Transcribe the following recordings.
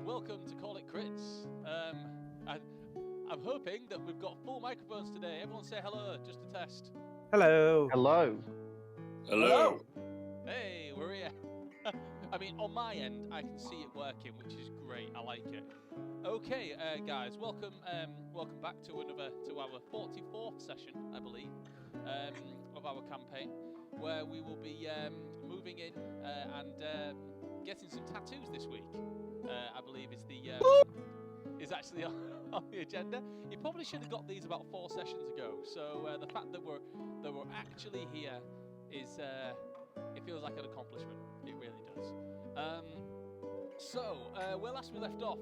welcome to Call It Crits. I'm hoping that we've got full microphones today. Everyone say hello, just to test. Hello. Hello. Hello. Hey, we're here. I mean, on my end, I can see it working, which is great. I like it. Okay, guys, welcome back to our 44th session, I believe, of our campaign, where we will be moving in and getting some tattoos this week. I believe is actually on the agenda. You probably should have got these about 4 sessions ago. So the fact that we're actually here is it feels like an accomplishment. It really does. Where last we left off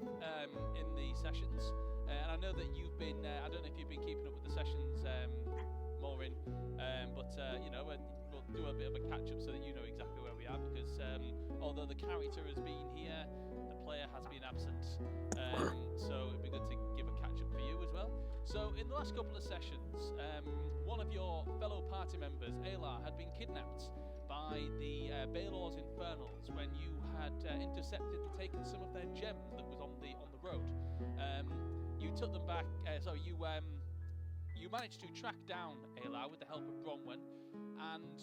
in the sessions, and I know that you've been. I don't know if you've been keeping up with the sessions, Maureen, but we'll do a bit of a catch up so that you know exactly where we are. Because although the character has been here, the player has been absent. So it'd be good to give a catch up for you as well. So in the last couple of sessions, one of your fellow party members, Aylar, had been kidnapped by the Baelor's Infernals when you had intercepted and taken some of their gems that was on the road. You took them back. You managed to track down Aylar with the help of Bronwyn and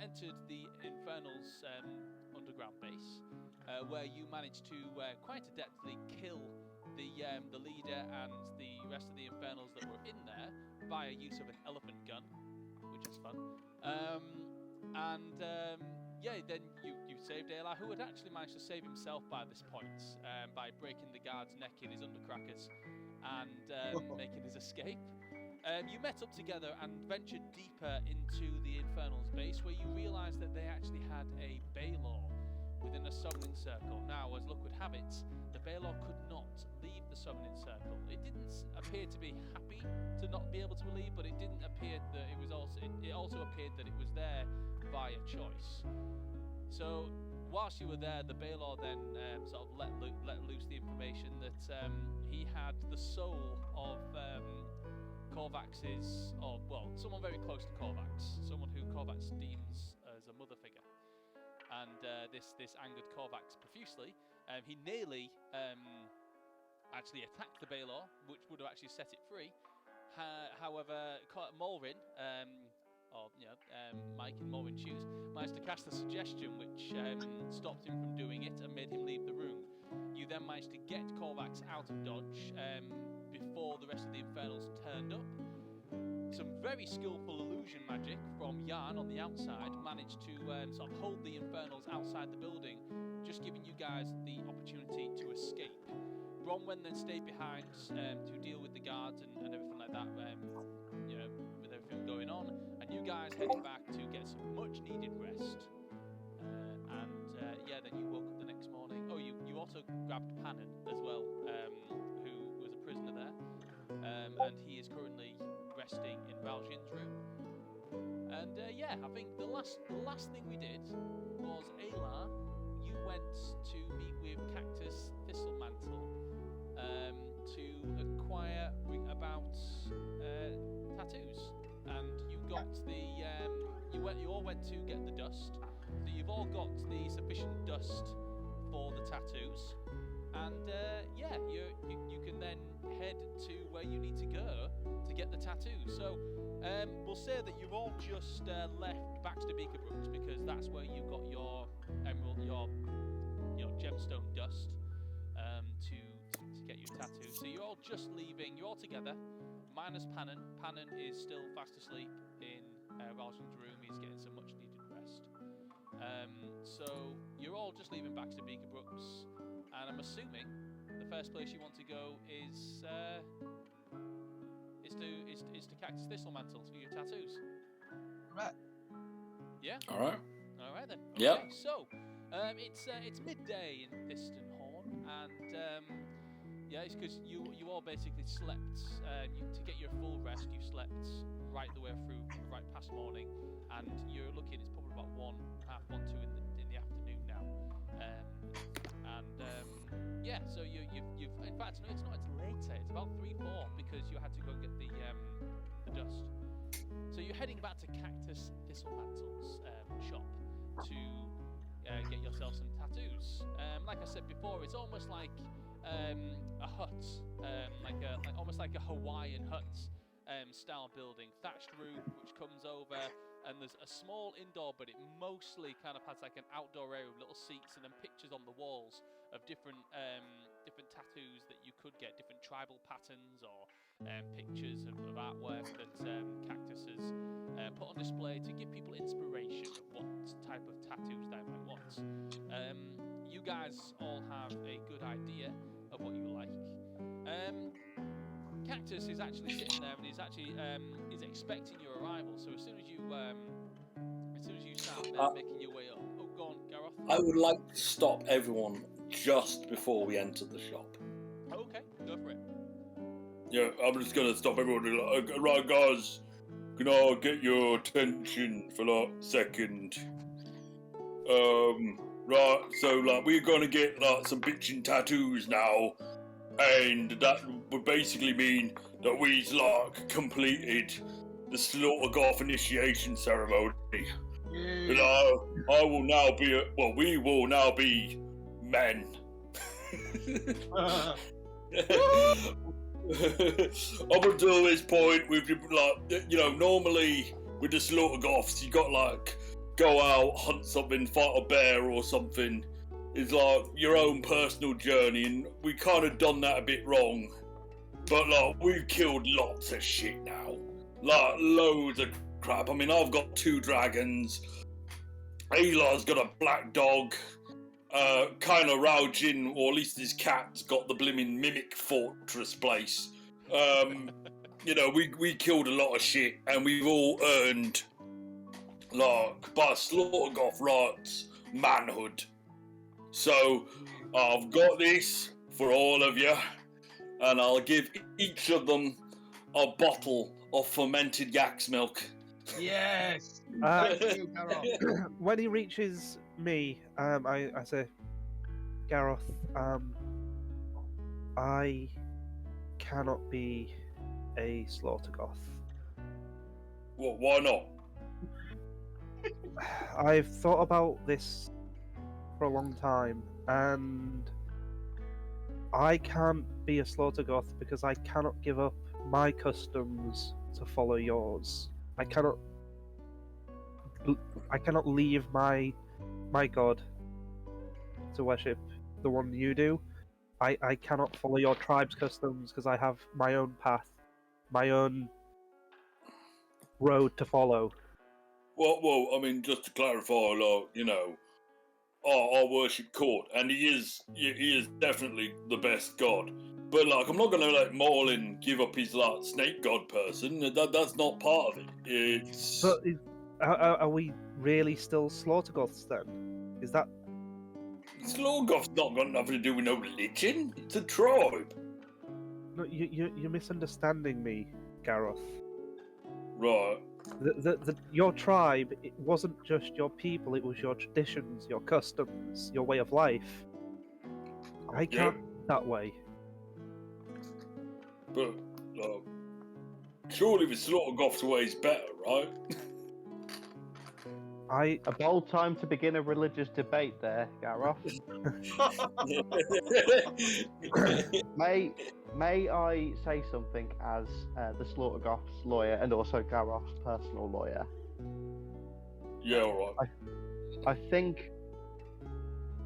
entered the Infernals' underground base, where you managed to quite adeptly kill the leader and the rest of the Infernals that were in there via use of an elephant gun, which is fun. Then you saved Aylar, who had actually managed to save himself by this point, by breaking the guard's neck in his undercrackers and making his escape. You met up together and ventured deeper into the Infernal's base, where you realised that they actually had a Baelor within a summoning circle. Now, as luck would have it, the Baelor could not leave the summoning circle. It didn't appear to be happy to not be able to leave, but it didn't appear that it was also. It also appeared that it was there via choice. So, whilst you were there, the Baelor then sort of let loose the information that he had the soul of Korvax's, someone very close to Korvax, someone who Korvax deems as a mother figure. And this angered Korvax profusely. He nearly actually attacked the Baelor, which would have actually set it free. However, Maureen, Mike and Maureen choose, managed to cast a suggestion which stopped him from doing it and made him leave the room. You then managed to get Korvax out of dodge before the rest of the Infernals turned up. Some very skillful illusion magic from Yarn on the outside managed to sort of hold the Infernals outside the building, just giving you guys the opportunity to escape. Bronwyn then stayed behind to deal with the guards and everything like that, with everything going on, and you guys headed back to get some much needed rest. Then you woke up the next morning. Oh, you also grabbed Pannon as well, who was a prisoner there, and he is currently resting in Valjean's room. And I think the last thing we did was, Aylar, you went to meet with Cactus Thistlemantle to inquire about tattoos, and you got you all went to get the dust. So you've all got the sufficient dust for the tattoos, and you can then head to where you need to go to get the tattoos. So we'll say that you've all just left Baxter Beakerbrooks, because that's where you got your emerald, your gemstone dust to get your tattoos. So you're all just leaving. You're all together, minus Pannon. Pannon is still fast asleep in Valjean's room. He's getting some much needed rest. So you're all just leaving Baxter Beakerbrooks, and I'm assuming the first place you want to go is to Cactus Thistlemantle to get your tattoos. Right. Yeah. All right. All right then. Okay. Yep. So it's midday in Thiston Horn, and it's because you all basically slept. To get your full rest, you slept right the way through, right past morning, and you're looking. It's probably about 1, half 1, 2 in the afternoon now. So you've in fact no, it's not. It's later. It's about 3, 4 because you had to go and get the dust. So you're heading back to Cactus Thistlemantle's shop to get yourself some tattoos. Like I said before, it's almost like a hut, like almost like a Hawaiian hut style building, thatched roof which comes over, and there's a small indoor, but it mostly kind of has like an outdoor area with little seats and then pictures on the walls of different tattoos that you could get, different tribal patterns or pictures of artwork that Cactus has put on display to give people inspiration of what type of tattoos they might want. You guys all have a good idea of what you like. Cactus is actually sitting there, and he's actually he's expecting your arrival. So as soon as you start making your way up, oh, go on, Gareth. I would like to stop everyone just before we enter the shop. Okay, go for it. Yeah, I'm just gonna stop everyone. Like, right, guys, can I get your attention for like a second? Right. So like we're gonna get like some bitchin' tattoos now, and that would basically mean that we've like completed the Slaughtergoth initiation ceremony. You know, we will now be men. Up until this point, we've like, you know, normally with the Slaughtergoths, you got like go out, hunt something, fight a bear or something. It's like your own personal journey, and we kind of done that a bit wrong. But like, we've killed lots of shit now, like loads of crap. I mean, I've got 2 dragons. Eli's got a black dog. Kind of Raujin, or at least his cat's got the blimmin' mimic fortress place. You know, we killed a lot of shit, and we've all earned, like, by Slaughtergoth rights, manhood. So, I've got this for all of you, and I'll give each of them a bottle of fermented yak's milk. Yes! Thank you, Carol. When he reaches me, I say, Gareth, I cannot be a Slaughtergoth. Well, why not? I've thought about this for a long time, and I can't be a Slaughtergoth because I cannot give up my customs to follow yours. I cannot leave my god to worship the one you do. I cannot follow your tribe's customs because I have my own path, my own road to follow. Well, I mean, just to clarify, like, you know, I worship Court, and he is definitely the best god. But like, I'm not gonna let Marlin give up his like snake god person. That's not part of it. It's. But are we really still Slaughtergoths then? Is that? Slaughtergoth's not got nothing to do with no religion. It's a tribe. No, you're misunderstanding me, Gareth. Right. Your tribe, it wasn't just your people, it was your traditions, your customs, your way of life. I can't that way. But, surely the Slaughtergoth's way is better, right? A bold time to begin a religious debate there, Gareth. May I say something as the Slaughtergoth's lawyer and also Gareth's personal lawyer? Yeah, all right. I think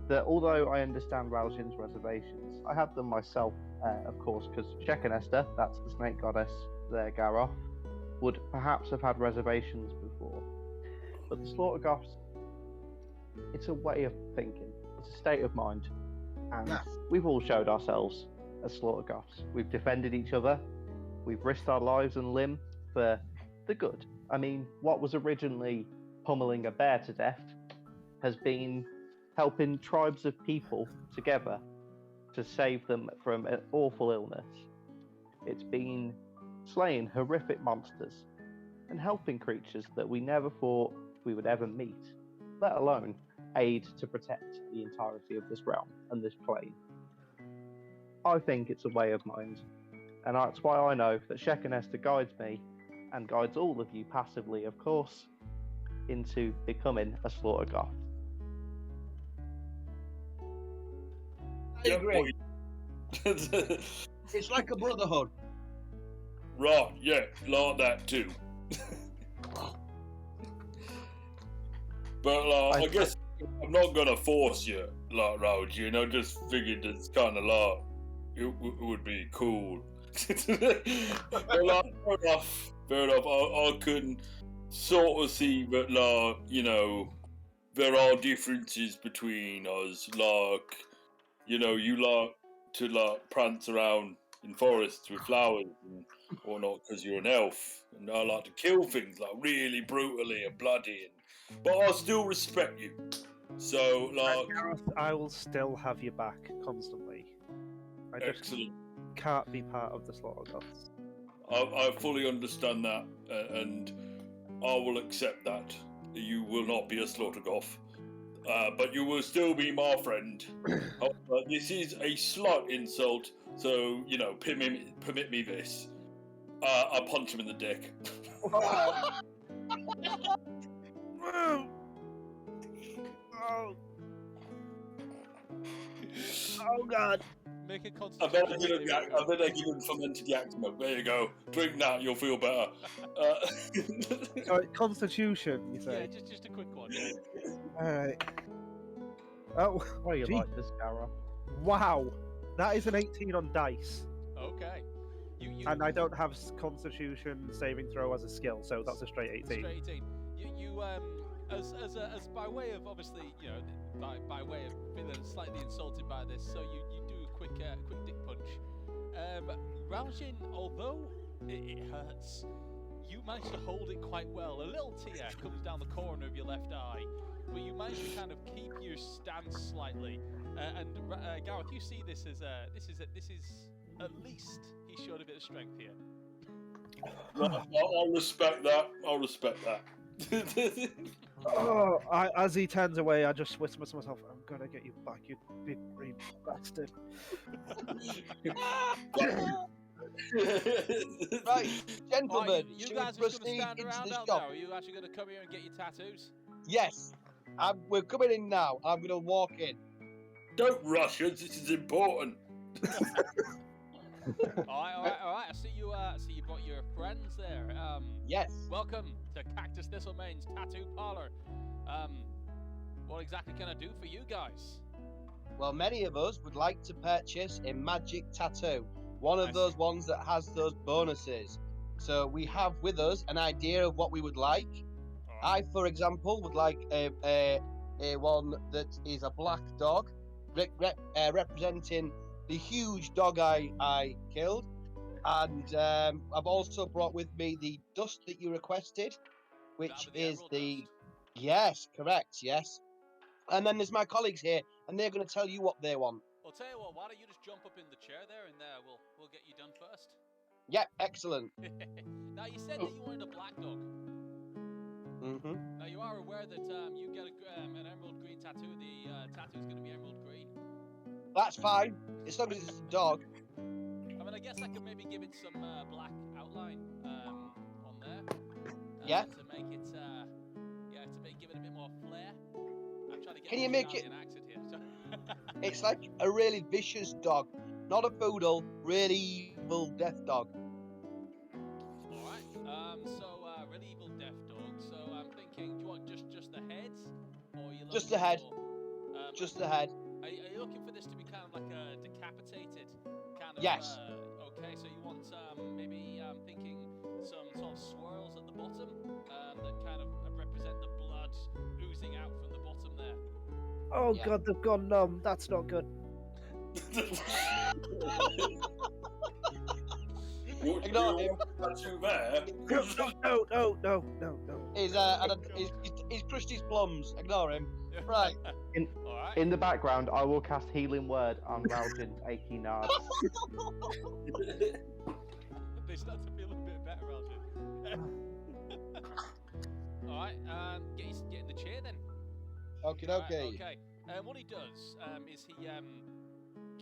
that although I understand Raujin's reservations, I have them myself, of course, because Shekinester, that's the snake goddess there, Gareth, would perhaps have had reservations before. But the Slaughtergoths, it's a way of thinking, it's a state of mind, and we've all showed ourselves as Slaughtergoths. We've defended each other, we've risked our lives and limb for the good. I mean, what was originally pummeling a bear to death has been helping tribes of people together to save them from an awful illness. It's been slaying horrific monsters and helping creatures that we never thought we would ever meet, let alone aid to protect the entirety of this realm and this plane. I think it's a way of mind, and that's why I know that Shekinester guides me, and guides all of you passively, of course, into becoming a Slaughtergoth. I agree. It's like a brotherhood. Right, yeah, like that too. But I guess I'm not gonna force you, like, Raj, you know, just figured it's kind of like, it would be cool. But like, fair enough, I can sort of see that, like, you know, there are differences between us, like, you know, you like to, like, prance around in forests with flowers and whatnot because you're an elf, and I like to kill things, like, really brutally and bloody, but I still respect you. So, like, Gareth, I will still have you back constantly. I just excellent. can't be part of the Slaughter Goths. I fully understand that, and I will accept that. You will not be a slaughter goth, but you will still be my friend. However, this is a slight insult, so, you know, permit me this. I punch him in the dick. Oh. Oh God. Make a I constitution. bet I give him fermented yak smoke. There you go. Drink that, you'll feel better. Sorry, Constitution, you Yeah, say? just a quick one. Yeah. Alright. Oh, Why you gee. like this, Gareth? Wow. That is an 18 on dice. Okay. You And I don't have Constitution saving throw as a skill, so that's a straight 18. straight 18. You as by way of, obviously, you know, by way of feeling slightly insulted by this, so you do a quick dick punch. Raljin, although it hurts, you manage to hold it quite well. A little tear comes down the corner of your left eye, but you manage to kind of keep your stance slightly. And Gareth, you see this as this is at least he showed a bit of strength here. I'll respect that. I'll respect that. Oh, as he turns away, I just whisper to myself, I'm gonna get you back, you big green bastard. Right, gentlemen, Right, you should guys we are just going to proceed stand into around the out there? shop? Are you actually going to come here and get your tattoos? Yes, we're coming in now. I'm going to walk in. Don't rush us. This is important. all right. I see you brought your friends there. Yes. Welcome to Cactus Thistlemaine's Tattoo Parlor. What exactly can I do for you guys? Well, many of us would like to purchase a magic tattoo. One of those ones that has those bonuses. So we have with us an idea of what we would like. I, for example, would like a one that is a black dog, representing the huge dog I killed. And I've also brought with me the dust that you requested, which is the... Dust. Yes, correct, yes. And then there's my colleagues here, and they're going to tell you what they want. Well, tell you what, why don't you just jump up in the chair there, and we'll get you done first. Yep, excellent. Now, you said that you wanted a black dog. Mm-hmm. Now, you are aware that you get an emerald green tattoo. The tattoo is going to be emerald green. That's fine, as long as it's a dog. I mean, I guess I could maybe give it some black outline on there. Yeah. To make it, give it a bit more flair. I'm trying to get Can an you make Italian accent here. So. It's like a really vicious dog, not a poodle, really evil death dog. All right. Really evil death dog. So I'm thinking, do you want just the heads, or are you Just the head. For, Just the head. Are you looking for this to be kind of like a decapitated kind of? Yes. Okay, so you want maybe thinking some sort of swirls at the bottom that kind of represent the blood oozing out from the bottom there. Oh Yeah. God, they've gone numb. That's not good. Ignore him. Tattoo there. No. He's crushed his plums. Ignore him. Right. All right. In the background, I will cast Healing Word on Raljin's achy nards. They start to feel a bit better, Raljin. All right. Get in the chair then. Okay. Okay. What he does is he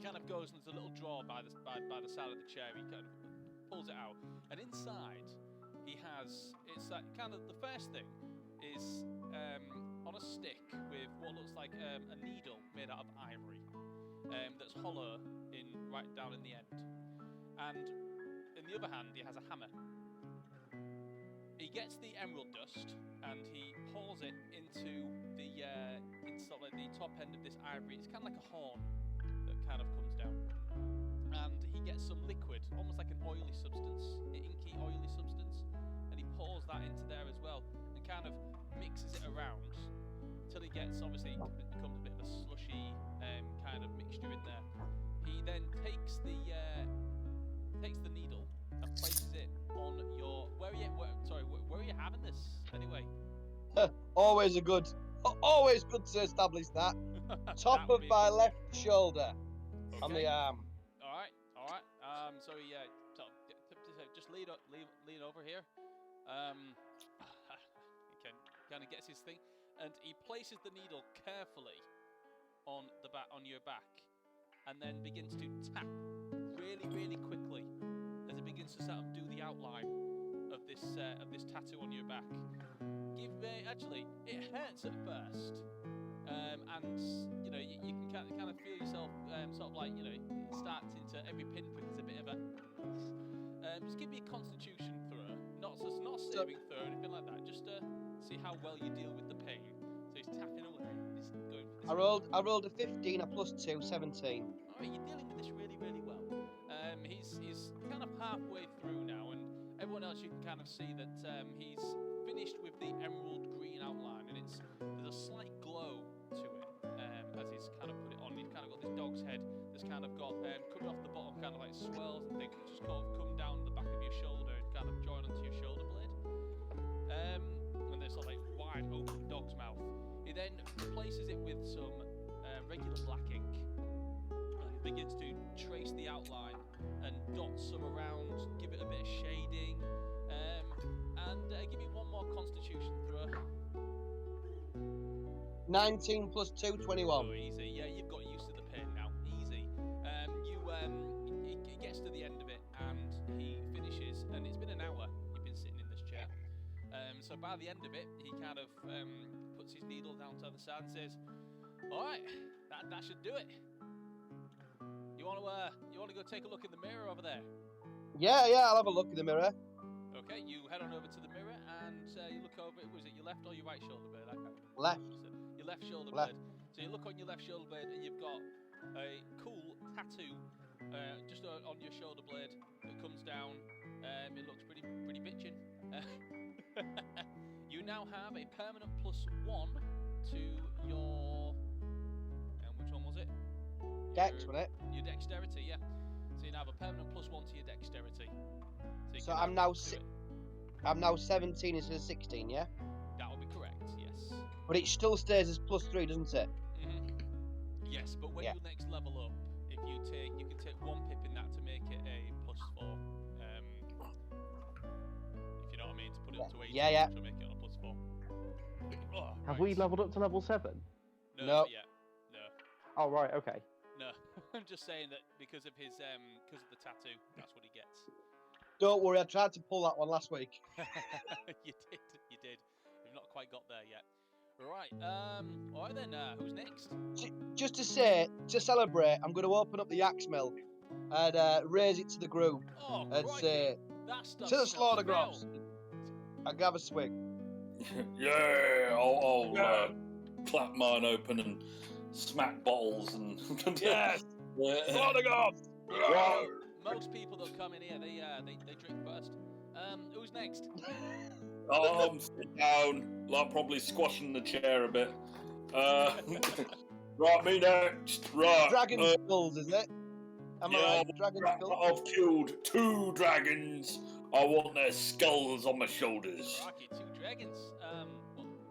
kind of goes and there's a little drawer by the side of the chair. He kind of pulls it out, and inside he has kind of the first thing is on a stick with what looks like a needle made out of ivory. that's hollow right down in the end. And in the other hand, he has a hammer. He gets the emerald dust and he pours it into sort of like the top end of this ivory. It's kind of like a horn that kind of comes down. And he gets some liquid, almost like an oily substance, an inky oily substance, and he pours that into there as well, and kind of mixes it around until he gets, obviously, it becomes a bit of a slushy kind of mixture in there. He then takes the needle and places it on your. Where are you having this anyway? Always good to establish that. Top of my left shoulder, on the arm. All right. So he just lean over here. He kind of gets his thing, and he places the needle carefully on your back, and then begins to tap really, really quickly as it begins to sort of do the outline of this tattoo on your back. Actually, it hurts at first, and you can kind of feel yourself sort of like starting to every pinprick is a bit of a. Just give me a Constitution throw, not a saving throw or anything like that. Just see how well you deal with the pain. So he's tapping away. He's going. I rolled a 15, a +2, 17. All right, you're dealing with this really, really well. He's kind of halfway through now, and everyone else you can kind of see that he's finished with the emerald green outline, and there's a slight glow to it as he's kind of put it on. He's kind of got this dog's head that's kind of got coming off the bottom, kind of like swells and things, just kind of come down the back of your shoulder and kind of join onto your shoulder blade. And there's sort of like wide open dog's mouth. He then replaces it with some regular black ink and begins to trace the outline and dot some around, give it a bit of shading, and give me one more Constitution throw. 19 +2, 21. Oh, easy. Yeah, you've got used to the pain now. Easy. He gets to the end of it and he finishes, and it's been an hour you've been sitting in this chair. So by the end of it, he kind of puts his needle down to the side and says, "All right, that should do it. You want to go take a look in the mirror over there?" Yeah, I'll have a look in the mirror. Okay, you head on over to the mirror and you look over. Was it your left or your right shoulder blade? I can't remember. Left. Your left shoulder Left. blade. So you look on your left shoulder blade and you've got a cool tattoo just on your shoulder blade that comes down. It looks pretty bitchin'. You now have a permanent +1 to your. Which one was it? Dex, wasn't it? Your dexterity, yeah. So you now have a permanent +1 to your dexterity. So I'm now 17 instead of 16, yeah? That would be correct, yes. But it still stays as +3, doesn't it? Yes, but when you next level up, if you can take 1 pip in that to make it a +4. If you know what I mean, to put it up to 8, to make it on a +4. Oh, Have we leveled up to level 7? No, not yet. No. Oh, right, okay. No, I'm just saying that because of his because of the tattoo, that's what he gets. Don't worry, I tried to pull that one last week. You did. We've not quite got there yet. Right, all right then, who's next? Just to say, to celebrate, I'm going to open up the axe milk and raise it to the group. Oh, and say, to the slaughter grouse. I'll grab a swig. Yeah, I'll clap mine open and smack bottles and. Yes! Slaughter grouse! Most people that come in here, they drink first. Who's next? Sit down, like probably squashing the chair a bit. Right, me next. Right. Dragon skulls, is it? Am I right? Dragon skulls? I've killed 2 dragons. I want their skulls on my shoulders. Rocky, 2 dragons.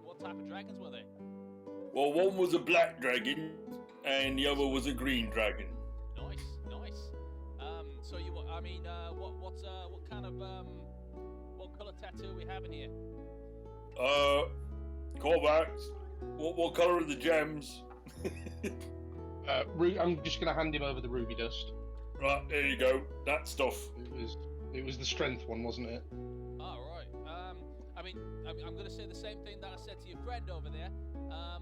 What type of dragons were they? Well, one was a black dragon, and the other was a green dragon. Nice. So what kind of what colour tattoo are we having here? Callbacks. What colour are the gems? I'm just going to hand him over the ruby dust. Right, there you go. That stuff. It was the strength one, wasn't it? Oh, right. I'm going to say the same thing that I said to your friend over there. I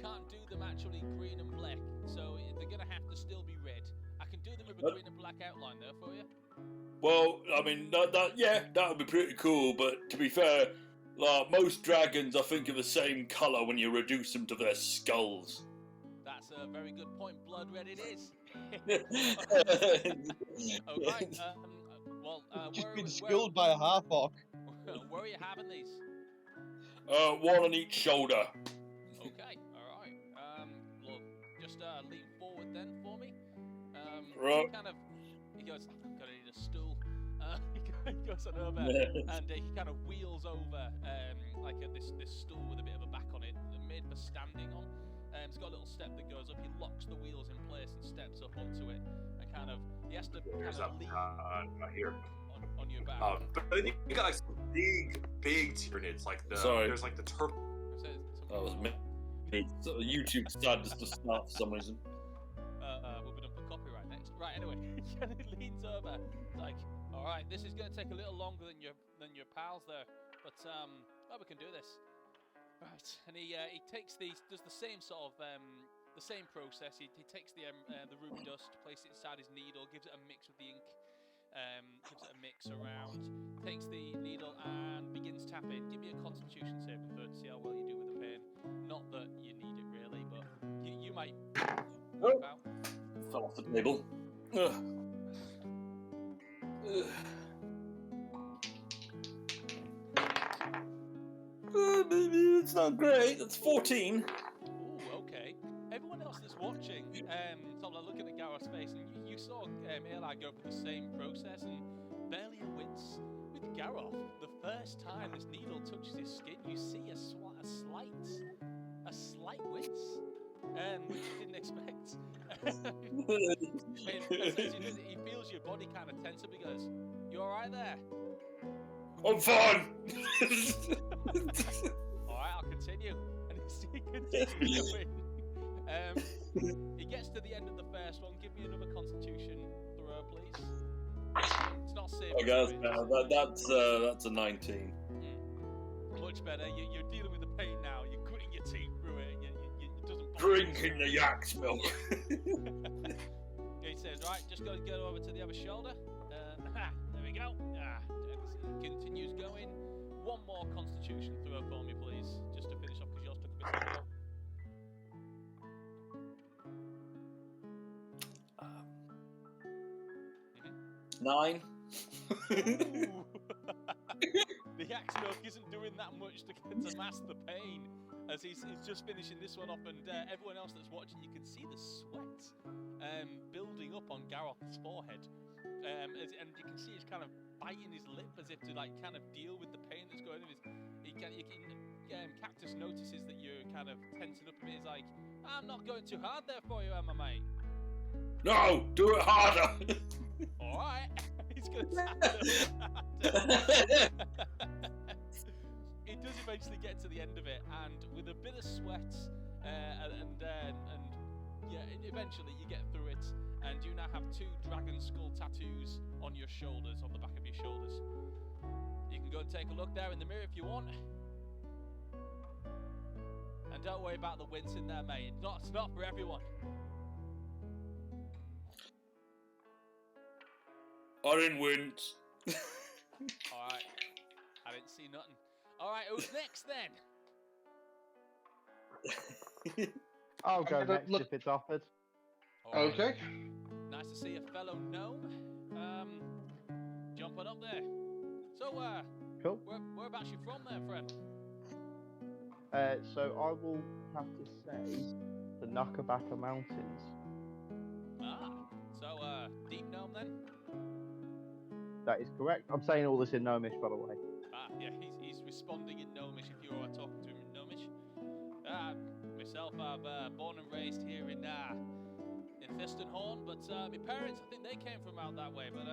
can't do them actually green and black, so they're gonna have to still be red. I can do them with a green and black outline though for you. Well, I mean, that would be pretty cool. But to be fair, like most dragons, I think are the same colour when you reduce them to their skulls. That's a very good point. Blood red it is. Oh, Okay. Just been schooled by a half-orc. Where are you having these? one on each shoulder. Okay. All right. Look, just lean forward then for me. Right. He goes, I'm gonna need a stool. He goes on over and he kind of wheels over this stool with a bit of a back on it, made for standing on. It's got a little step that goes up. He locks the wheels in place and steps up onto it, and he has to lean here on your back. But you got like some big tyranids, like there's like the turtle. That was me. So YouTube decided to start for some reason. We'll be done for copyright next. Right. Anyway, he leans over. It's like, all right, this is going to take a little longer than your pals there, but we can do this. Right, and he takes does the same sort of the same process. He takes the ruby dust, places it inside his needle, gives it a mix with the ink, gives it a mix around, takes the needle and begins tapping. Give me a Constitution saving throw to see how well you do with the pain. Not that you need it really, but you might. Out. Fell off the table. It's not great. That's 14. Ooh, okay. Everyone else that's watching, Tom, looking at Gareth's face, and you saw Eli go through the same process, and barely a wince. With Gareth, the first time this needle touches his skin, you see a slight wince, which you didn't expect. He feels your body kind of tense up. He goes, "You all right there?" I'm fine. Alright, I'll continue. And he continues going. He gets to the end of the first one. Give me another Constitution throw, please. It's not safe. I guess that's a 19. Much better. You're dealing with the pain now. You're gritting your teeth through it. It doesn't. Drinking the yak's milk. He says, "Right, just got to go over to the other shoulder." There we go. Continues going. One more Constitution throw for me, please, just to finish off because yours took a bit of a 9. The axe milk isn't doing that much to mask the pain as he's just finishing this one off, and everyone else that's watching, you can see the sweat building up on Gareth's forehead, and you can see he's kind of biting his lip as if to kind of deal with the pain that's going on. Cactus notices that you're kind of tensing up a bit. He's like, "I'm not going too hard there for you, am I, mate?" No, do it harder. All right. He's going to tap a little bit harder. He does eventually get to the end of it, and with a bit of sweat, eventually you get through it, and you now have 2 dragon skull tattoos on your shoulders, on the back of your shoulders. You can go and take a look there in the mirror if you want. And don't worry about the wincing there, mate. It's not for everyone. I didn't wince. Alright. I didn't see nothing. Alright, who's next then? I'll go gonna next look- if it's offered. Alright. Okay. Nice to see a fellow gnome. Jumping up there. So, Cool. whereabouts you from there, friend? So I will have to say the Nakabaka Mountains. So, deep gnome then? That is correct. I'm saying all this in Gnomish, by the way. Yeah, he's responding in Gnomish if you are talking to him in Gnomish. Myself, I'm born and raised here in Fistenhorn, but my parents, I think they came from out that way, but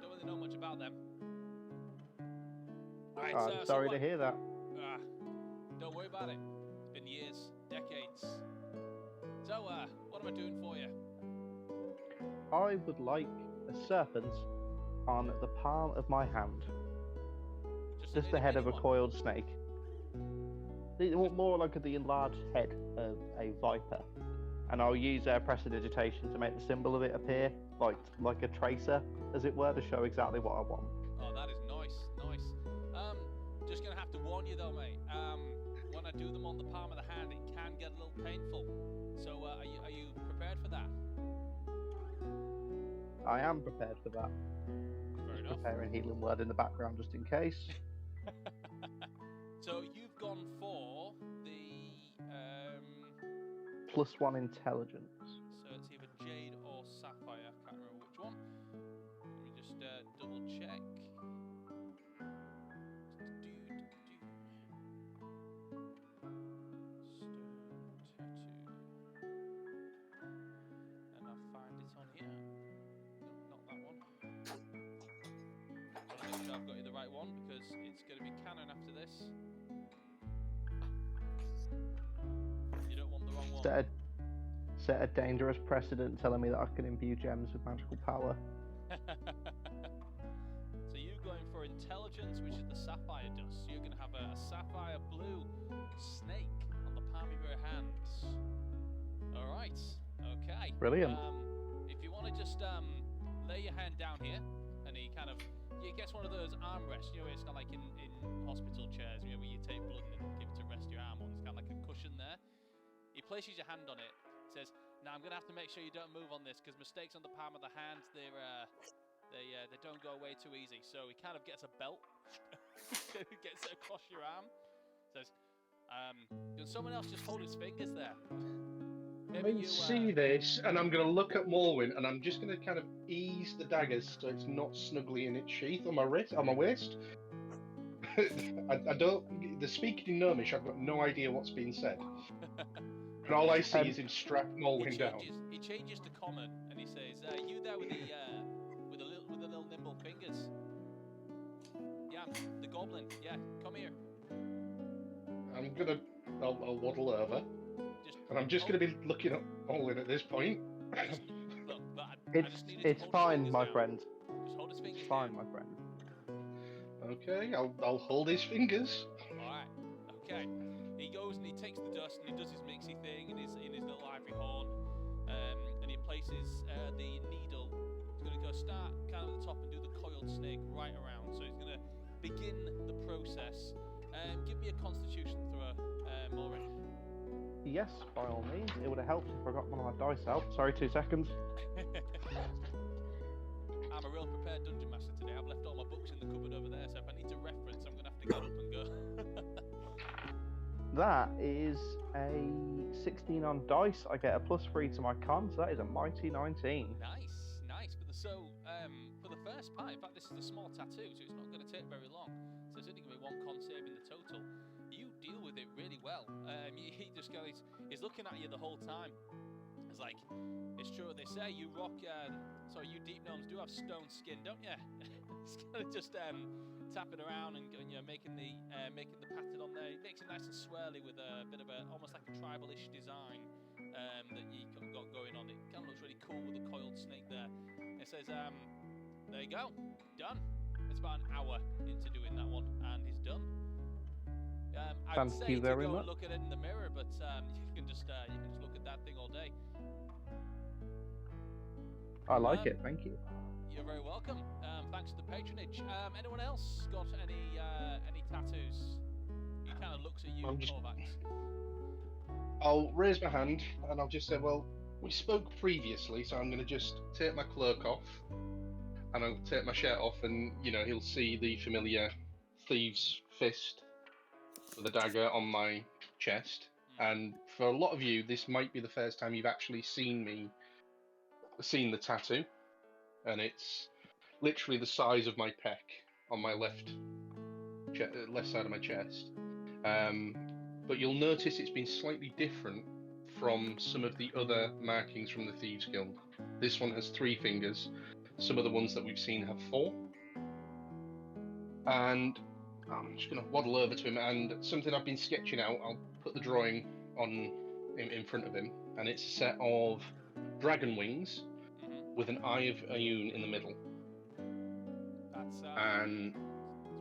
don't really know much about them. Alright, I'm sorry to hear that. Don't worry about it. It's been years, decades. So, what am I doing for you? I would like a serpent on the palm of my hand. Just the head of a one? coiled snake. More like the enlarged head of a viper, and I'll use prestidigitation to make the symbol of it appear like a tracer, as it were, to show exactly what I want. Oh, that is nice. Just gonna have to warn you though, mate. When I do them on the palm of the hand, it can get a little painful. So, are you prepared for that? I am prepared for that. Fair enough. Preparing healing word in the background just in case. So you've gone for the +1 intelligence. So it's either Jade or Sapphire. I can't remember which one. Let me just double check. And I'll find it on here. No, not that one. I want to make sure I've got you the right one because it's going to be canon after this. You don't want the wrong one. Set a dangerous precedent telling me that I can imbue gems with magical power. So you're going for intelligence, which is the sapphire dust. So you're going to have a sapphire blue snake on the palm of your hands. All right. Okay. Brilliant. If you want to just lay your hand down here, and he kind of gets one of those armrests. You know, it's kind of like in hospital chairs, you know, where you take blood and give it to rest your arm on. It's kind of like a cushion there. He places your hand on it. Says, "Now I'm gonna have to make sure you don't move on this because mistakes on the palm of the hand, they don't go away too easy." So he kind of gets a belt, gets it across your arm. Says, "Can someone else just hold his fingers there?" I can see this, and I'm going to look at Morwyn, and I'm just going to kind of ease the daggers so it's not snugly in its sheath on my waist. I don't. The speaking in Gnomish, I've got no idea what's being said. And all I see is him strap Morwyn down. He changes to common, and he says, "You there with the little nimble fingers? Yeah, the goblin. Yeah, come here." I'll waddle over, and I'm just gonna be looking at Morwyn at this point. Look, It's fine, my friend. Just hold his fingers. It's fine, my friend. Okay, I'll hold his fingers. All right. Okay. He goes and he takes the dust and he does his mixy thing in his little ivory horn, and he places the needle. He's going to go start kind of at the top and do the coiled snake right around. So he's going to begin the process. Give me a Constitution throw, Maureen. Yes, by all means. It would have helped if I got one of my dice out. Sorry, 2 seconds. I'm a real prepared dungeon master today. I've left all my books in the cupboard over there, so if I need to reference, I'm going to have to get up and go. That is a 16 on dice. I get a +3 to my con, so that is a mighty 19. Nice. For the first part, in fact, this is a small tattoo, so it's not going to take very long. So it's only going to be 1 con save in the total. You deal with it really well. He just goes, he's looking at you the whole time. It's like, it's true what they say. You rock, you deep gnomes do have stone skin, don't you? It's kind of just tapping around and making the pattern on there. It makes it nice and swirly with a bit of almost like a tribal-ish design that you got going on. It kind of looks really cool with the coiled snake there. It says, there you go, done. It's about an hour into doing that one, and he's done. I'd say to go and look at it in the mirror, but you can just look at that thing all day. I like it, thank you. You're very welcome. Thanks for the patronage. Anyone else got any tattoos? He kind of looks at you, Korvax. I'll raise my hand and I'll just say, well, we spoke previously, so I'm going to just take my cloak off and I'll take my shirt off, and he'll see the familiar thieves' fist with a dagger on my chest. And for a lot of you, this might be the first time you've actually seen the tattoo, and it's literally the size of my pec on my left side of my chest. But you'll notice it's been slightly different from some of the other markings from the Thieves Guild. This one has 3 fingers. Some of the ones that we've seen have 4. And I'm just going to waddle over to him, and something I've been sketching out, I'll put the drawing on in front of him, and it's a set of dragon wings with an eye of Ayun in the middle. That's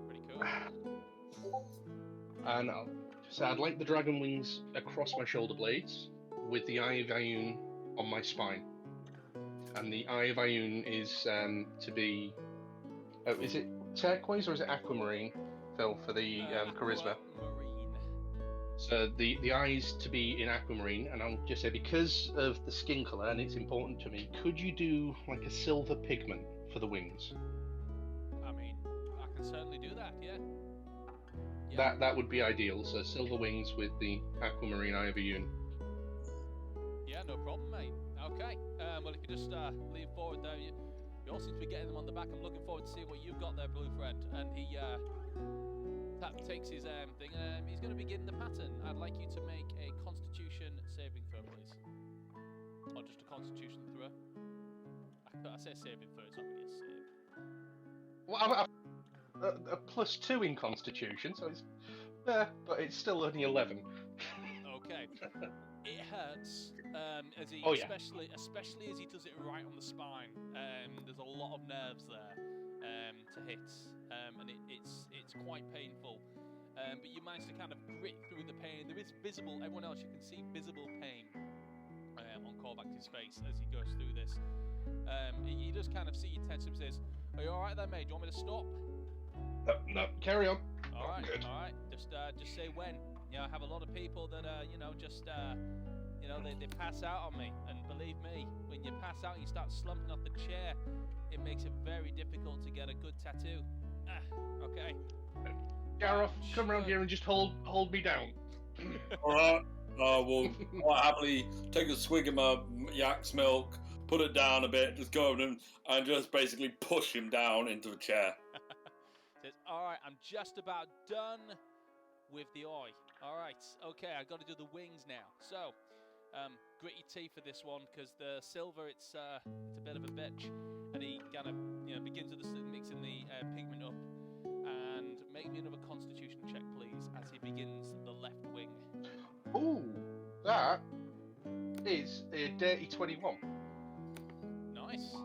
pretty cool. And I'll So I'd like the dragon wings across my shoulder blades, with the Eye of Ioun on my spine. And the Eye of Ioun is to be... Oh, is it turquoise or is it aquamarine, Phil, for the charisma? Aquamarine. So the eyes to be in aquamarine, and I'll just say, because of the skin colour, and it's important to me, could you do like a silver pigment for the wings? I mean, I can certainly do that, yeah. That would be ideal, so silver wings with the aquamarine Eye of Ioun. Yeah, no problem, mate. Okay. Well, if you just lean forward there, you all seem to be getting them on the back. I'm looking forward to seeing what you've got there, Blue Friend. And he takes his thing, and he's going to begin the pattern. I'd like you to make a Constitution saving throw, please. Or just a Constitution throw. I say saving throw, it's not really a save. Well, a +2 in Constitution, so it's but it's still only 11. Okay. It hurts, as he, Oh, yeah. especially as he does it right on the spine. There's a lot of nerves there to hit, and it's quite painful. But you manage to kind of grit through the pain. There is visible, everyone else, you can see visible pain on Korvax's face as he goes through this. He does kind of see you tense and says, "Are you all right there, mate? Do you want me to stop?" No, carry on. All right, Good. all right. Just say when. You know, I have a lot of people that they pass out on me, and believe me, when you pass out and you start slumping off the chair, it makes it very difficult to get a good tattoo. Okay. Gareth, come round here and just hold me down. All right. I will quite happily take a swig of my yak's milk, put it down a bit, just go over him, and just basically push him down into the chair. Says, all right, I'm just about done with the eye. All right, okay, I've got to do the wings now. So, grit your teeth for this one, because the silver, it's a bit of a bitch. And he kind of, begins with mixing the pigment up. And make me another Constitution check, please, as he begins the left wing. Ooh, that is a dirty 21. Nice.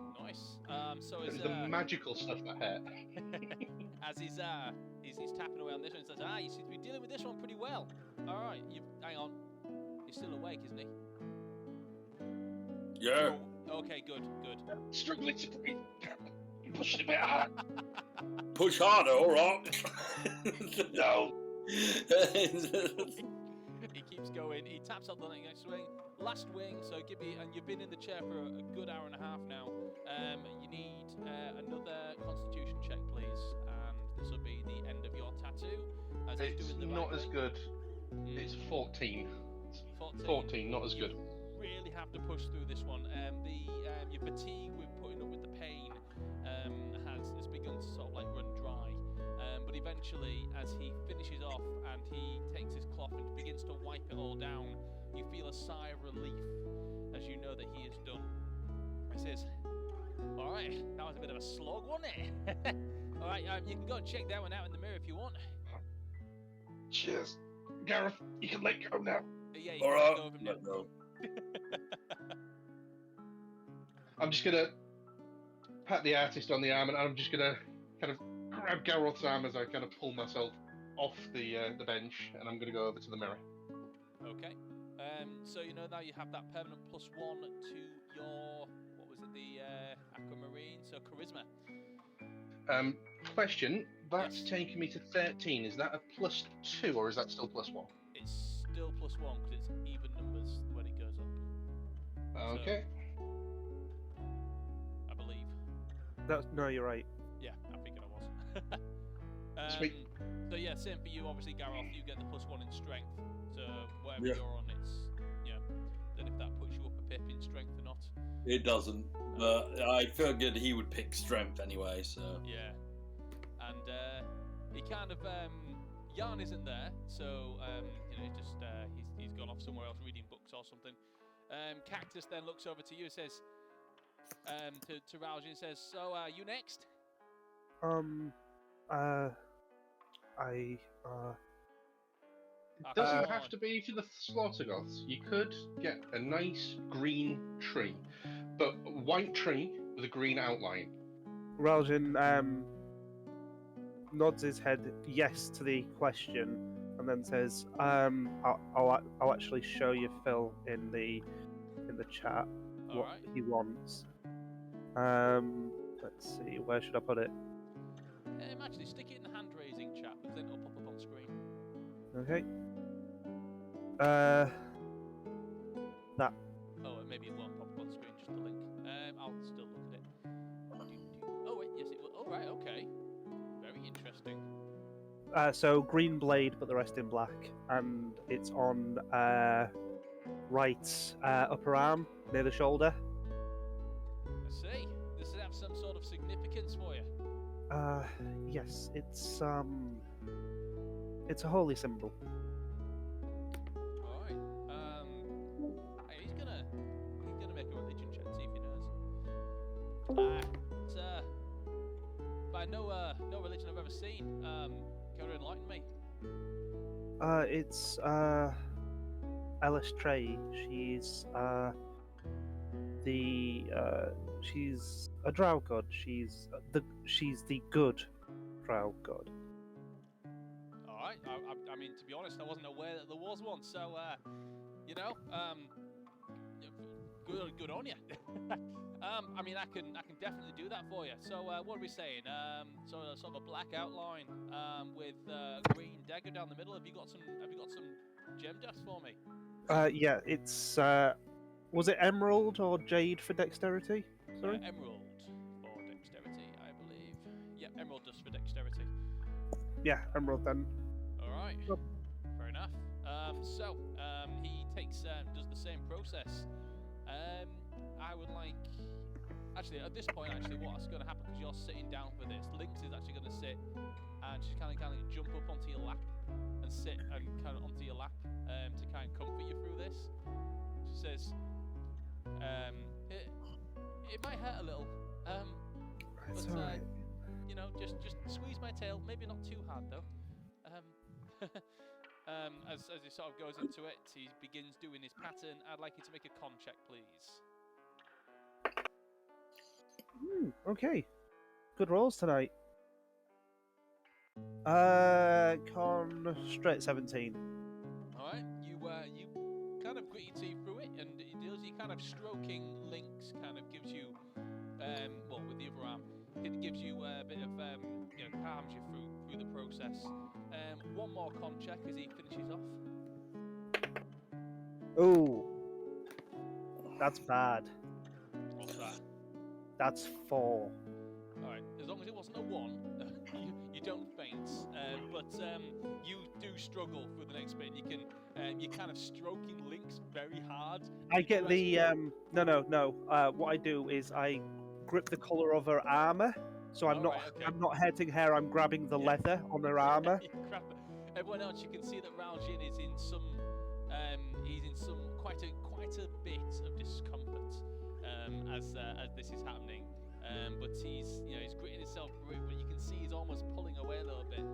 So It's is the magical stuff that hurt. as he's tapping away on this one, he says, you seem to be dealing with this one pretty well. All right, hang on. He's still awake, isn't he? Yeah. Oh, okay, good. Struggling to breathe. You pushed a bit hard. Push harder, all right. No. He keeps going. He taps out the next wing. Last wing. So and you've been in the chair for a good hour and a half now. You need another Constitution check, please, and this will be the end of your tattoo. As he's It's doing the not right as wing. good. It's 14. 14. 14, not as good. Really have to push through this one. Your fatigue with putting up with the pain has begun to sort of like run dry. But eventually, as he finishes off and he takes his cloth and begins to wipe it all down, you feel a sigh of relief as you know that he is done. He says, "All right, that was a bit of a slog, wasn't it? All right, you can go and check that one out in the mirror if you want." Cheers. Gareth, you can let go now. Yeah, you All can right. let go of him now. No. I'm just going to pat the artist on the arm, and I'm just going to kind of grab Gareth's arm as I kind of pull myself off the bench, and I'm going to go over to the mirror. Okay. So now you have that permanent +1 to your, what was it, the aquamarine, so charisma. Question, that's Yes. taking me to 13. Is that a +2, or is that still +1? It's still +1 because it's even numbers when it goes up. Okay. I believe. No, you're right. Yeah, I figured I was. Sweet. So yeah, same for you. Obviously, Gareth, you get the +1 in strength. So whatever Yeah. you're on, it's Then if that puts you up a pip in strength or not. It doesn't. But I figured he would pick strength anyway, so. Yeah. And he kind of Yarn isn't there, so he's gone off somewhere else reading books or something. Cactus then looks over to you and says to Ralji and says, "So you next?" It doesn't Come have on. to be for the slaughter goths. You could get a nice green tree, but a white tree with a green outline. Raljin nods his head yes to the question and then says, "I'll actually show you Phil in the chat what Alright. he wants." Let's see, where should I put it? Actually, stick it in the hand raising chat because then it'll pop up on screen. Okay. That. Oh, and maybe it won't pop up on screen, just the link. I'll still look at it. Oh, wait, yes, it will. Oh, right, okay. Very interesting. So green blade, but the rest in black, and it's on right upper arm near the shoulder. I see. Does it have some sort of significance for you? Yes, it's a holy symbol. Alright. He's gonna make a religion check, see if he knows. It's by no religion I've ever seen. Can you enlighten me? It's Alice Trey. She's she's a drow god. She's the good drow god. Alright. I mean, to be honest, I wasn't aware that there was one. So, you know, good on you. I mean, I can definitely do that for you. So, what are we saying? So sort of a black outline with green dagger down the middle. Have you got some gem dust for me? Yeah, it's was it emerald or jade for dexterity? Sorry. Emerald for dexterity, I believe. Yeah, emerald dust for dexterity. Yeah, emerald then. All right. Yep. Fair enough. So he takes does the same process. I would like. Actually, at this point, what's going to happen, because you're sitting down for this, Lynx is actually going to sit, and she's kind of jump up onto your lap and sit and kind of onto your lap to kind of comfort you through this. She says, it might hurt a little, It's but alright. you know, just squeeze my tail, maybe not too hard though. As he sort of goes into it, he begins doing his pattern. I'd like you to make a con check, please. Okay. Good rolls tonight. Con straight 17. Alright, you kind of grit your teeth through it, and it does. You kind of stroking Lynx kind of gives you, well, with the other arm, it gives you a bit of, you know, calms you through the process. One more con check as he finishes off. Oh, that's bad. What's that? That's 4. Alright, as long as it wasn't a 1, you don't faint, but you do struggle for the next bit. You can, you're kind of stroking Lynx very hard. I get the no. What I do is I grip the collar of her armor, so I'm not Alright, okay. I'm not hurting her. I'm grabbing the leather on her armor. You grab it. Everyone else, you can see that Raljin is in some, quite a bit of discomfort as this is happening. But he's gritting himself through it, but you can see he's almost pulling away a little bit.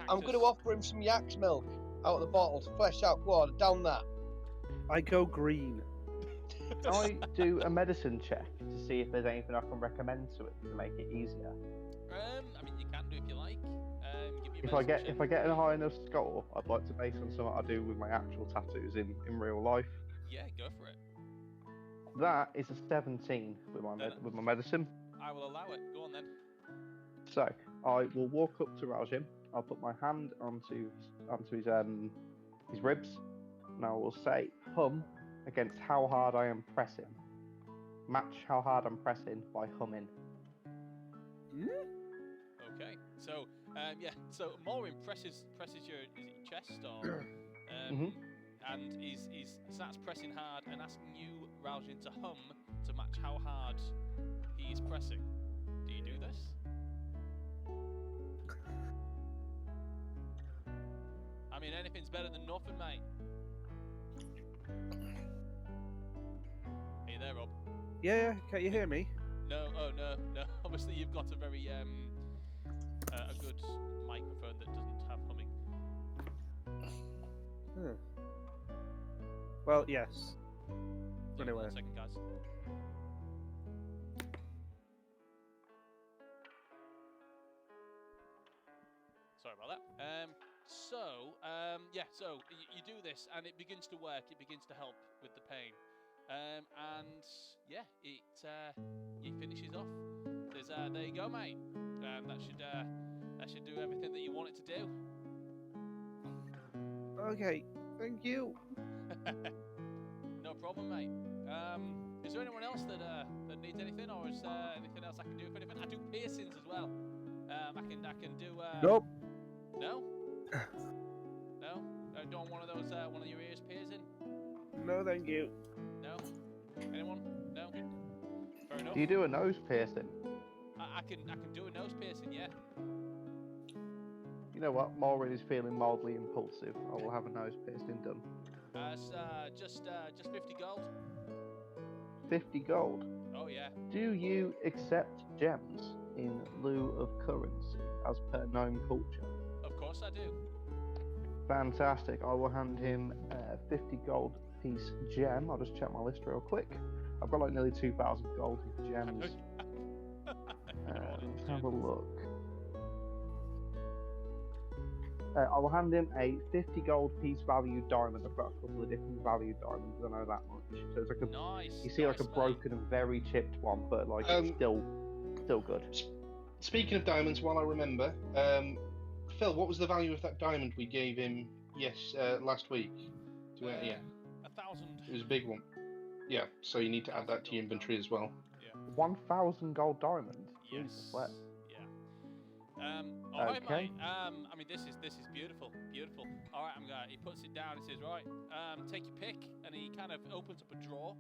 I'm going to offer him some yak's milk out of the bottle to flesh out. Go on, down that. I go green. Can I do a medicine check to see if there's anything I can recommend to it to make it easier? I mean, you can do if you like. Give me a If I medicine check. get a high enough score, I'd like to base on something I do with my actual tattoos in real life. Yeah, go for it. That is a 17 with my medicine. I will allow it. Go on then. So I will walk up to Raljin. I'll put my hand onto his ribs, and I will say hum against how hard I am pressing. Match how hard I'm pressing by humming. Okay. So so Morin presses your chest or and he starts pressing hard and asking you, Raljin, to hum to match how hard he is pressing. Do you do this? I mean, anything's better than nothing, mate. Are you there, Rob? Yeah, can you hear me? No, oh no. Obviously, you've got a very a good microphone that doesn't have humming. Well, yes. Anyway. 1 second, guys. Sorry about that. So you do this, and it begins to work. It begins to help with the pain, and yeah, it finishes off. Says, "There you go, mate. That should do everything that you want it to do." Okay, thank you. No problem, mate. Is there anyone else that needs anything, or is there anything else I can do for anything? I do piercings as well. I can do. Nope. No. No. Don't want one of those. One of your ears piercing. No, thank you. No. Anyone? No. Fair enough. Do you do a nose piercing? I can do a nose piercing. Yeah. You know what? Maureen is feeling mildly impulsive. I will have a nose piercing done. It's just 50 gold. 50 gold. Oh yeah. Do you accept gems in lieu of currency as per gnome culture? Of course I do. Fantastic. I will hand him a 50 gold piece gem. I'll just check my list real quick. I've got like nearly 2,000 gold gems. Let's have a look. I will hand him a 50 gold piece value diamond. I've got a couple of different value diamonds, I know that much. So it's like a, Nice. you see like a broken and very chipped one, but like it's still good. Speaking of diamonds, while I remember, Phil, what was the value of that diamond we gave him? Last week. Yeah, 1,000. it was a big one. Yeah, so you need to add that to your inventory as well. 1,000 gold diamond. Yes. Jesus, what? Yeah. All right, Okay. mate. I mean, this is beautiful, beautiful. All right, he puts it down. He says, right, take your pick, and he kind of opens up a drawer,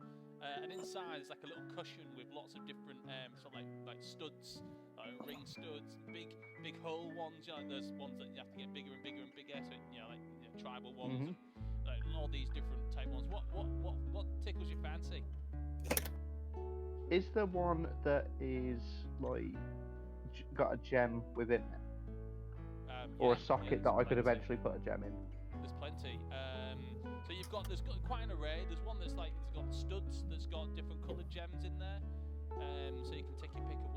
and inside is like a little cushion with lots of different sort of like studs, ring studs, big hole ones. You know, there's ones that you have to get bigger and bigger and bigger. So tribal ones, and, all these different type ones. What tickles your fancy? Is there one that is like got a gem within it? Or a socket that I could eventually put a gem in? There's plenty. So there's got quite an array. There's one that's it's got studs that's got different coloured gems in there. So you can take your pick of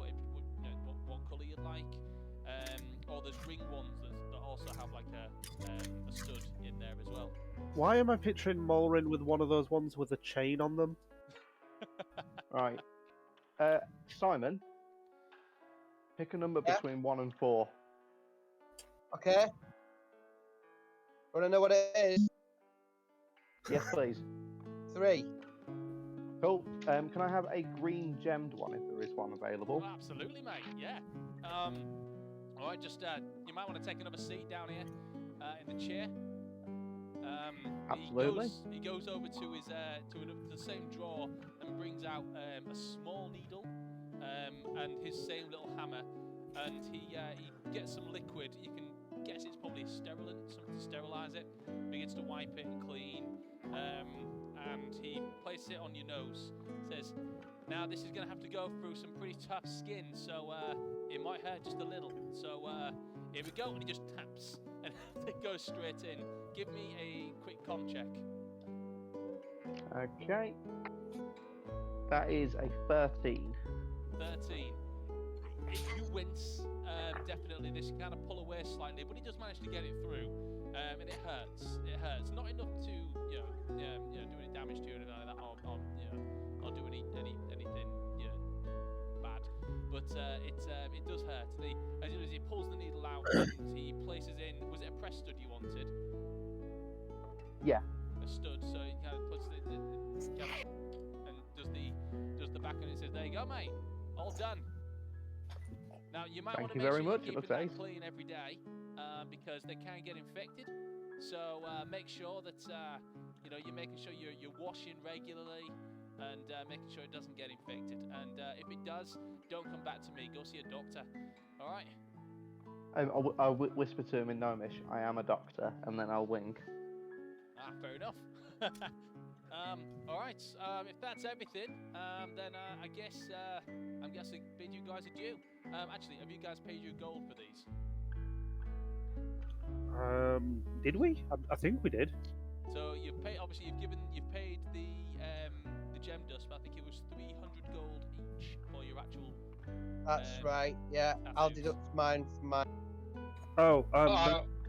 what colour you'd like. Or there's ring ones that also have like a stud in there as well. Why am I picturing Maureen with one of those ones with a chain on them? Right. Simon, pick a number Yeah. between 1 and 4. Okay. Want to know what it is? Yes, please. 3. Cool. Can I have a green gemmed one if there is one available? Oh, absolutely, mate. Yeah. All right, just you might want to take another seat down here in the chair. Absolutely. He goes over to his the same drawer and brings out a small needle and his same little hammer, and he gets some liquid. You can guess it's probably sterilant, something to sterilize it. Begins to wipe it and clean, and he places it on your nose. Says, "Now this is going to have to go through some pretty tough skin, so it might hurt just a little. So here we go." And he just taps, and it goes straight in. Give me a quick con check. Okay. That is a 13. 13. You wince, definitely. This kind of pull away slightly, but he does manage to get it through, and it hurts. It hurts. Not enough to do any damage to you or anything like that, or do anything bad. But it does hurt. As he pulls the needle out and he places in, was it a press stud you wanted? Yeah. A stud. So he kind of puts and does the back, and it says, "There you go, mate. All done." Now you might want to Thank you make very sure much. you It keep looks it ace. clean every day, because they can get infected. So make sure that you're making sure you're washing regularly and making sure it doesn't get infected. And if it does, don't come back to me. Go see a doctor. All right. I'll whisper to him in Gnomish, "I am a doctor," and then I'll wink. Ah, fair enough. All right. If that's everything, then I guess I'm guessing bid you guys adieu. Actually, have you guys paid your gold for these? Did we? I think we did. So you've paid. Obviously, you've paid the gem dust, but I think it was 300 gold each for your actual. That's right. Yeah, I'll deduct mine from my. Oh,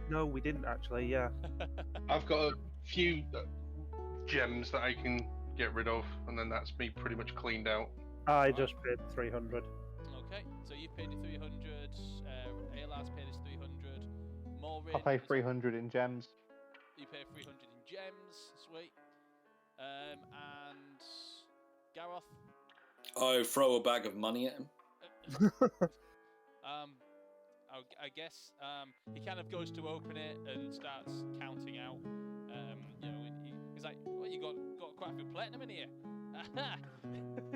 No, we didn't actually. Yeah. I've got a few gems that I can get rid of, and then that's me pretty much cleaned out. I just paid 300. Okay, so you paid your 300. Alar's paid his 300. Maureen, I'll pay 300 in gems. You pay 300 in gems. Sweet. And Gareth. I throw a bag of money at him. I guess he kind of goes to open it and starts counting out. He's like, "Well, you got quite a few platinum in here."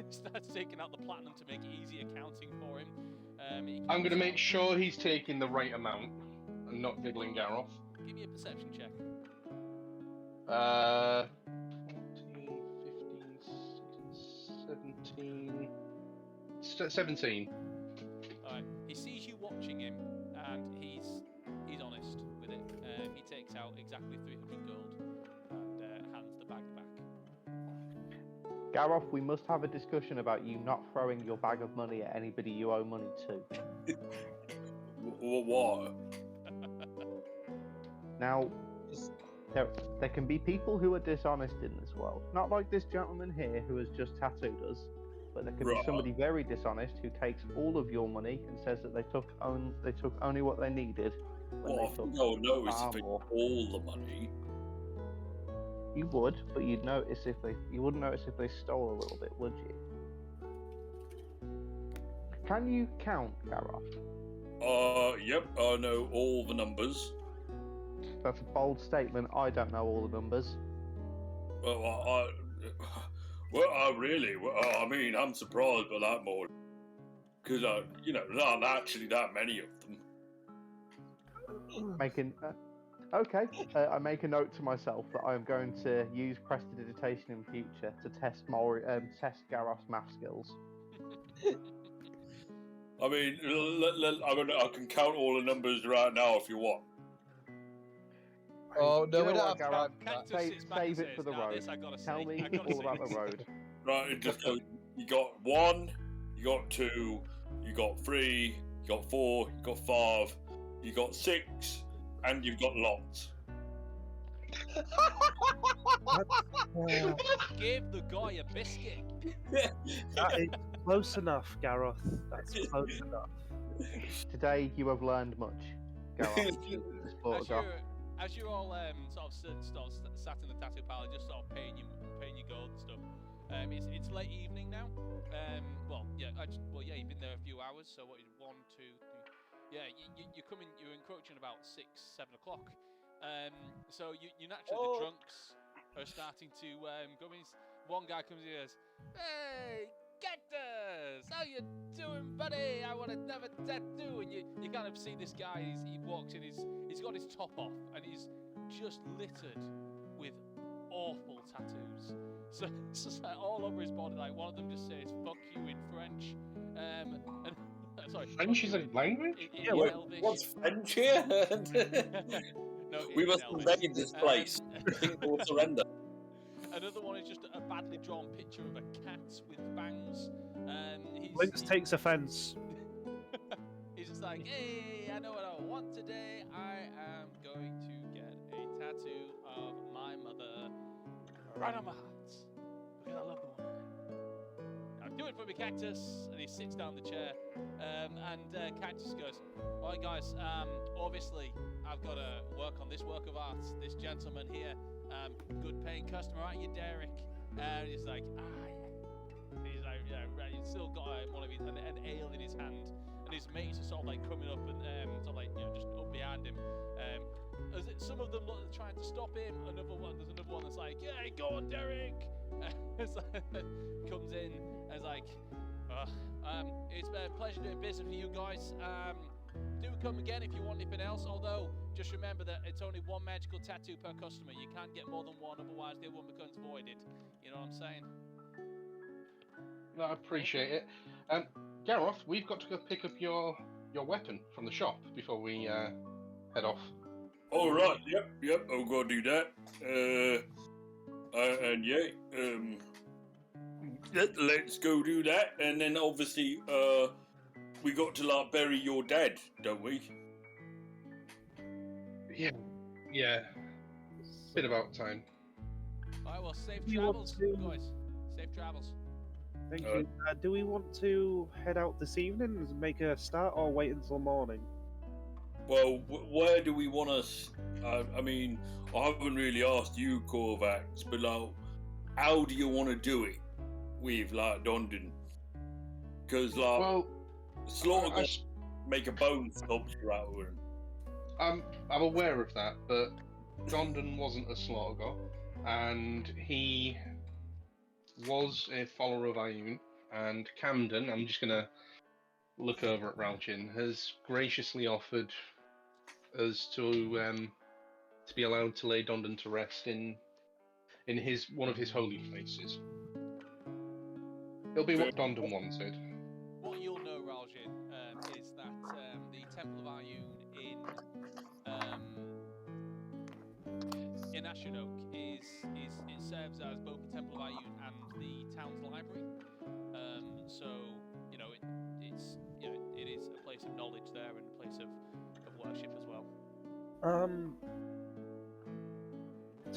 Starts taking out the platinum to make it easier counting for him. I'm going to make sure he's taking the right amount and not diddling Gareth. Give me a perception check. 14, 15, 17. Alright, he sees you watching him, and he's honest with it. He takes out exactly 300 gold and hands the bag back. Gareth, we must have a discussion about you not throwing your bag of money at anybody you owe money to. What? Now, there can be people who are dishonest in this world. Not like this gentleman here who has just tattooed us, but there can be somebody very dishonest who takes all of your money and says that they took only what they needed. Well, I think I'll notice if they took all the money. You would, but you wouldn't notice if they stole a little bit, would you? Can you count, Gareth? Yep, I know all the numbers. That's a bold statement. I don't know all the numbers. Well, I mean, I'm surprised by that more. Because, there aren't actually that many of them. Okay, I make a note to myself that I'm going to use prestidigitation in future to test Gareth's math skills. I mean, I can count all the numbers right now if you want. Oh, no, You we know don't what, have Gareth? time. Save it for the road. Tell me all about the road. Right, it just goes, you got 1, you got 2, you got 3, you got 4, you got 5, you got 6, and you've got lots. Give the guy a biscuit. That is close enough, Gareth. That's close enough. Today you have learned much, Gareth. As you're all sat in the tattoo parlor, just sort of paying your gold and stuff. It's late evening now. You've been there a few hours. So what? 1, 2, 3. Yeah, you're encroaching about 6, 7 o'clock. So you naturally the drunks are starting to go in. One guy comes in and goes, "Hey, Cactus, how you doing, buddy? I want another tattoo." And you kind of see this guy. He walks in. He's got his top off, and he's just littered with awful tattoos. So it's just like all over his body. Like one of them just says "fuck you" in French. Sorry. French is a language? In Elvish. What's French here? No, we must invade this place. People will surrender. Another one is just a badly drawn picture of a cat with bangs. Lynx takes offence. He's just like, "Hey, I know what I want today. I am going to get a tattoo of my mother right on my heart because I love the woman. Now do it for me, Cactus." And he sits down in the chair. And Cactus goes, "All right, guys. Obviously, I've got to work on this work of art. This gentleman here, good paying customer, aren't you, Derek?" And he's like, yeah. He's like, "Yeah, right." He's still got an ale in his hand, and his mates are sort of like coming up and sort of like just up behind him. Some of them trying to stop him. There's another one that's like, "Yeah, go on, Derek." Comes in and is like, "It's been a pleasure doing business for you guys. Do come again if you want anything else. Although, just remember that it's only one magical tattoo per customer. You can't get more than one, otherwise the other one becomes voided. You know what I'm saying?" No, I appreciate it. Gareth, we've got to go pick up your weapon from the shop before we head off. All right. Yep. I'll go do that. Let's go do that. And then obviously, we got to bury your dad, don't we? Yeah. Bit about time. Alright, well, safe Do you want travels, to- guys. Safe travels. Thank you. Do we want to head out this evening and make a start, or wait until morning? Well, where do we want us? I mean, I haven't really asked you, Korvax, but like, how do you want to do it with like Dondon? Because like, Well, Slaughter I, make a bone sculpture out of him. I'm aware of that, but Dondon wasn't a Slaughtergoth, and he was a follower of Ioun, and Camden, I'm just gonna look over at Ralchin, has graciously offered us to be allowed to lay Dondon to rest in his one of his holy places. It'll be what Dondon wanted. What you'll know, Raljin, is that the Temple of Ioun in Ashnok is it serves as both the Temple of Ioun and the town's library. So you know it is a place of knowledge there and a place of worship as well.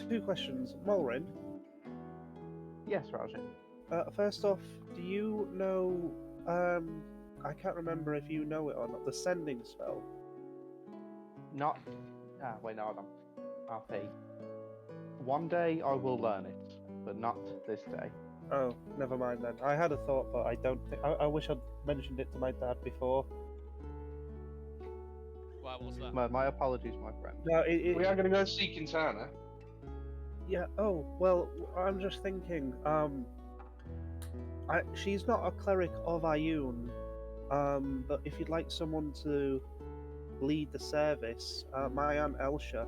Two questions. Mulrin, Yes, Rajin. first off, do you know, I can't remember if you know it or not, the sending spell? Not. Wait, no, hold on. I'll pay. One day I will learn it, but not this day. Oh, never mind then. I had a thought, but I don't think. I wish I'd mentioned it to my dad before. Why was that? My apologies, my friend. No, We are going to go see Quintana. Yeah. Oh well, I'm just thinking. She's not a cleric of Ioun. But if you'd like someone to lead the service, my aunt Elsha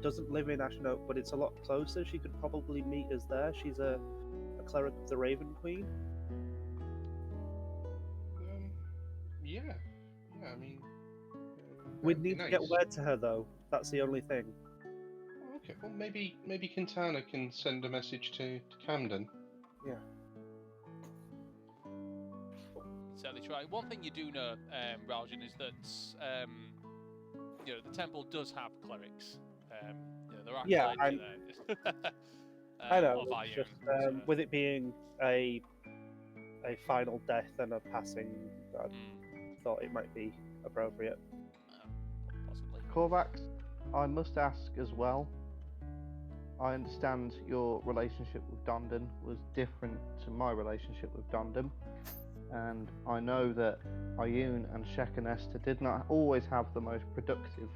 doesn't live in Ashnok, but it's a lot closer. She could probably meet us there. She's a cleric of the Raven Queen. Yeah. I mean, We'd that'd be need to get nice. word to her though. That's the only thing. Okay, well maybe Quintana can send a message to Camden. Yeah. Certainly try. One thing you do know, Raljin, is that the temple does have clerics. There are Yeah, plenty there. I know. Of It's Ioun, just so. with it being a final death and a passing, I thought it might be appropriate. Possibly. Korvax, I must ask as well. I understand your relationship with Dondon was different to my relationship with Dondon, and I know that Ioun and Shekinesta did not always have the most productive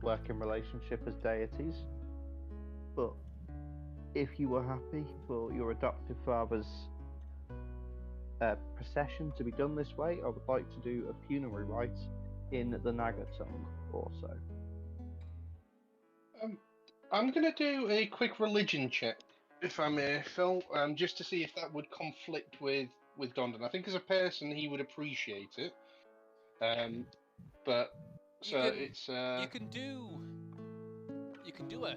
working relationship as deities, but if you were happy for your adoptive father's procession to be done this way, I would like to do a funerary rite in the Naga tongue also. I'm going to do a quick religion check, if I may, Phil, just to see if that would conflict with Dondon. I think as a person he would appreciate it, but so it's You can do a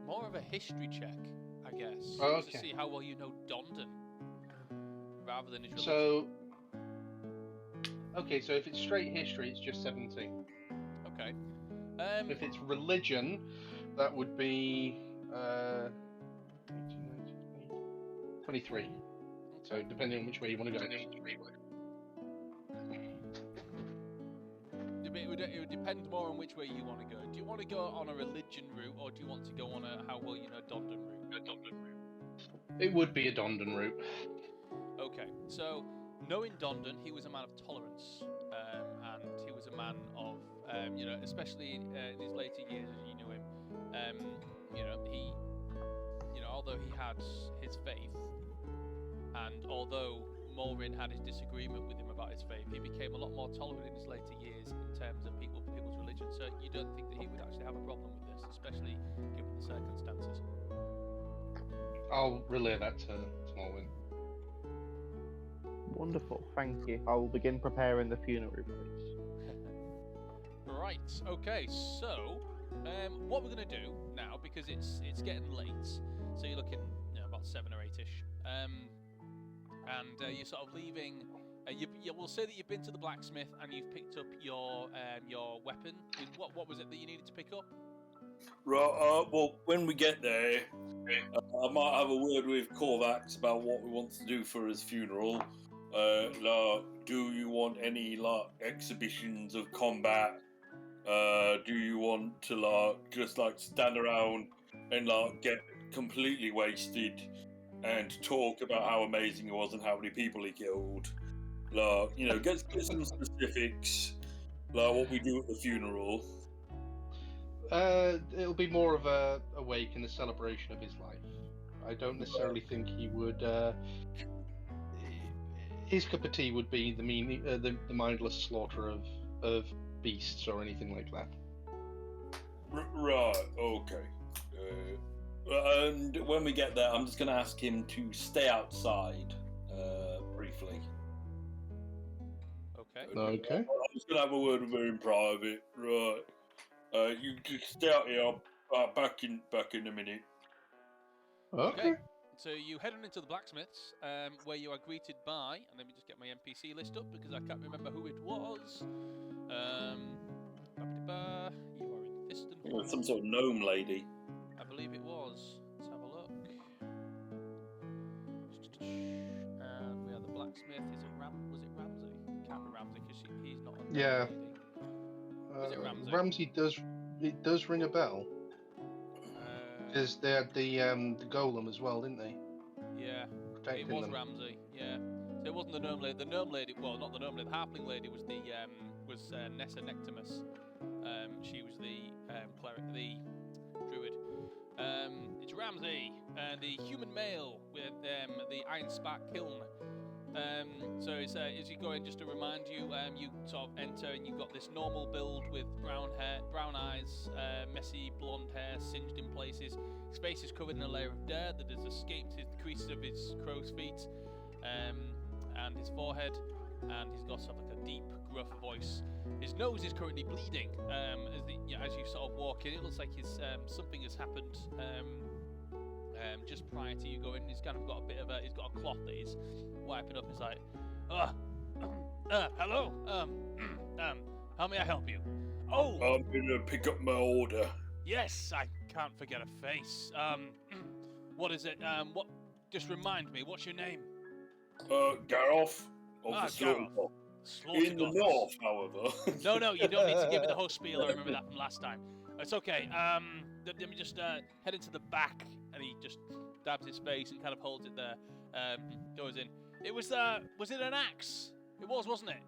more of a history check, I guess, Oh, to okay. see how well you know Dondon, rather than his religion. So okay, so if it's straight history, it's just 17. Okay. If it's religion, that would be 23. So depending on which way you want to go. It would depend more on which way you want to go. Do you want to go on a religion route, or do you want to go on a how well you know Dondon route? It would be a Dondon route. Okay, so knowing Dondon, he was a man of tolerance, and he was a man of, especially in his later years as you knew him, although he had his faith, and although Mulrin had his disagreement with him about his faith, he became a lot more tolerant in his later years in terms of people's religion. So you don't think that he would actually have a problem with this, especially given the circumstances? I'll relay that to Smallwin. Wonderful, thank you. I will begin preparing the funerary rites. Right. Okay. So, what we're gonna do now, because it's getting late, so you're looking about 7 or 8ish, and you're sort of leaving We'll say that you've been to the blacksmith and you've picked up your weapon. What was it that you needed to pick up? Right. Well, when we get there, I might have a word with Korvax about what we want to do for his funeral. Do you want any exhibitions of combat? Do you want to just stand around and get completely wasted and talk about how amazing he was and how many people he killed? Get some specifics, what we do at the funeral. It'll be more of a wake and a celebration of his life. I don't necessarily think he would. His cup of tea would be the mindless slaughter of beasts or anything like that. Right. Okay. And when we get there, I'm just going to ask him to stay outside briefly. Okay. Okay. I'm just going to have a word with him in private. Right. You just stay out here. I'll back in a minute. Okay. So you head on into the blacksmith's, where you are greeted by, and let me just get my NPC list up because I can't remember who it was. You are in Thiston. It was some sort of gnome lady. I believe it was. Let's have a look. And we are the blacksmith. Was it Ramsey? Can't be Ramsey because he's not on. Yeah. Was it Ramsey? Ramsey does ring a bell. Because they had the golem as well, didn't they? Yeah. Protecting It was them. Ramsey. Yeah. So it wasn't the gnome lady. The gnome lady. Well, not the gnome lady. The halfling lady was Nessa Nectimus. She was the cleric, the druid. It's Ramsey, the human male with the iron spark kiln. So it's, as you go in, just to remind you, you sort of enter and you've got this normal build with brown hair, brown eyes, messy blonde hair, singed in places. His face is covered in a layer of dirt that has escaped the creases of his crow's feet, and his forehead, and he's got sort of like a deep, gruff voice. His nose is currently bleeding. As you sort of walk in, it looks like something has happened. Just prior to you going, he's kind of got he's got a cloth that he's wiping up. He's like, hello, how may I help you? Oh, I'm gonna pick up my order. yes, I can't forget a face. What is it? Just remind me, what's your name? Gareth of the Gareth. Slaughter. In the north, however. No, you don't need to give me the whole spiel. I remember that from last time. It's okay. Let me just head into the back, and he just dabs his face and kind of holds it there. Goes in. It was it an axe? It was, wasn't it?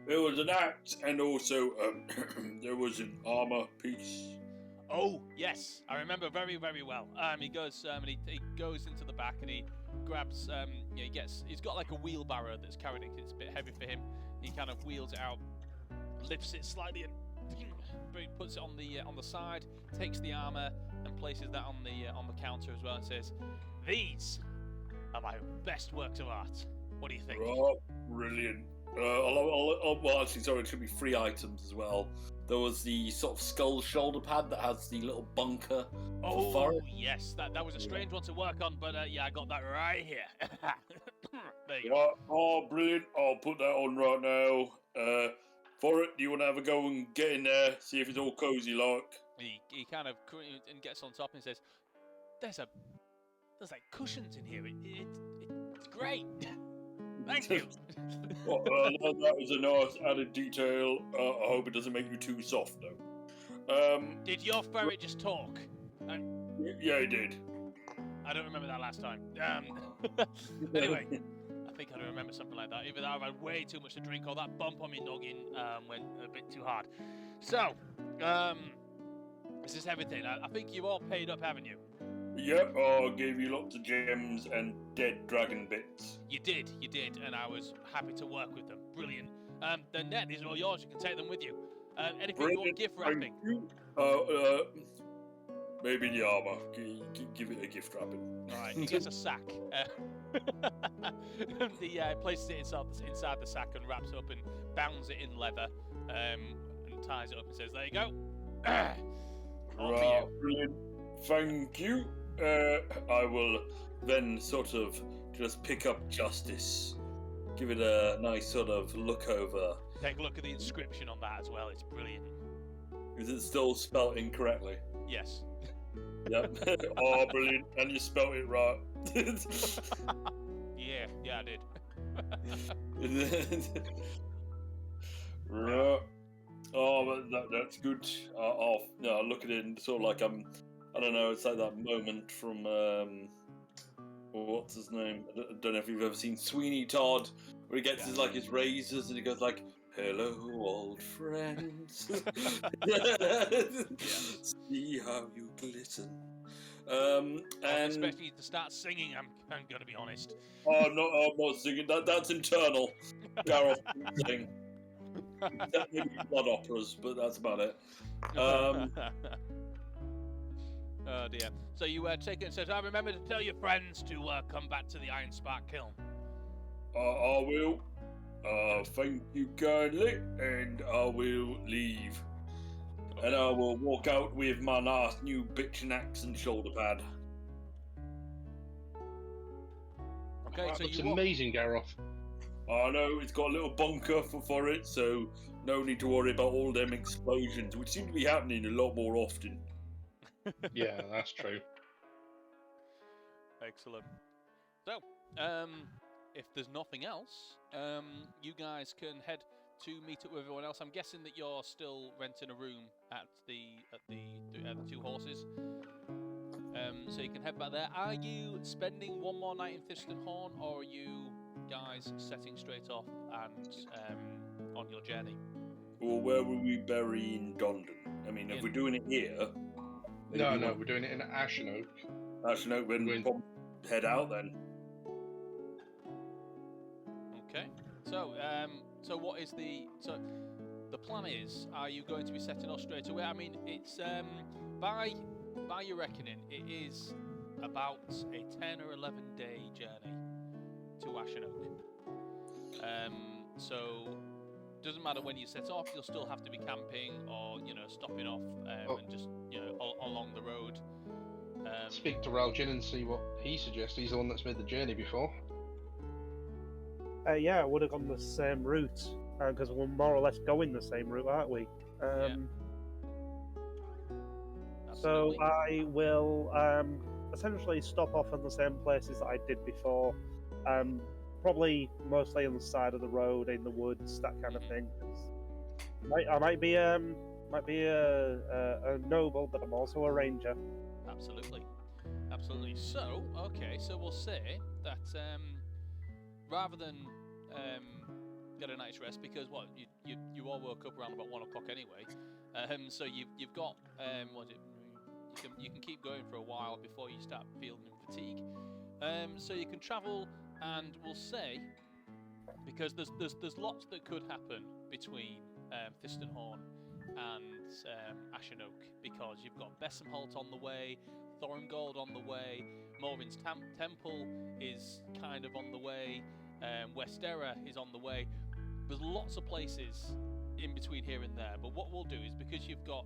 There was an axe, and also there was an armor piece. Oh yes, I remember very, very well. He goes and he goes into the back and he grabs. He's got like a wheelbarrow that's carrying it. It's a bit heavy for him. He kind of wheels it out, lifts it slightly, and puts it on the side. Takes the armor and places that on the counter as well, and says, "These are my best works of art. What do you think?" Oh, brilliant. Well, actually, sorry, it should be 3 items as well. There was the sort of skull shoulder pad that has the little bunker. Oh, yes, that was a strange one to work on, but yeah, I got that right here. There you go. Oh, brilliant. I'll put that on right now. For it, do you want to have a go and get in there, see if it's all cozy like? He kind of and gets on top and says, "There's like cushions in here. It's great. Thank you." That was a nice added detail. I hope it doesn't make you too soft, though. Did your ferret just talk? Yeah, he did. I don't remember that last time. Anyway, I think I remember something like that. Either that, I've had way too much to drink, or that bump on me noggin went a bit too hard. So, this is everything. I think you've all paid up, haven't you? Yep, I gave you lots of gems and dead dragon bits. You did, and I was happy to work with them. Brilliant. The net, these are all yours. You can take them with you. Anything you want gift wrapping? Maybe the armor. Give it a gift wrapping. All right, he gets a sack. He places it inside the sack and wraps it up and bounds it in leather and ties it up and says, "There you go. All for you." Brilliant. Thank you. I will then sort of just pick up Justice give it a nice sort of look over. Take a look at the inscription on that as well. It's brilliant. Is it still spelt incorrectly? Yes. Yep. Oh, brilliant! And you spelt it right. Yeah, I did. Right. Oh, but that's good. I'll look at it and sort of like I don't know. It's like that moment from what's his name? I don't know if you've ever seen Sweeney Todd, where he gets his his razors and he goes like, "Hello, old friends. See how you glisten." I'm And expecting you to start singing. I'm going to be honest. oh, I'm not singing. That's internal. Gareth can sing. Except maybe blood operas, but that's about it. Oh dear. So you take it and says, "I remember to tell your friends to come back to the Iron Spark Kiln." I will. Thank you kindly, and I will leave. And I will walk out with my nice new bitchin' axe and shoulder pad. Okay, That so looks you walk. amazing, Gareth. I know it's got a little bunker for it, so no need to worry about all them explosions, which seem to be happening a lot more often. Yeah, that's true. Excellent. So, if there's nothing else, you guys can head to meet up with everyone else. I'm guessing that you're still renting a room at the Two Horses. So you can head back there. Are you spending one more night in Thistleton, or are you guys setting straight off and on your journey? Well, where will we bury in Dondon? I mean, if we're doing it here... No, we're doing it in Ashenoak. Ashenoak, then we'll probably head out then. Okay. So what is the plan is? Are you going to be setting off straight away? I mean, it's by your reckoning, it is about a 10 or 11 day journey to Ashenoak. So doesn't matter when you set off, you'll still have to be camping or stopping off and just along the road. Speak to Raljin and see what he suggests. He's the one that's made the journey before. Yeah, I would have gone the same route because we're more or less going the same route, aren't we? So I will essentially stop off in the same places that I did before. Probably mostly on the side of the road, in the woods, that kind of thing. I might be a noble, but I'm also a ranger. Absolutely. So, okay, so we'll say that rather than get a night's rest, because you all woke up around about 1 o'clock anyway. So you've got you can keep going for a while before you start feeling fatigue. So you can travel, and we'll say, because there's lots that could happen between Thistleton and Ashenoak, because you've got Bessemholt on the way, Thorngold on the way, Morvin's Temple is kind of on the way, Westera is on the way. There's lots of places in between here and there, but what we'll do is, because you've got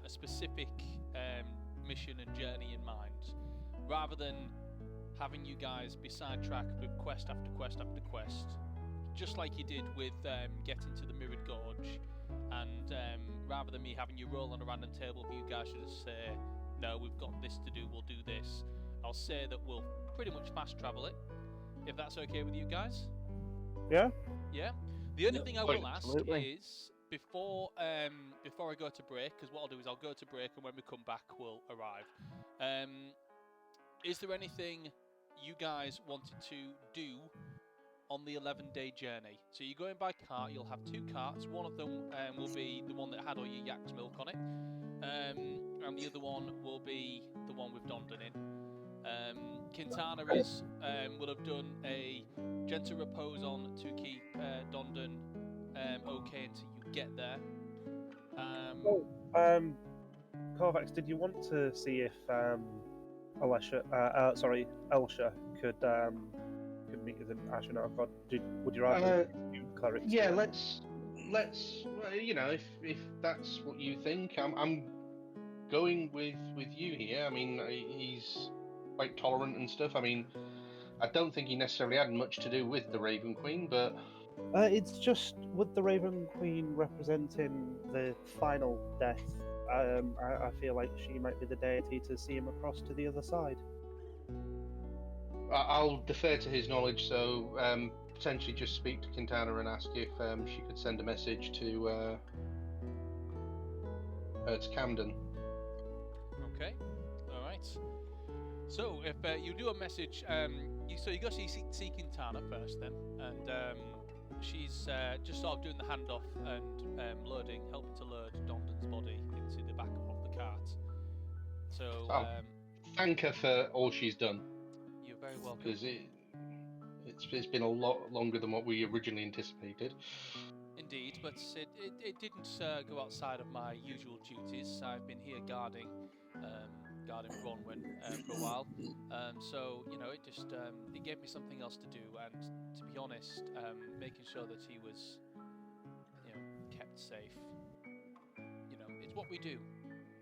a specific mission and journey in mind, rather than having you guys be sidetracked with quest after quest after quest, just like you did with getting to the Mirrored Gorge, and rather than me having you roll on a random table for you guys to just say, no, we've got this to do, we'll do this, I'll say that we'll pretty much fast travel it, if that's okay with you guys. Yeah? Yeah? The only thing I will ask Absolutely. is, before I go to break, because what I'll do is I'll go to break, and when we come back we'll arrive. Is there anything you guys wanted to do on the 11-day journey? So you're going by cart, you'll have 2 carts. One of them will be the one that had all your yak's milk on it, and the other one will be the one with Dondon in. Quintana will have done a gentle repose on to keep Dondon okay until you get there. Corvax, did you want to see if Elsha could meet us in Ashenoak, or would you rather do clerics? Yeah, let's if that's what you think, I'm going with you here. I mean, he's quite tolerant and stuff. I mean, I don't think he necessarily had much to do with the Raven Queen, but It's just with the Raven Queen representing the final death. I feel like she might be the deity to see him across to the other side. I'll defer to his knowledge. So potentially just speak to Quintana and ask if she could send a message to Camden. Okay. All right. So if you do a message, you go see Quintana first, then, and she's just sort of doing the handoff and helping to load Dondon's body into the back of the cart. So Thank her for all she's done. You're very welcome. Because it's been a lot longer than what we originally anticipated. Indeed, but it didn't go outside of my usual duties. I've been here guarding Bronwyn for a while, so it just it gave me something else to do, and to be honest, making sure that he was kept safe. It's what we do,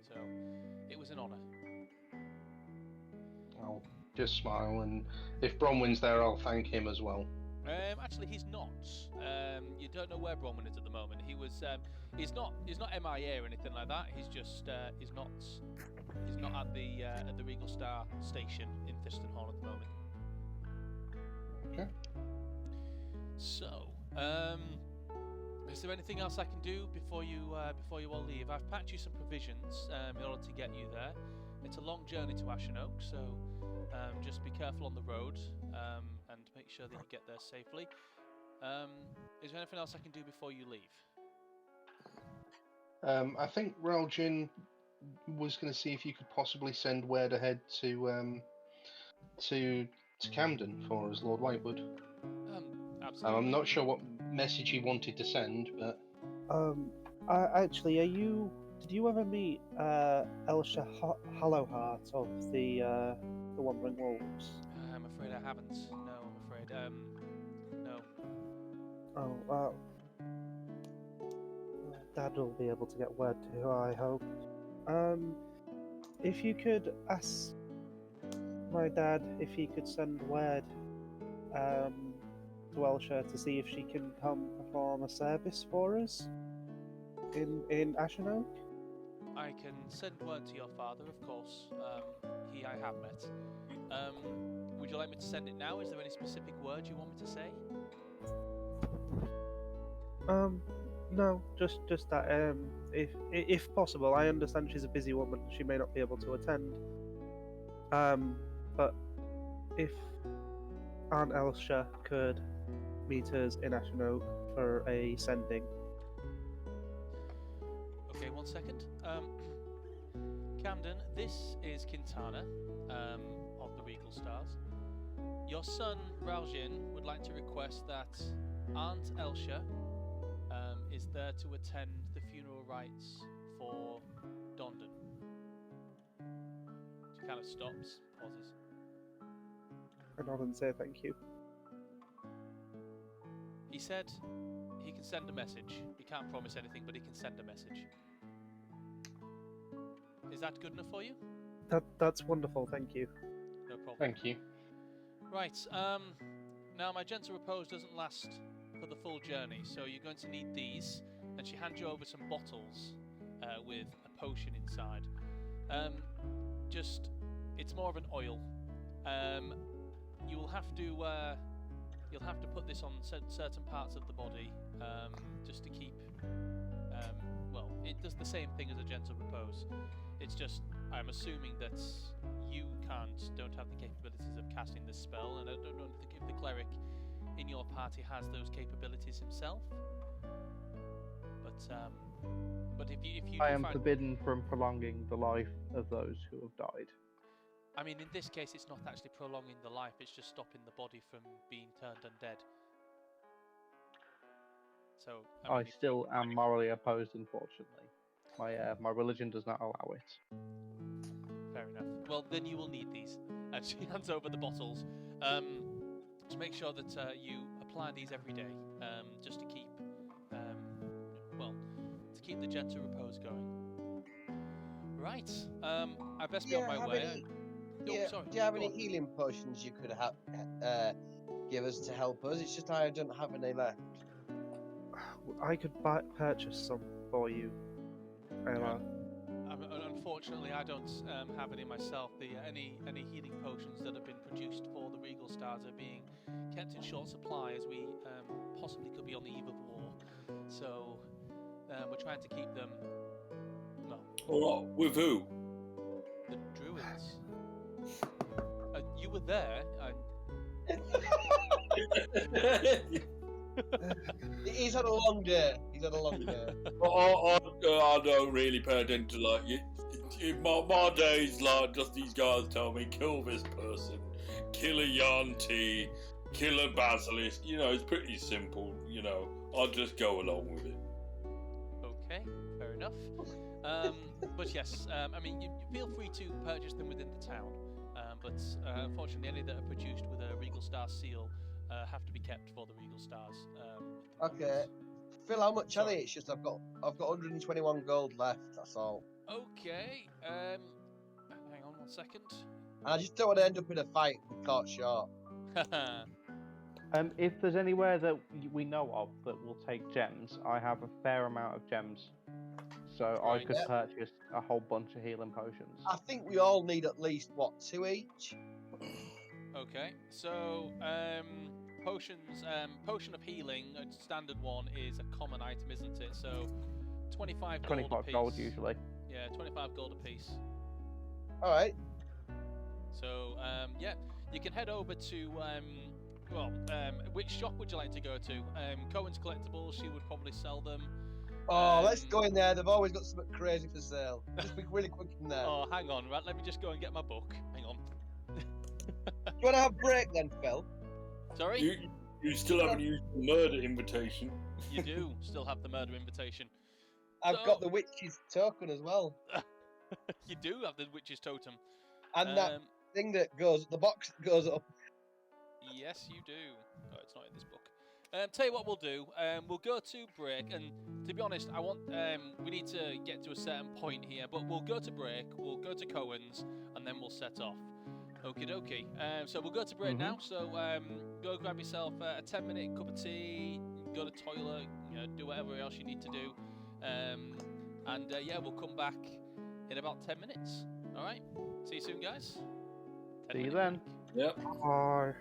so it was an honour. I'll just smile, and if Bronwyn's there, I'll thank him as well. Actually, he's not. You don't know where Bronwyn is at the moment. He's not MIA or anything like that. He's just he's not at the Regal Star station in Thistenhorn at the moment. Okay. So, is there anything else I can do before you all leave? I've packed you some provisions in order to get you there. It's a long journey to Ashenok, so just be careful on the road and make sure that you get there safely. Is there anything else I can do before you leave? I think Raljin was going to see if you could possibly send word ahead to Camden for us, Lord Whitewood. Absolutely. I'm not sure what message he wanted to send, but Actually, did you ever meet Elsha Hollowheart of the Wandering Wolves? I'm afraid I haven't. No, I'm afraid. No. Oh, well, Dad will be able to get word to her, I hope. If you could ask my dad if he could send word to Elsha to see if she can come perform a service for us in Ashenok. I can send word to your father, of course. He I have met. Would you like me to send it now? Is there any specific word you want me to say? No, just that. If possible, I understand she's a busy woman. She may not be able to attend. But if Aunt Elsha could meet us in Ashenok for a sending. Okay, 1 second. Camden, this is Quintana of the Regal Stars. Your son, Raljin, would like to request that Aunt Elsha is there to attend the funeral rites for Dondon. She kind of stops, pauses. I nod and say thank you. He said he can send a message. He can't promise anything, but he can send a message. Is that good enough for you? That's wonderful, thank you. No problem. thank you. Right, now my gentle repose doesn't last for the full journey, so you're going to need these, and she hands you over some bottles with a potion inside. It's more of an oil. You'll have to put this on certain parts of the body, just to keep, it does the same thing as a gentle repose. It's just, I'm assuming that you don't have the capabilities of casting this spell, and I don't know if the cleric in your party has those capabilities himself. But if you I am forbidden from prolonging the life of those who have died. I mean, in this case, it's not actually prolonging the life; it's just stopping the body from being turned undead. So I still am morally opposed, unfortunately. My religion does not allow it. Fair enough. Well, then you will need these. And she hands over the bottles. To make sure that you apply these every day, just to keep, the gentle repose going. Right. I best be on my way. sorry. Do you have go any on. healing potions you could give us to help us? It's just I don't have any left. I could purchase some for you. Ayla. Unfortunately, I don't have any myself. Any healing potions that have been produced for the Regal Stars are being kept in short supply, as we possibly could be on the eve of war. So we're trying to keep them. Well, All right, with who? the druids. You were there. He's had a long day. He's had a long day. I don't really pay attention to like my days like just these guys tell me kill this person, kill a Yanti, kill a basilisk. You know, it's pretty simple. You know, I'll just go along with it. Okay, fair enough. But yes, I mean, you feel free to purchase them within the town. But unfortunately, any that are produced with a Regal Star seal have to be kept for the Regal Stars. Okay. Phil, how much are Sorry. they? It's just I've got 121 gold left. That's all. Okay. Hang on 1 second. And I just don't want to end up in a fight and be caught short. If there's anywhere that we know of that will take gems, I have a fair amount of gems. So I Right. could Yeah. purchase a whole bunch of healing potions. I think we all need at least, 2 each? Okay. So potions. Potion of healing, a standard one, is a common item, isn't it? So 25 gold 25 a piece. gold usually. Yeah, 25 gold a piece. Alright. So yeah, you can head over to which shop would you like to go to? Cohen's Collectibles. She would probably sell them. Oh, let's go in there. They've always got something crazy for sale. Just be really quick in there. Oh, hang on, right? Let me just go and get my book. Hang on. Do you want to have break then, Phil? Sorry? You still haven't used the murder invitation. You do still have the murder invitation. I've got the witch's token as well. You do have the witch's totem. And that thing that goes, the box that goes up. Yes, you do. Oh, it's not in this book. Tell you what we'll do. We'll go to break, and to be honest, we need to get to a certain point here, but we'll go to break. We'll go to Cohen's, and then we'll set off. Okie dokie. So we'll go to break now. So go grab yourself a 10-minute cup of tea. Go to the toilet. You know, do whatever else you need to do. And yeah, we'll come back in about 10 minutes. All right. See you soon, guys. See you then. Yep. Bye.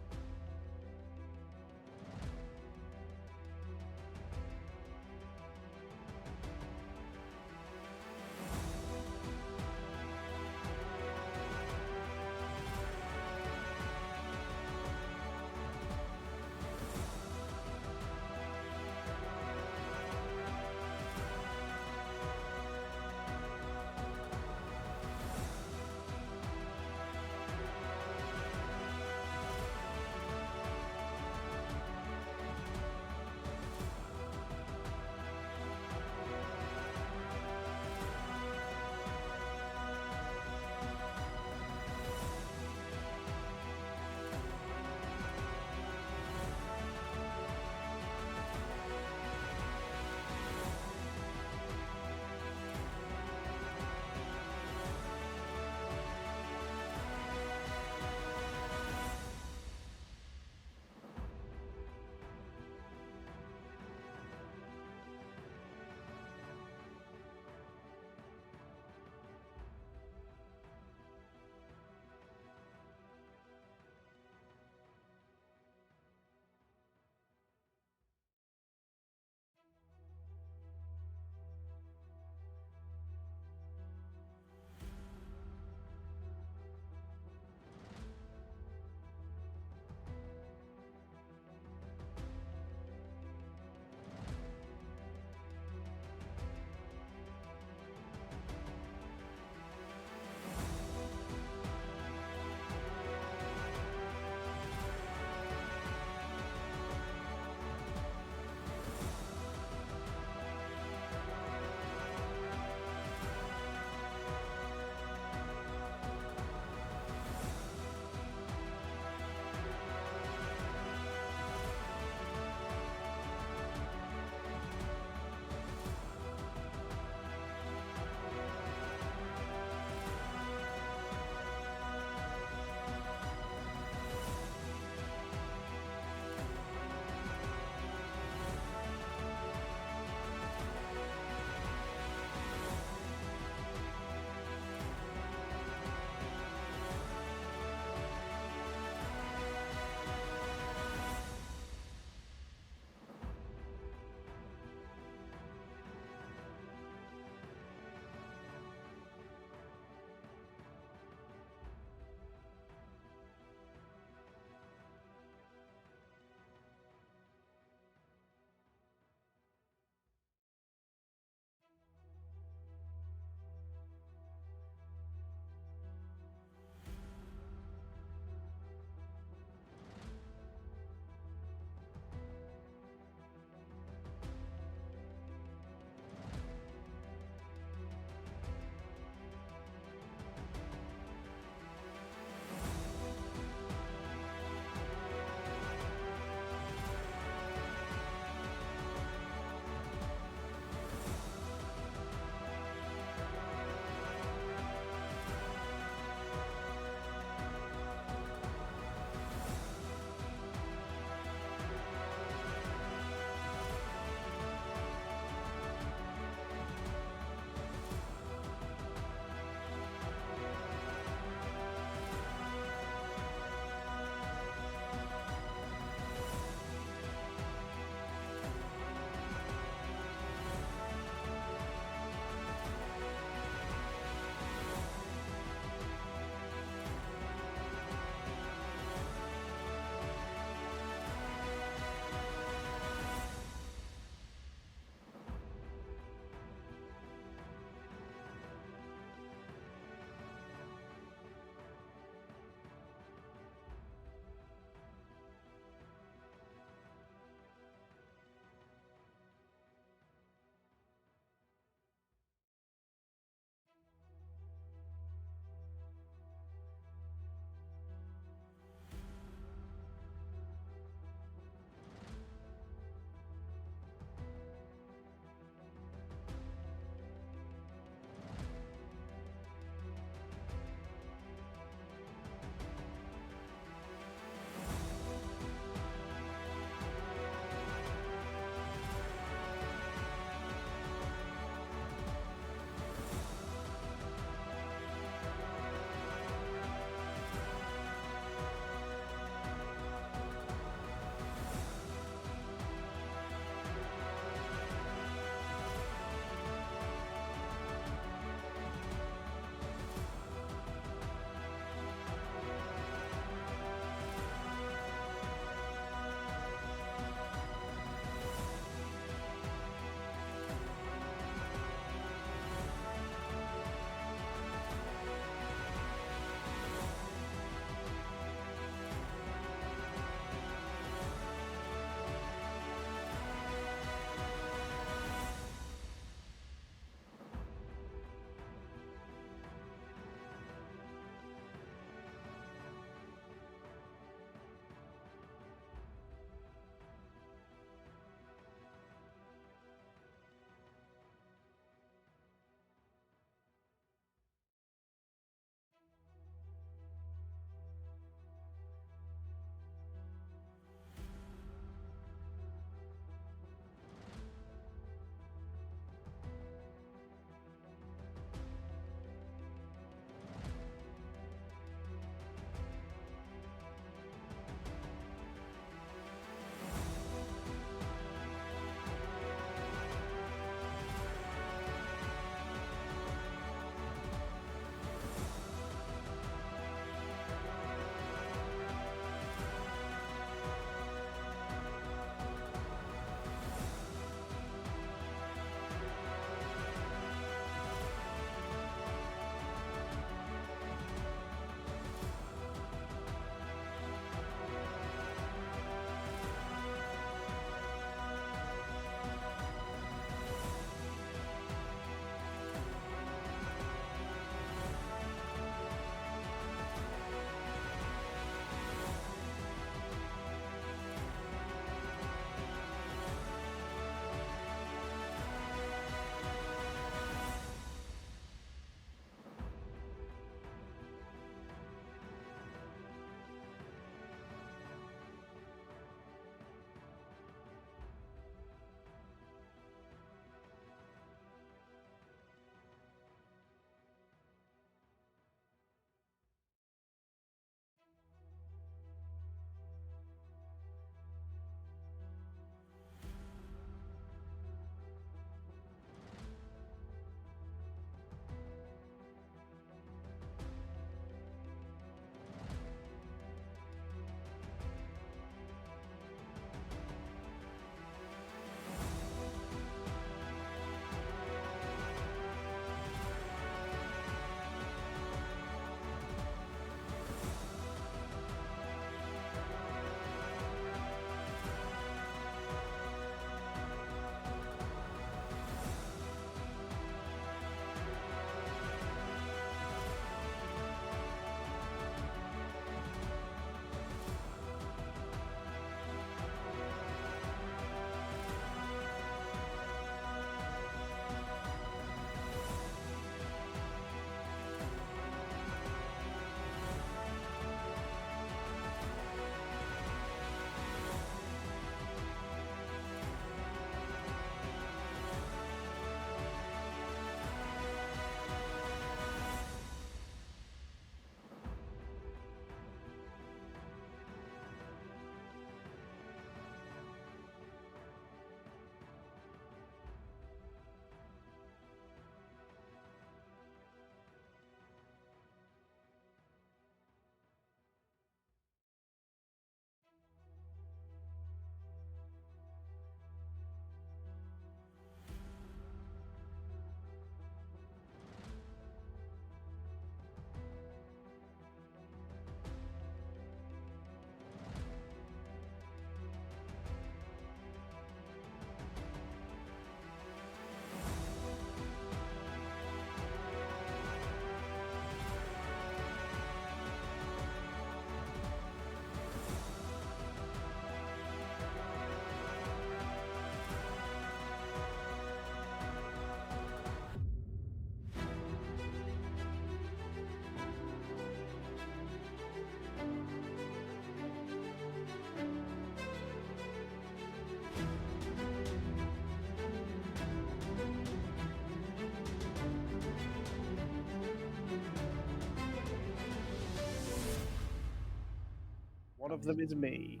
One of them is me.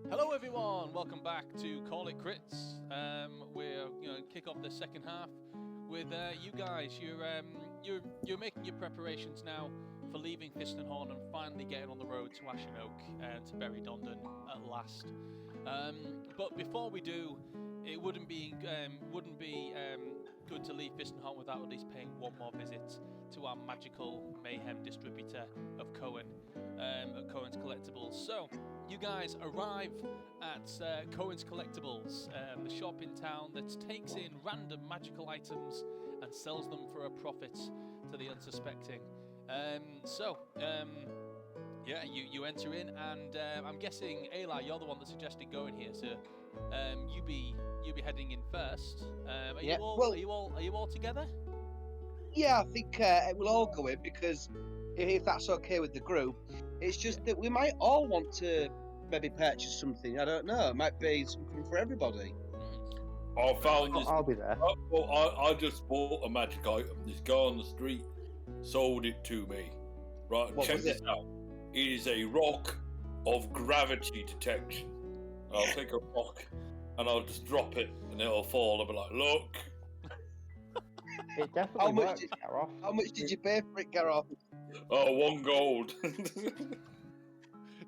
Hello, everyone. Welcome back to Call It Crits. We're kick off the second half with you guys. You're making your preparations now for leaving Fistenhorn and finally getting on the road to Ashen Oak and to Bury Dondon at last. But before we do, it wouldn't be good to leave Fistenhorn without at least paying one more visit to our magical mayhem distributor of Cohen, at Cohen's Collectibles. So, you guys arrive at Cohen's Collectibles, the shop in town that takes in random magical items and sells them for a profit to the unsuspecting. You enter in, and I'm guessing, Ayla, you're the one that suggested going here, so you be heading in first. Are you all together? Yeah, I think we'll all go in because if that's okay with the group, it's just that we might all want to maybe purchase something. I don't know. It might be something for everybody. I found this. I'll be there. I just bought a magic item. This guy on the street sold it to me. Right, What check was this it? out. It is a rock of gravity detection. I'll take a rock and I'll just drop it and it'll fall. I'll be like, look. It definitely works, Gareth. How much did you pay for it, Gareth? Oh, 1 gold.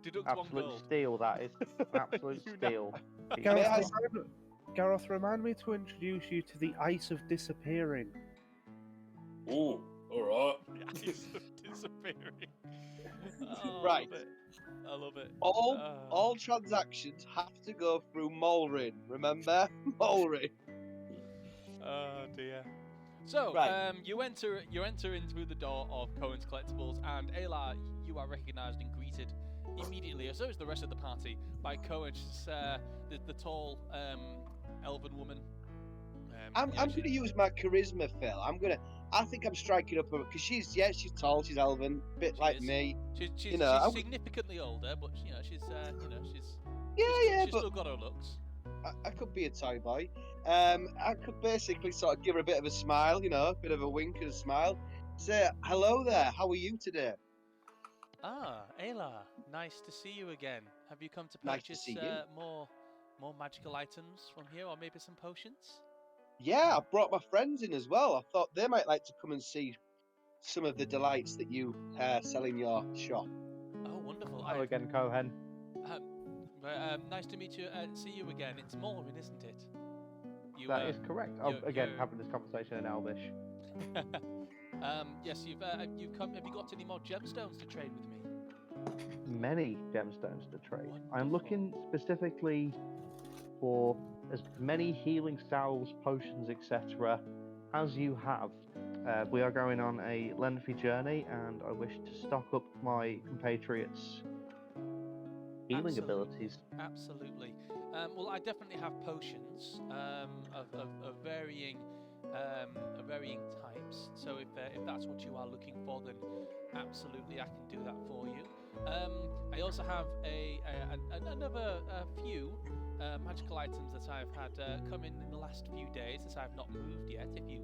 Deduct Absolute 1 gold. steal, that is. Absolute steal. Gareth, remind me to introduce you to the Ice of Disappearing. Ooh, alright. The ice of disappearing. Oh, Right. I love it. All transactions have to go through Molrin. Remember, Molrin. Oh dear. So, Right. you enter in through the door of Cohen's Collectibles, and Ayla, you are recognised and greeted immediately, so is the rest of the party, by Cohen. She's the tall elven woman. I'm going to use my charisma, Phil. I think I'm striking up because she's tall, she's elven, a bit She like is. me. She's significantly older, but she's But still got her looks. I could be a toy boy. I could basically sort of give her a bit of a smile, a bit of a wink and a smile. Say, hello there, how are you today? Ah, Ayla, nice to see you again. Have you come to Nice to purchase see you. more magical items from here, or maybe some potions? Yeah, I brought my friends in as well. I thought they might like to come and see some of the delights that you sell in your shop. Oh, wonderful. Hello again, Cohen. Nice to meet you. See you again. It's Morin, isn't it? That is correct. Again, having this conversation in Elvish. Yes, you've come. Have you got any more gemstones to trade with me? Many gemstones to trade. I'm Wonderful. looking specifically for as many healing salves, potions, etc. as you have. We are going on a lengthy journey, and I wish to stock up my compatriots' healing Absolutely. abilities. Absolutely. Well, I definitely have potions of varying types. So if that's what you are looking for, then absolutely I can do that for you. I also have another few magical items that I've had come in the last few days that I've not moved yet. If you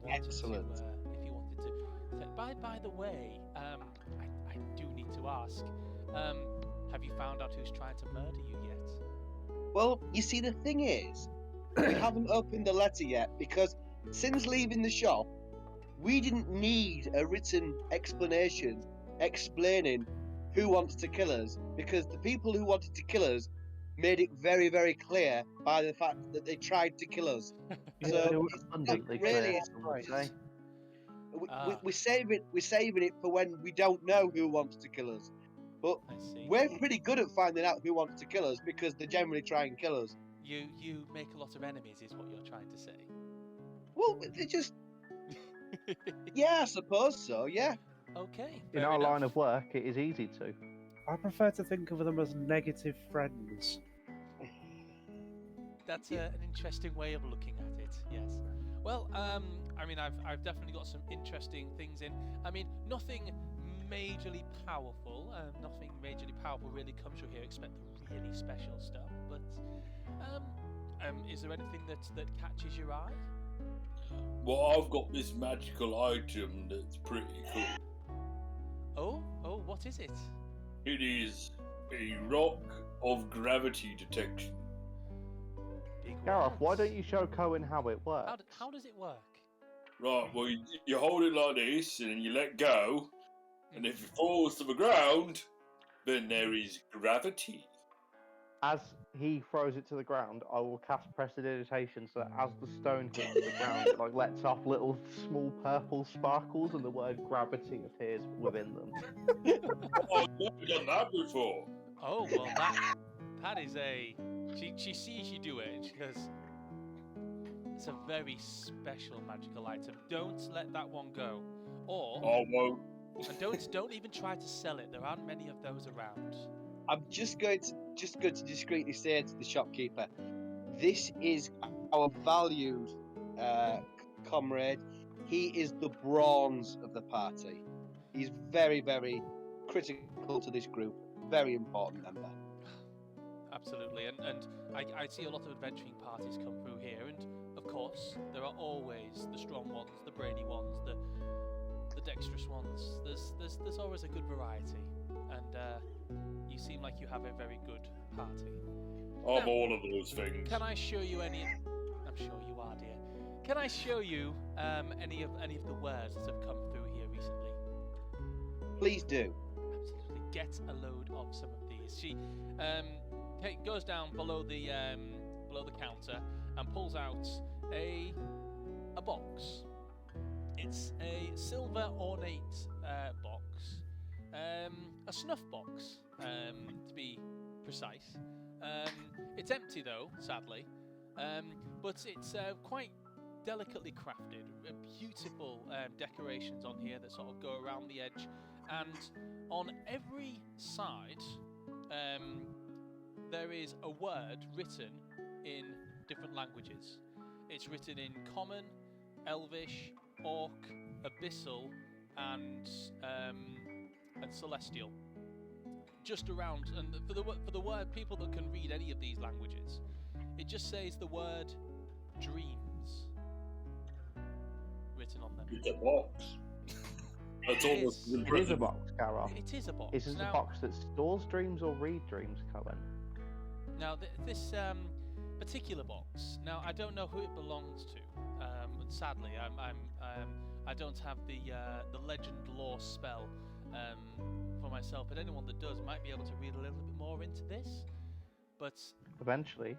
wanted Excellent. to. By the way, I do need to ask. Have you found out who's trying to murder you yet? Well, you see, the thing is, we haven't opened the letter yet because since leaving the shop, we didn't need a written explanation explaining who wants to kill us because the people who wanted to kill us made it very, very clear by the fact that they tried to kill us. So it's not Abundantly really, clear, some would say. we're saving it for when we don't know who wants to kill us. But I see. we're pretty good at finding out who wants to kill us because they generally try and kill us. You make a lot of enemies, is what you're trying to say. Well, they just, yeah, I suppose so, yeah. Okay. In fair our enough. line of work, it is easy to. I prefer to think of them as negative friends. That's an interesting way of looking at it. Yes. Well, I mean, I've definitely got some interesting things in. I mean, nothing majorly powerful. Nothing majorly powerful really comes through here, except the really special stuff. But is there anything that catches your eye? Well, I've got this magical item that's pretty cool. Oh, what is it? It is a rock of gravity detection. Big Gareth, why words. don't you show Cohen how it works? How does it work? Right, well, you hold it like this, and then you let go, and if it falls to the ground, then there is gravity. As he throws it to the ground, I will cast prestidigitation so that as the stone hits the ground, it like lets off little small purple sparkles, and the word gravity appears within them. Oh, I've never done that before. Oh well, that is a. She sees you do it, and she goes, "It's a very special magical item. Don't let that one go, or Oh, well, and don't even try to sell it. There aren't many of those around." I'm just going to discreetly say to the shopkeeper, this is our valued comrade. He is the bronze of the party. He's very, very critical to this group. Very important member. Absolutely, and I see a lot of adventuring parties come through here, and of course there are always the strong ones, the brainy ones, the dexterous ones. There's always a good variety, and you seem like you have a very good party. I'm all of those things. Can I show you any? I'm sure you are, dear. Can I show you any of the words that have come through here recently? Please do. Absolutely. Get a load of some of these. She goes down below the counter and pulls out a box. It's a silver ornate box, a snuff box, to be precise. It's empty though, sadly, but it's quite delicately crafted. Beautiful decorations on here that sort of go around the edge, and on every side there is a word written in different languages. It's written in Common, Elvish, Orc, Abyssal, and Celestial. Just around, and for the word, people that can read any of these languages, it just says the word dreams written on them. It's a box. That's almost It is a impressive. box, Gareth. It is a box. Is this Now- a box that stores dreams or read dreams, Cohen? Now, this particular box. Now, I don't know who it belongs to, and sadly, I don't have the legend lore spell for myself. But anyone that does might be able to read a little bit more into this. But Eventually.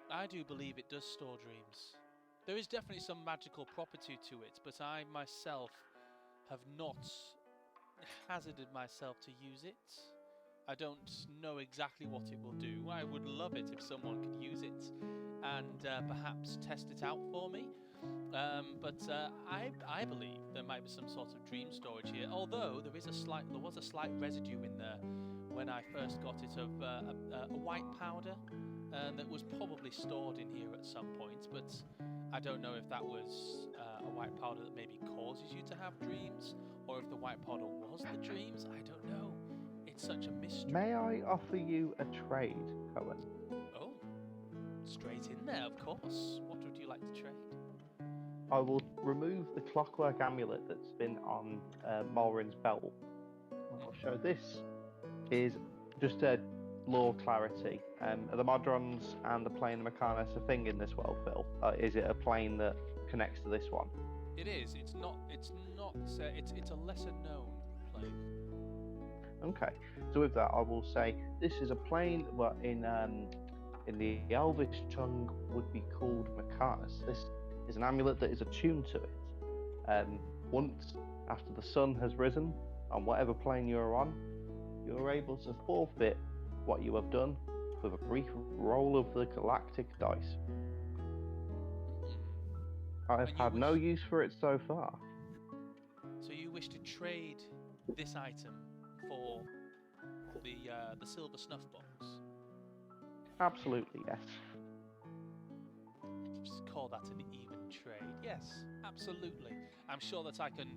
I do believe it does store dreams. There is definitely some magical property to it, but I myself have not hazarded myself to use it. I don't know exactly what it will do. I would love it if someone could use it and perhaps test it out for me. But I believe there might be some sort of dream storage here. Although there was a slight residue in there when I first got it of a white powder that was probably stored in here at some point. But I don't know if that was a white powder that maybe causes you to have dreams, or if the white powder was the dreams. I don't know. It's such a mystery. May I offer you a trade, Cohen? Oh, straight in there, of course. What would you like to trade? I will remove the clockwork amulet that's been on Malrin's belt. I'll show this is just a lore clarity. Are the Modrons and the plane of Mechanis a thing in this world, Phil? Is it a plane that connects to this one? It is. It's not. It's a lesser known plane. Okay. So with that, I will say this is a plane. Well, in the Elvish tongue would be called Mechanis. This is an amulet that is attuned to it. Once after the sun has risen on whatever plane you're on, you're able to forfeit what you have done with a brief roll of the galactic dice. I've And you had no wish- use for it so far. So you wish to trade this item for the silver snuff box? Absolutely, yes. Just call that an even trade. Yes, absolutely. I'm sure that I can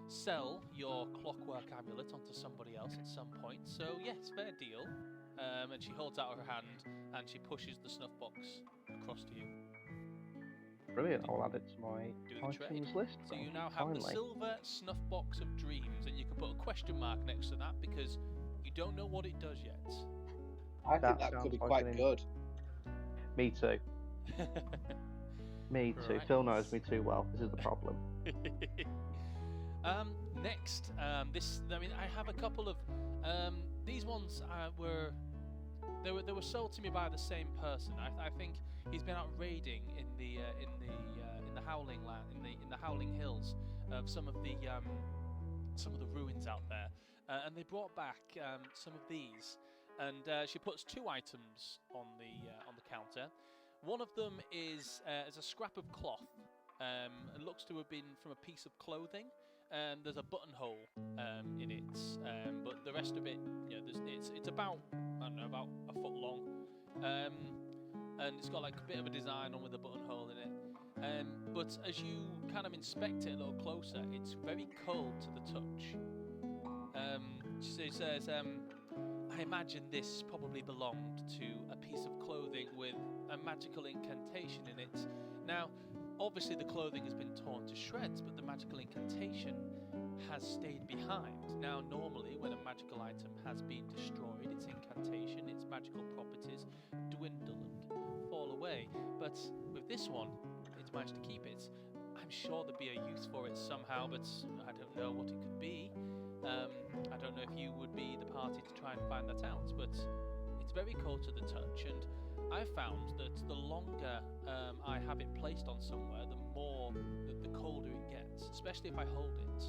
sell your clockwork amulet onto somebody else at some point. So yes, fair deal. And she holds out her hand and she pushes the snuff box across to you. Brilliant. I'll add it to my Do the trade. items list. So you then, now have the finally. silver snuff box of dreams, and you can put a question mark next to that because you don't know what it does yet. I think That that could sounds be like quite an good. Me too. Me too. Right. Phil knows me too well. This is the problem. Next, I mean, I have a couple of these ones they were sold to me by the same person. I think he's been out raiding in the Howling Land, in the Howling Hills of some of the ruins out there, and they brought back some of these, and she puts 2 items on the counter. One of them is a scrap of cloth. It looks to have been from a piece of clothing, and there's a buttonhole in it. But the rest of it, it's about, I don't know, about a foot long, and it's got like a bit of a design on with a buttonhole in it. But as you kind of inspect it a little closer, it's very cold to the touch. She says, I imagine this probably belonged to a piece of clothing with a magical incantation in it. Now, obviously the clothing has been torn to shreds, but the magical incantation has stayed behind. Now, normally when a magical item has been destroyed, its incantation, its magical properties dwindle and fall away. But with this one, it's managed to keep it. I'm sure there'd be a use for it somehow, but I don't know what it could be. I don't know if you would be the party to try and find that out, but it's very cold to the touch, and I've found that the longer I have it placed on somewhere, the more, the colder it gets, especially if I hold it.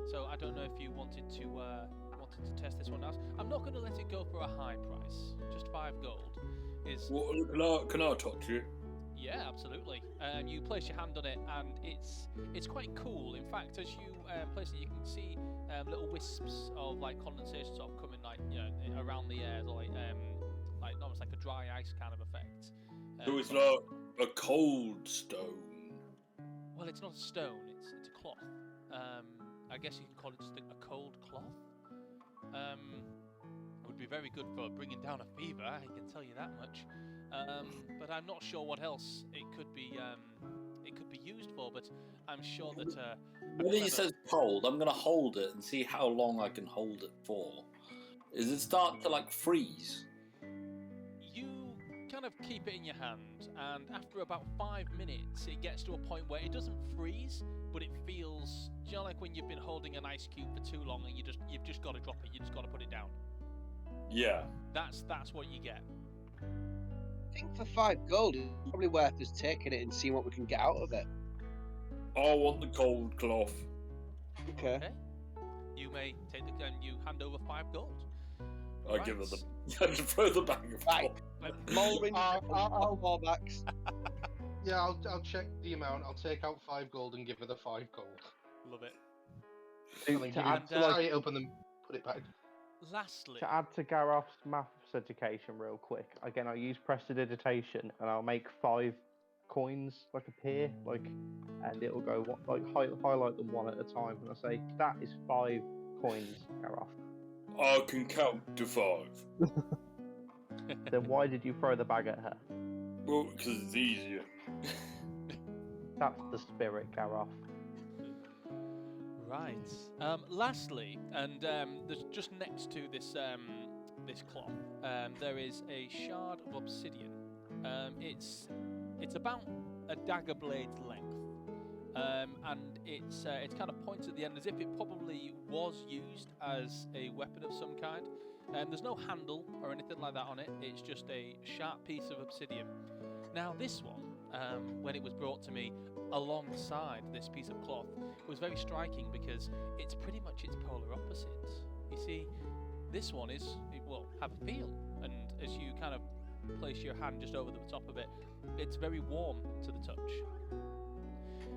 So I don't know if you wanted to test this one out. I'm not going to let it go for a high price. Just 5 gold is. Well, can I touch it? Yeah, absolutely. You place your hand on it, and it's quite cool. In fact, as you place it, you can see little wisps of like condensation sort of coming around the air, like almost like a dry ice kind of effect. So it's like a cold stone. Well, it's not a stone. It's a cloth. I guess you can call it just a cold cloth. It would be very good for bringing down a fever. I can tell you that much. But I'm not sure what else it could be used for. But I'm sure that when he says cold, I'm gonna hold it and see how long I can hold it for. Is it start to like freeze? You kind of keep it in your hand, and after about 5 minutes, it gets to a point where it doesn't freeze, but it feels, like when you've been holding an ice cube for too long and you've just got to drop it. You just got to put it down. Yeah. That's what you get. I think for 5 gold, it's probably worth us taking it and seeing what we can get out of it. I want the cold cloth. Okay. You may take and you hand over 5 gold. I give her the. I just throw the bag of Right. Mulring, I'll- fallbacks. Yeah, I'll check the amount. I'll take out 5 gold and give her the 5 gold. Love it. And then To add to, tie it up and then put it back. Lastly, to add to Gareth's maths education real quick, again, I'll use prestidigitation and I'll make 5 coins like appear, and it'll go highlight them one at a time, and I'll say that is 5 coins, Gareth. I can count to 5. Then why did you throw the bag at her? Well, because it's easier. That's the spirit, Gareth. right. Lastly, and there's just next to this this cloth, there is a shard of obsidian. It's about a dagger blade's length, and it's kind of points at the end as if it probably was used as a weapon of some kind. There's no handle or anything like that on it. It's just a sharp piece of obsidian. Now this one, when it was brought to me alongside this piece of cloth, was very striking because it's pretty much its polar opposite. You see, this one is, well, have a feel, and as you kind of place your hand just over the top of it, it's very warm to the touch.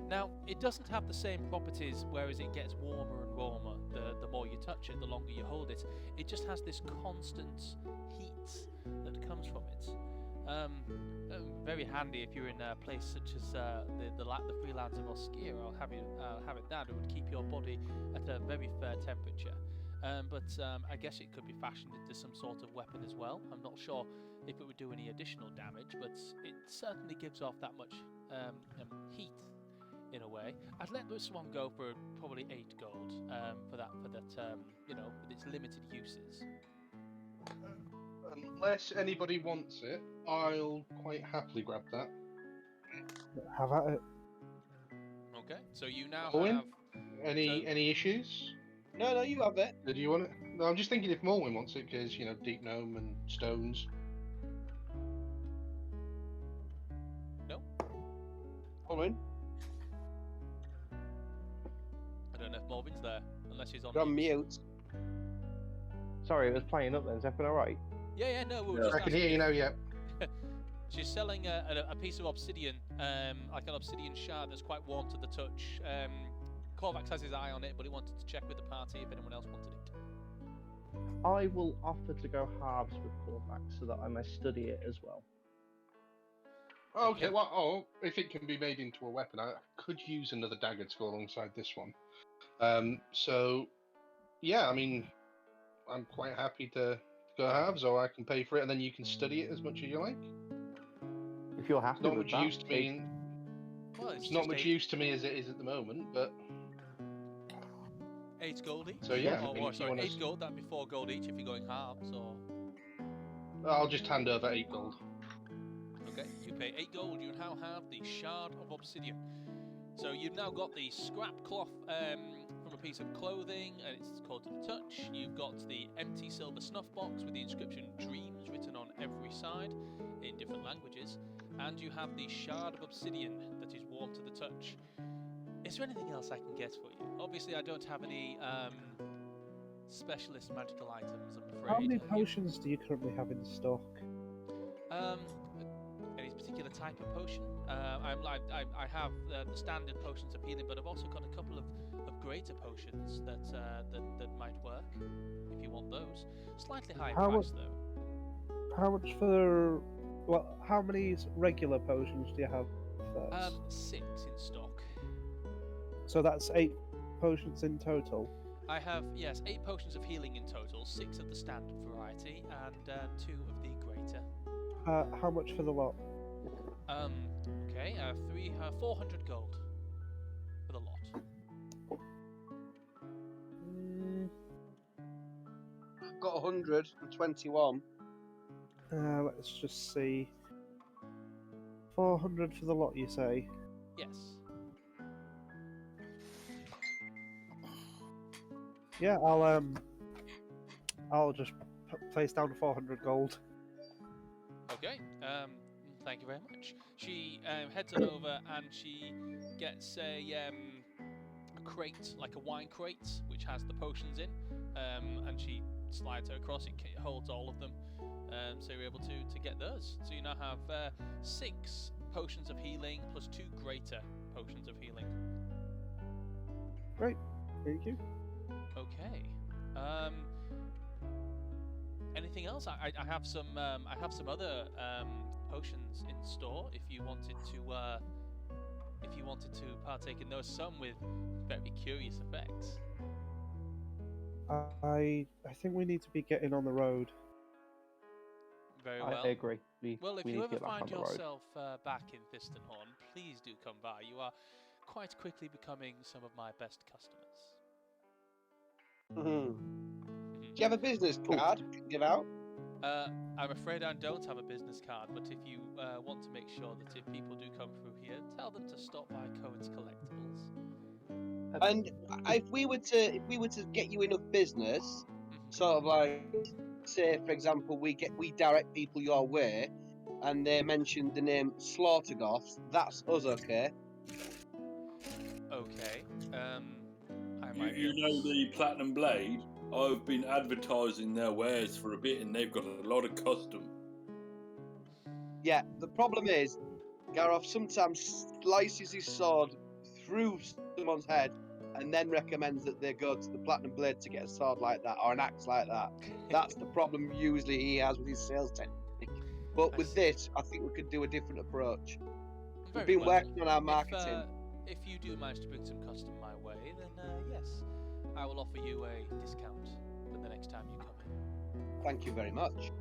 Now, it doesn't have the same properties, whereas it gets warmer and warmer the more you touch it, the longer you hold it. It just has this constant heat that comes from it. Very handy if you're in a place such as the freelands of Oskia, or have it that. It would keep your body at a very fair temperature. But I guess it could be fashioned into some sort of weapon as well. I'm not sure if it would do any additional damage, but it certainly gives off that much heat in a way. I'd let this one go for probably 8 gold for that with its limited uses. Unless anybody wants it, I'll quite happily grab that. Have at it. Okay, so you now Owen? have. Any issues? No, you have it. Do you want it? No, I'm just thinking if Morwin wants it, because, you know, deep gnome and stones. No, Owen, I don't know if Morvin's there, unless he's on. you're on mute. Sorry, it was playing up then. Is everything alright? Yeah, no, we were Yeah. just I can asking hear you if- now, yeah. She's selling a piece of obsidian, like an obsidian shard that's quite warm to the touch. Korvax has his eye on it, but he wanted to check with the party if anyone else wanted it. I will offer to go halves with Corvax so that I may study it as well. Okay, well, if it can be made into a weapon, I could use another dagger to go alongside this one. So, yeah, I mean, I'm quite happy to go halves, or I can pay for it, and then you can study it as much as you like. If you're happy Not with much that, use to me. Well, It's not much use to me as it is at the moment, but 8 gold each. So, yeah, I Or mean, if you sorry, wanna 8 gold. That'd be 4 gold each if you're going halves. Or I'll just hand over 8 gold. okay, you pay 8 gold. You now have the shard of obsidian. So you've now got the scrap cloth from a piece of clothing, and it's called to the touch. You've got the empty silver snuff box with the inscription "Dreams" written on every side in different languages, and you have the shard of obsidian that is warm to the touch. Is there anything else I can get for you? Obviously, I don't have any specialist magical items, I'm afraid. How many potions do you currently have in stock? Any particular type of potion? I have the standard potions of healing, but I've also got a couple of greater potions that might work if you want those. Slightly higher How price though. How much for? Well, how many regular potions do you have? First? 6 in stock. So that's 8 potions in total. I have 8 potions of healing in total, 6 of the standard variety, and 2 of the greater. How much for the lot? Okay, 400 gold for the lot. I've got 121. Let's just see. 400 for the lot, you say? Yes. Yeah, I'll just place down 400 gold. Okay. Thank you very much. She heads on over and she gets a crate, like a wine crate, which has the potions in, and she slides it across. It holds all of them, so you're able to get those. So you now have 6 potions of healing plus 2 greater potions of healing. Great, thank you. Okay. Anything else? I have some other potions in store if you wanted to partake in those. Some with very curious effects. I think we need to be getting on the road. Very well. I agree. Well, if we you need ever to get back find on the road. yourself back in Thistenhorn, please do come by. You are quite quickly becoming some of my best customers. Do you have a business card you can give out? I'm afraid I don't have a business card, but if you want to make sure that if people do come through here, tell them to stop by Cohen's Collectibles. And if we were to get you enough business, sort of like, say for example, we direct people your way, and they mention the name Slaughtergoths, that's us, okay? Okay. I might. You know the Platinum Blade? I've been advertising their wares for a bit, and they've got a lot of custom. Yeah, the problem is, Gareth sometimes slices his sword through someone's head and then recommends that they go to the Platinum Blade to get a sword like that or an axe like that. That's the problem usually he has with his sales technique. But with this, I think we could do a different approach. We've been working on our marketing. If you do manage to bring some custom my way, then yes, I will offer you a discount for the next time you come in. Thank you very much.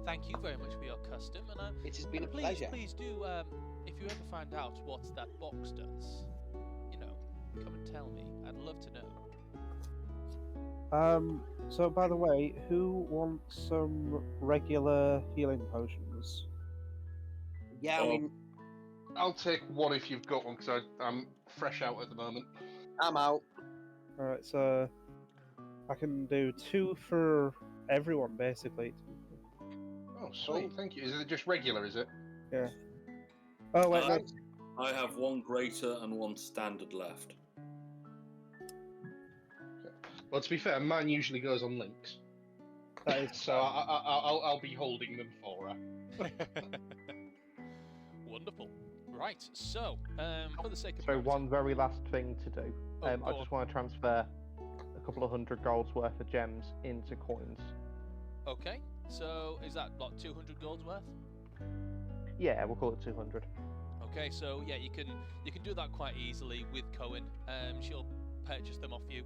Thank you very much for your custom, and it has been a please, pleasure. Please do, if you ever find out what that box does, come and tell me. I'd love to know. So, by the way, who wants some regular healing potions? Yeah, I mean, I'll take one if you've got one, because I'm fresh out at the moment. I'm out. Alright, so I can do 2 for everyone, basically. Oh, sweet, thank you. Is it just regular, is it? Yeah. Oh, wait, no. I have 1 greater and 1 standard left. Well, to be fair, mine usually goes on links. That is So I'll be holding them for her. Wonderful. Right, so, for the sake of So brevity- one very last thing to do. Oh, I go just on. want to transfer a couple of 100 golds worth of gems into coins. Okay, so is that, what, 200 gold's worth? Yeah, we'll call it 200. Okay, so yeah, you can do that quite easily with Cohen. She'll purchase them off you,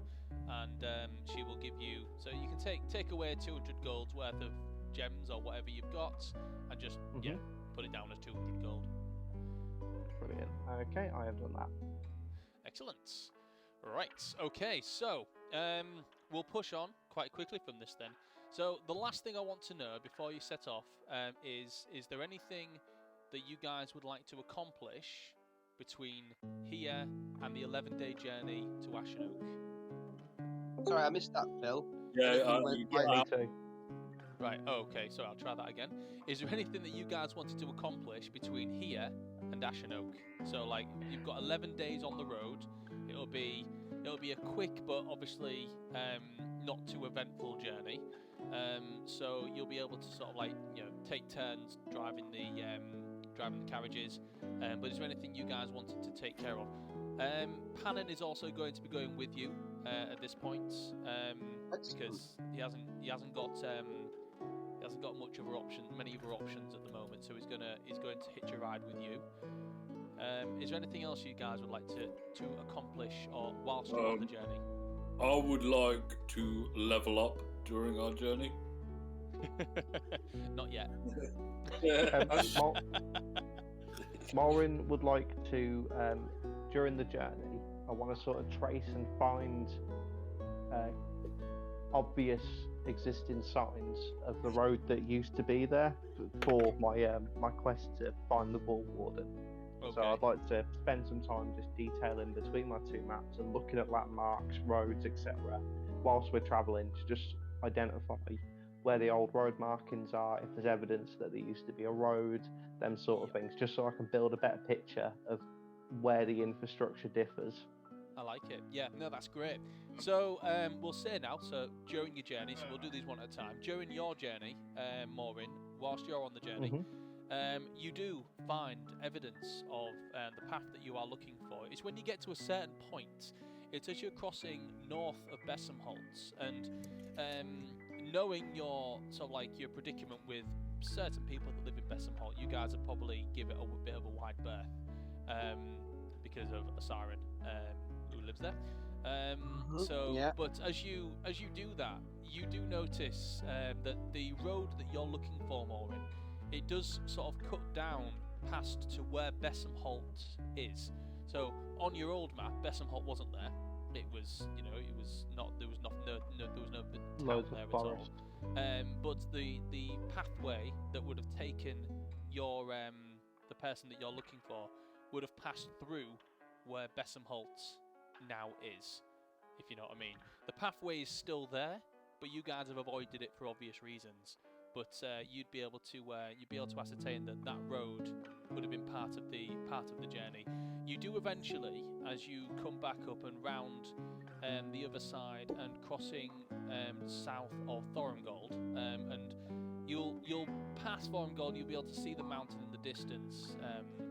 and she will give you. So you can take away 200 gold's worth of gems or whatever you've got, and just yeah, put it down as 200 gold. Brilliant. Okay, I have done that. Excellent. Right. Okay. So we'll push on quite quickly from this then. So the last thing I want to know before you set off is there anything that you guys would like to accomplish between here and the 11-day journey to Ashenoak? Sorry, I missed that, Phil. Yeah, Me too. Right, okay, so I'll try that again. Is there anything that you guys wanted to accomplish between here and Ashenoak? So, like, you've got 11 days on the road. It'll be a quick but obviously not too eventful journey. So you'll be able to sort of like take turns driving the carriages. But is there anything you guys wanted to take care of? Pannon is also going to be going with you at this point because he hasn't got many other options at the moment. So he's going to hitch a ride with you. Is there anything else you guys would like to accomplish or whilst you're on the journey? I would like to level up during our journey. Not yet. Maureen would like to, during the journey, I want to sort of trace and find obvious existing signs of the road that used to be there for my quest to find the Bull Warden. Okay. So I'd like to spend some time just detailing between my 2 maps and looking at landmarks, roads, etc. whilst we're travelling to just identify where the old road markings are, if there's evidence that there used to be a road, them sort of things, just so I can build a better picture of where the infrastructure differs. I like it. Yeah, no, that's great. So we'll say now, so during your journey, so we'll do these one at a time. During your journey, Maureen, whilst you're on the journey, you do find evidence of the path that you are looking for. It's when you get to a certain point, it's as you're crossing north of Bessemholtz, and knowing your sort of like your predicament with certain people that live in Bessemholt, you guys would probably give it a bit of a wide berth because of a siren who lives there. But as you do that, you do notice that the road that you're looking for, Maureen, it does sort of cut down past to where Bessemholt is. So on your old map, Bessemholt wasn't there. It was, it was not. There was no town Loads there of at all. forest. But the pathway that would have taken your the person that you're looking for would have passed through where Bessemholt now is, if you know what I mean. The pathway is still there, but you guys have avoided it for obvious reasons. But you'd be able to ascertain that road would have been part of the journey. You do eventually, as you come back up and round the other side and crossing south of Thorumgold, and you'll pass Thorumgold. You'll be able to see the mountain in the distance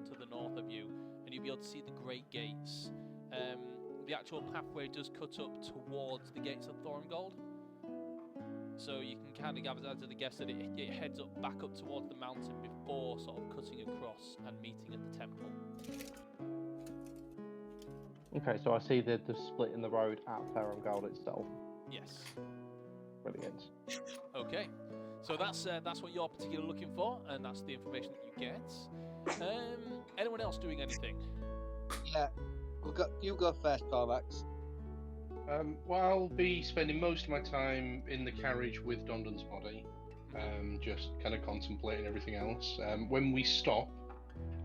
to the north of you, and you'll be able to see the Great Gates. The actual pathway does cut up towards the gates of Thorumgold. So you can kind of gather the guess that it heads back up towards the mountain before sort of cutting across and meeting at the temple. Okay, so I see the split in the road at Thorumgold itself. Yes. Brilliant. Okay, so that's what you're particularly looking for, and that's the information that you get. Anyone else doing anything? Yeah, you go first, Corvax. Well, I'll be spending most of my time in the carriage with Dondon's body, just kind of contemplating everything else. When we stop,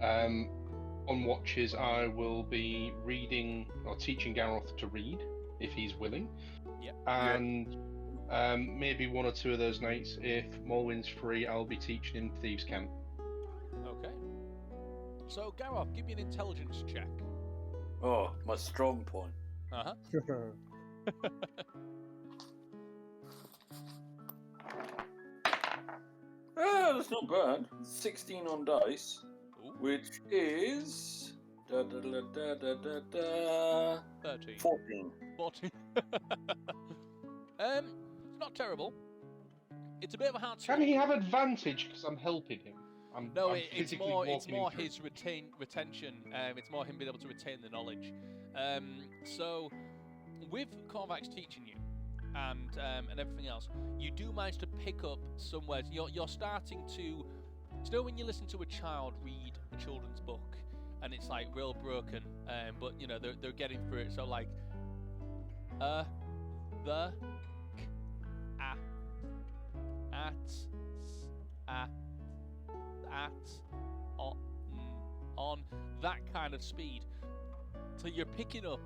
on watches, I will be reading or teaching Gareth to read, if he's willing. Yep. And maybe one or two of those nights, if Molwyn's free, I'll be teaching him Thieves' Cant. Okay. So, Gareth, give me an intelligence check. Oh, my strong point. Uh-huh. That's not bad. 16 on dice, Ooh. which is 13. 14. 14. It's not terrible. It's a bit of a hard Can swap. he have advantage because I'm helping him? No, I'm it's physically more walking him through. his retention. It's more him being able to retain the knowledge. So, with Korvac's teaching you, and everything else, you do manage to pick up some words. You're starting to, still when you listen to a child read a children's book, and it's like real broken, but you know they're getting through it. So like, the, k, a, at, on that kind of speed. So you're picking up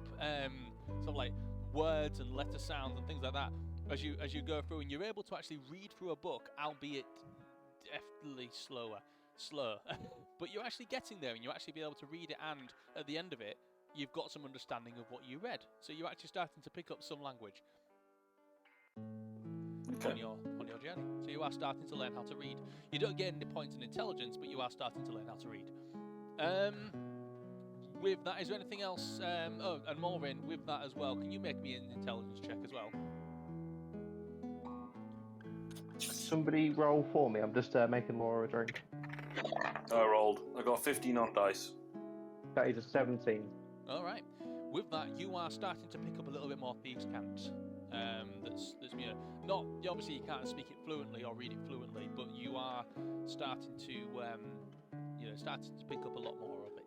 sort of like words and letter sounds and things like that as you go through, and you're able to actually read through a book, albeit definitely slow. But you're actually getting there, and you actually be able to read it, and at the end of it, you've got some understanding of what you read. So you're actually starting to pick up some language. Okay. On your journey. So you are starting to learn how to read. You don't get any points in intelligence, but you are starting to learn how to read. With that, is there anything else? Oh, and Maureen, with that as well, can you make me an intelligence check as well? Somebody roll for me. I'm just making more of a drink. I rolled. I got 15 on dice. That is a 17. All right. With that, you are starting to pick up a little bit more Thieves' Cant. That's not obviously you can't speak it fluently or read it fluently, but you are starting to pick up a lot more of it.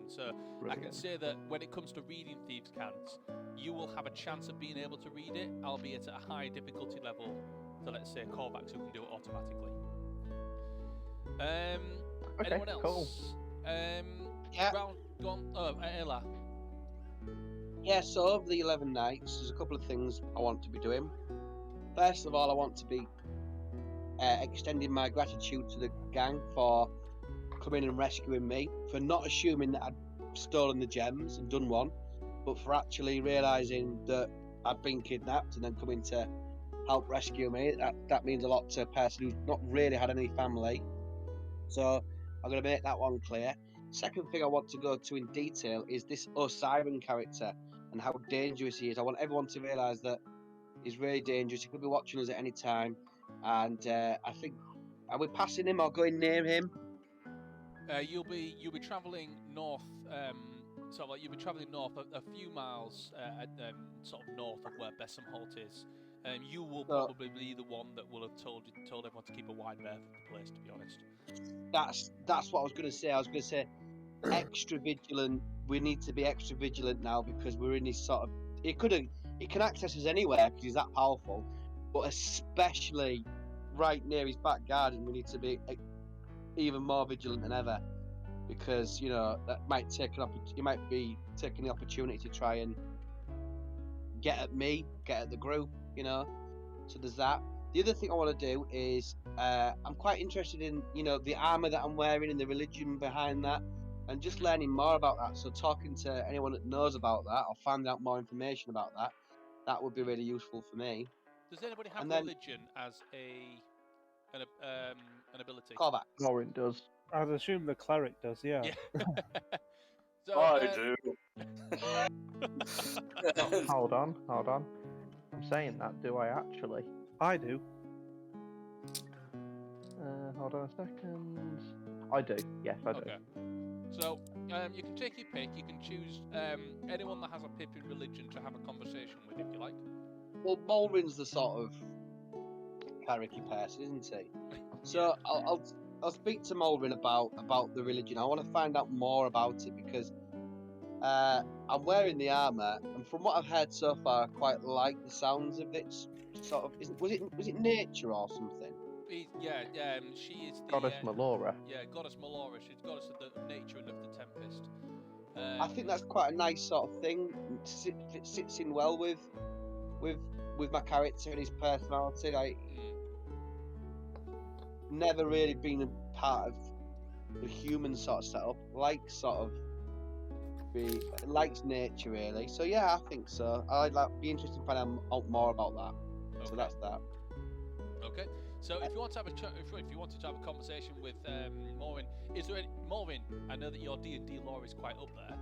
So Brilliant. I can say that when it comes to reading Thieves' Cant, you will have a chance of being able to read it, albeit at a high difficulty level. So let's say Korvax, who can do it automatically. Okay, Anyone else? cool. Yeah. Go on. Oh, Ella. Yeah, so over the 11 nights, there's a couple of things I want to be doing. First of all, I want to be extending my gratitude to the gang for coming and rescuing me, for not assuming that I'd stolen the gems and done one, but for actually realising that I'd been kidnapped and then coming to help rescue me. That means a lot to a person who's not really had any family. So I'm going to make that one clear. Second thing I want to go to in detail is this Osiren character and how dangerous he is. I want everyone to realise that he's really dangerous. He could be watching us at any time, and I think, are we passing him or going near him? You'll be travelling north. You'll be travelling north a few miles, sort of north of where Bessamholt is. You will probably be the one that will have told everyone to keep a wide berth of the place. To be honest. That's what I was going to say. I was going to say extra vigilant. We need to be extra vigilant now because we're in this sort of. It can access us anywhere because he's that powerful, but especially right near his back garden, we need to be even more vigilant than ever because that might you might be taking the opportunity to try and get at me, get at the group. So there's that. The other thing I want to do is I'm quite interested in the armor that I'm wearing and the religion behind that, and just learning more about that. So talking to anyone that knows about that or finding out more information about that would be really useful for me. Does anybody have And then- religion as an ability? Korvax. Lauren does. I'd assume the cleric does, yeah. Yeah. So, I do. Hold on. I'm saying that, do I actually? I do. Hold on a second. I do. Yes, I do. Okay. So you can take your pick. You can choose anyone that has a pip in religion to have a conversation with, if you like. Well, Mulrin's the sort of clericy person, isn't he? So I'll speak to Mulrin about the religion. I want to find out more about it because I'm wearing the armor, and from what I've heard so far, I quite like the sounds of it. Sort of, was it nature or something? She is the Goddess Melora. Yeah, goddess Melora. She's goddess of the nature and of the tempest. I think that's quite a nice sort of thing. It sits in well with my character and his personality. Like, never really been a part of the human sort of setup. Likes nature really. So yeah, I think so. I'd be interested in finding out more about that. Okay. So that's that. Okay. So if you want to have a if you wanted to have a conversation with Maureen, is there any Maureen? I know that your D&D lore is quite up there.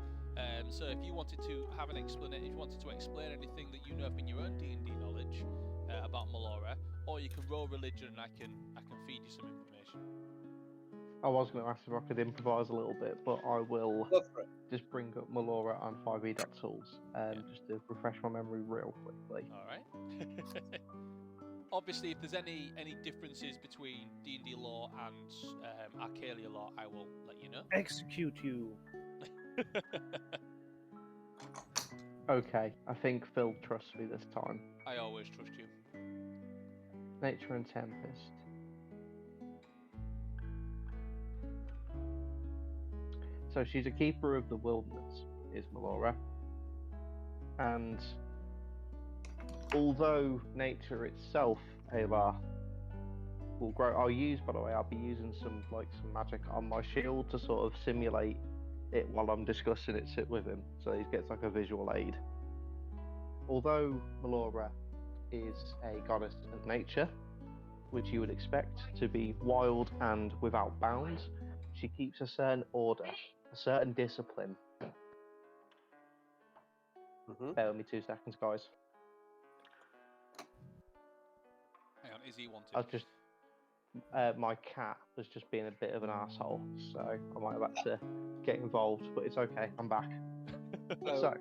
So if you wanted to have an explanation, if you wanted to explain anything that you know from your own D&D knowledge about Melora, or you can roll religion and I can feed you some information. I was going to ask if I could improvise a little bit, but I will Go for it. just bring up Melora and 5e.tools just to refresh my memory real quickly. All right. Obviously, if there's any differences between D&D lore and Accalia lore, I will let you know. Execute you. Okay, I think Phil trusts me this time. I always trust you. Nature and Tempest. So she's a keeper of the wilderness, is Melora. And although nature itself, Ava, will grow, I'll be using some magic on my shield to sort of simulate it while I'm discussing it with him, so he gets like a visual aid. Although Melora is a goddess of nature, which you would expect to be wild and without bounds, she keeps a certain order, a certain discipline. Bear with me 2 seconds, guys. Hang on, is he wanted? I was just my cat was just being a bit of an asshole, so I might have had to get involved, but it's okay, I'm back. So,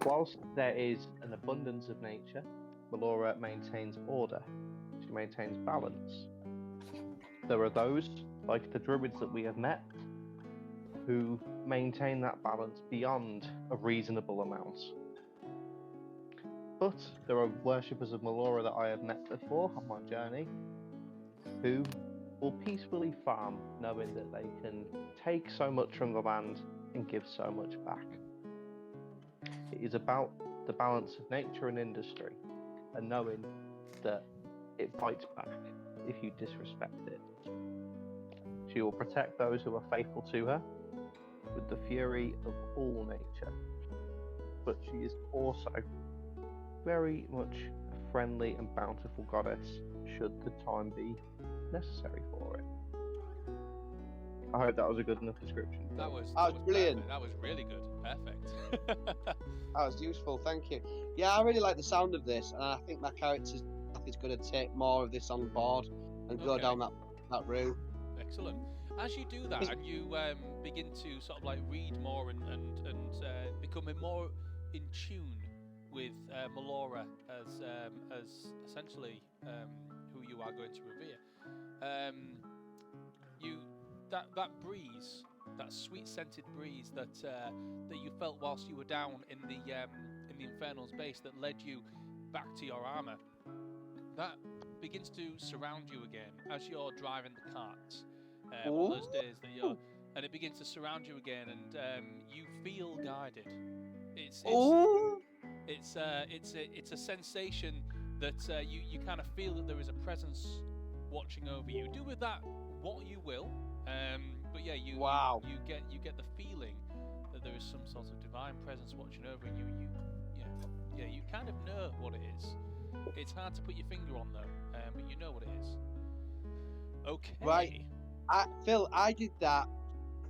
whilst there is an abundance of nature, Melora maintains order. She maintains balance. There are those, like the druids that we have met, who maintain that balance beyond a reasonable amount. But there are worshippers of Melora that I have met before on my journey, who will peacefully farm, knowing that they can take so much from the land and give so much back. It is about the balance of nature and industry, and knowing that it bites back if you disrespect it. She will protect those who are faithful to her with the fury of all nature, but she is also very much a friendly and bountiful goddess should the time be necessary for it. I hope that was a good enough description. That was brilliant. Perfect. That was really good. Perfect. That was useful, thank you. Yeah, I really like the sound of this, and I think my character's is going to take more of this on board and go down that route. Excellent. As you do that, and you begin to sort of like read more and becoming more in tune with Melora as essentially who you are going to revere. That breeze, that sweet scented breeze that you felt whilst you were down in the Infernal's base that led you back to your armor, that begins to surround you again as you're driving the carts on those days that you're, and it begins to surround you again, and you feel guided. It's a sensation that you kind of feel that there is a presence watching over you. Do with that what you will, but yeah, you get the feeling that there is some sort of divine presence watching over you. You kind of know what it is. It's hard to put your finger on though, but you know what it is. Okay. Right. Phil, I did that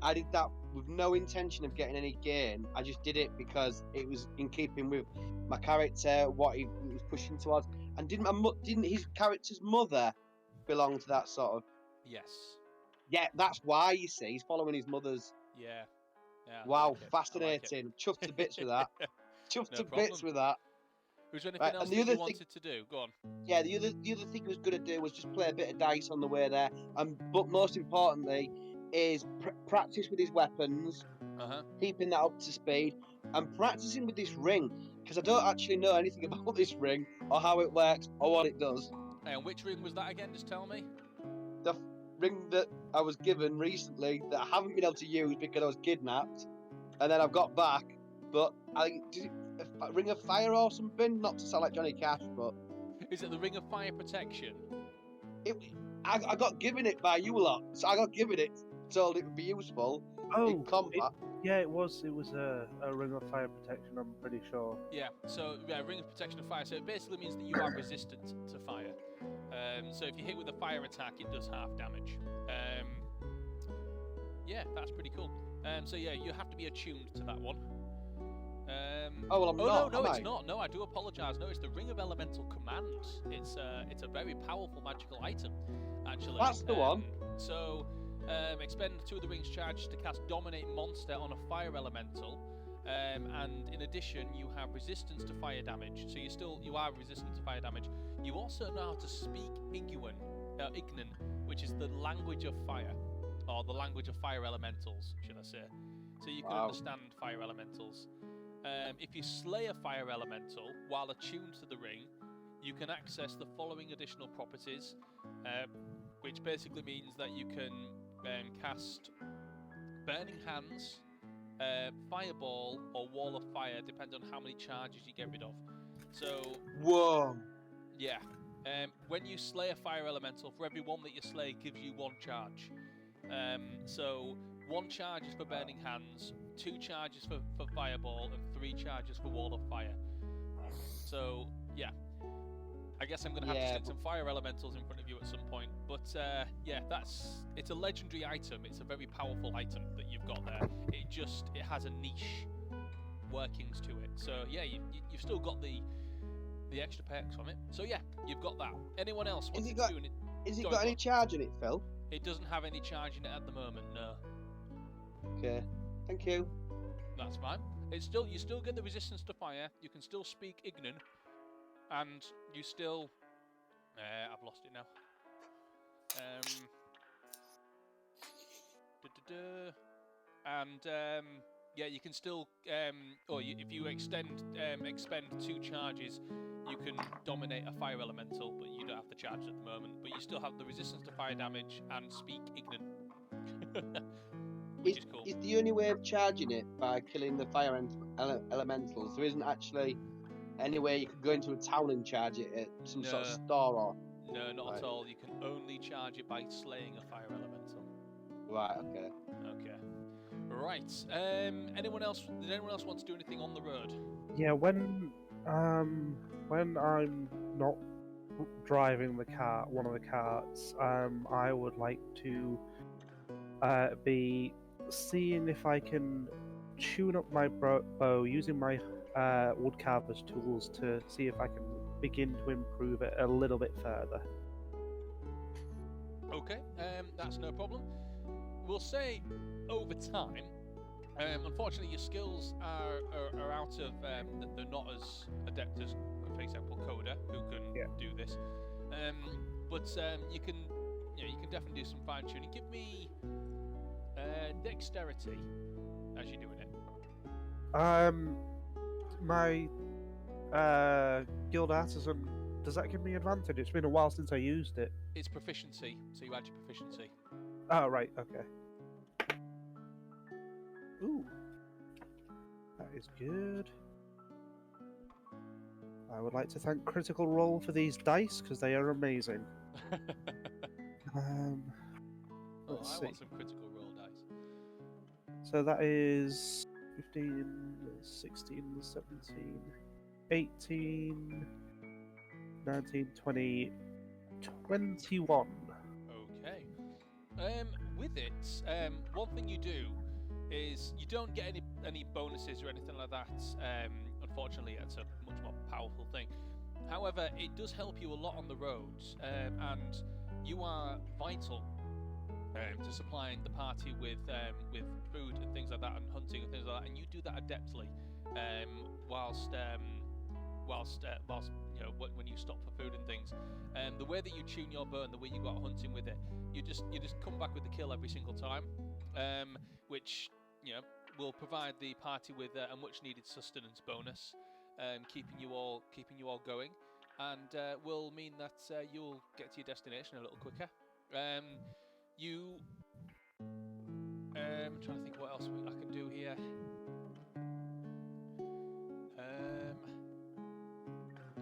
with no intention of getting any gain. I just did it because it was in keeping with my character, what he was pushing towards. And didn't his character's mother belong to that sort of? Yes. Yeah, that's why, you see, he's following his mother's. Yeah. Wow, fascinating. Chuffed to bits with that. Chuffed to bits with that. Was there anything else that you wanted to do? Go on. Yeah, the other thing he was going to do was just play a bit of dice on the way there, but most importantly, is practice with his weapons, keeping that up to speed, and practicing with this ring, because I don't actually know anything about this ring or how it works or what it does. And which ring was that again? Just tell me. The ring that I was given recently that I haven't been able to use because I was kidnapped, and then I've got back. But I think a ring of fire or something. Not to sound like Johnny Cash, but is it the ring of fire protection? I got given it by you lot, so I got given it, told it would be useful in combat. It was a ring of fire protection. I'm pretty sure. Yeah. So ring of protection of fire. So it basically means that you are resistant to fire. So if you hit with a fire attack, it does half damage. Yeah, that's pretty cool. So yeah, you have to be attuned to that one. Oh well, I'm not. No, it's not. No, I do apologise. No, it's the Ring of Elemental Command. It's a very powerful magical item, actually. That's the one. So expend 2 of the ring's charges to cast Dominate Monster on a fire elemental. And in addition, you have resistance to fire damage. So you are resistant to fire damage. You also know how to speak Ignan, which is the language of fire, or the language of fire elementals, should I say? So you can understand fire elementals. If you slay a fire elemental while attuned to the ring, you can access the following additional properties, which basically means that you can cast Burning Hands, Fireball, or Wall of Fire, depending on how many charges you get rid of. So, whoa. Yeah. When you slay a fire elemental, for every one that you slay, gives you 1 charge. So 1 charge is for Burning Hands, 2 charges for Fireball, and 3 charges for Wall of Fire. So, yeah. I guess I'm going to have to stick some fire elementals in front of you at some point. But, yeah, it's a legendary item. It's a very powerful item that you've got there. It has a niche workings to it. So, yeah, you've still got the extra perks from it. So, yeah, you've got that. Anyone else want to do it? Has it got any charge in it, Phil? It doesn't have any charge in it at the moment, no. Okay, thank you. That's fine. You still get the resistance to fire. You can still speak Ignan, and you still. I've lost it now. Yeah, you can still. If you expend 2 charges, you can dominate a fire elemental, but you don't have the charge at the moment. But you still have the resistance to fire damage and speak Ignan. Which is cool. Is the only way of charging it by killing the fire elementals? There isn't actually any way you could go into a town and charge it at some sort of store or... No, not at all. You can only charge it by slaying a fire elemental. Right, okay. Okay. Right. Anyone else? Did anyone else want to do anything on the road? Yeah, when I'm not driving one of the carts, I would like to be seeing if I can tune up my bow using my woodcarver's tools to see if I can begin to improve it a little bit further. Okay, that's no problem. We'll say over time. Unfortunately, your skills are out of. They're not as adept as, for example, Coda, who can do this. But you can definitely do some fine tuning. Give me dexterity as you're doing it. My guild artisan, does that give me advantage? It's been a while since I used it. It's proficiency, so you add your proficiency. Oh, right, okay. Ooh. That is good. I would like to thank Critical Role for these dice, because they are amazing. Let's see. Want some Critical Role dice. So that is 15, 16, 17, 18, 19, 20, 21. Okay. With it, one thing you do is you don't get any bonuses or anything like that. Unfortunately, it's a much more powerful thing. However, it does help you a lot on the roads, and you are vital to supplying the party with food and things like that, and hunting and things like that. And you do that adeptly, whilst when you stop for food and things. The way that you tune your bow and the way you go out hunting with it, you just come back with the kill every single time, which will provide the party with a much needed sustenance bonus, keeping you all going, and will mean that you'll get to your destination a little quicker. I'm trying to think what else I can do here.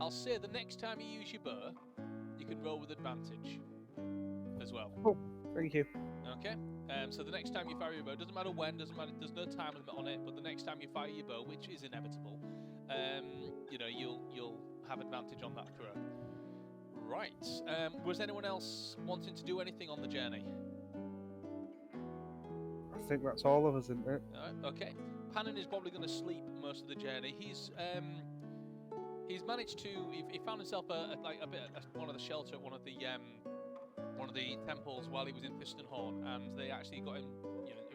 I'll say the next time you use your bow, you can roll with advantage as well. Oh, thank you. Okay. So the next time you fire your bow, doesn't matter when, doesn't matter. There's no time limit on it. But the next time you fire your bow, which is inevitable, you'll have advantage on that throw. Right. Was anyone else wanting to do anything on the journey? I think that's all of us, isn't it? Okay. Pannon is probably going to sleep most of the journey. He's managed to. He found himself one of the shelter at one of the temples while he was in Thistenhorn, and they actually got him,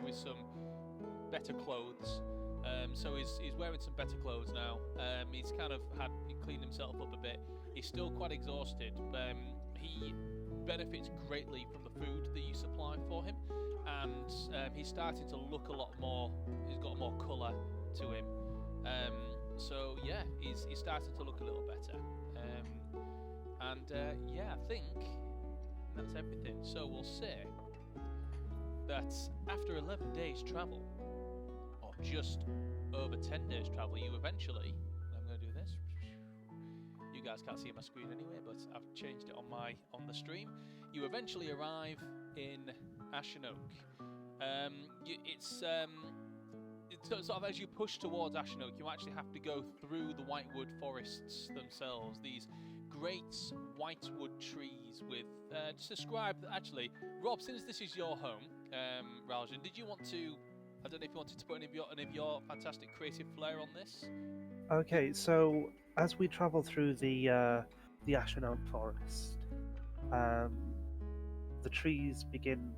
with some better clothes. So he's wearing some better clothes now. He's kind of cleaned himself up a bit. He's still quite exhausted. He benefits greatly from the food that you supply for him, and he's starting to look a lot more. He's got more colour to him. So yeah, he's starting to look a little better. I think that's everything. So we'll say that after 11 days travel, or just over 10 days travel, you eventually, I'm going to do this. You guys can't see my screen anyway, but I've changed it on the stream. You eventually arrive in Ashenoke. It's sort of as you push towards Ashenoke, you actually have to go through the whitewood forests themselves. These great whitewood trees with just describe actually, Rob, since this is your home, Raljan, did you want to? I don't know if you wanted to put any of your fantastic creative flair on this. Okay, so as we travel through the Ashenoke forest, the trees begin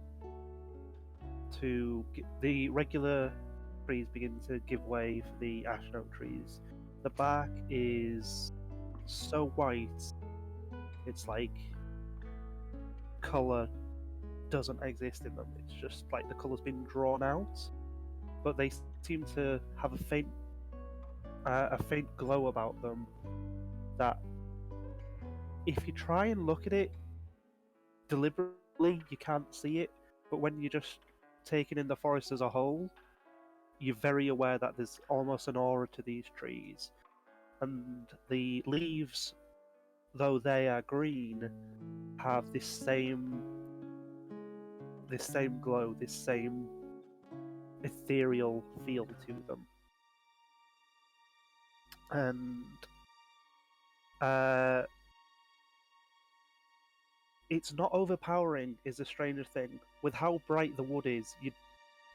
to the regular trees begin to give way for the Ashenoke trees. The bark is so white, it's like colour doesn't exist in them. It's just like the colour's been drawn out, but they seem to have a faint glow about them that if you try and look at it deliberately, you can't see it, but when you're just taking in the forest as a whole, you're very aware that there's almost an aura to these trees. And the leaves, though they are green, have this same glow, this same ethereal feel to them. And it's not overpowering is a stranger thing. With how bright the wood is,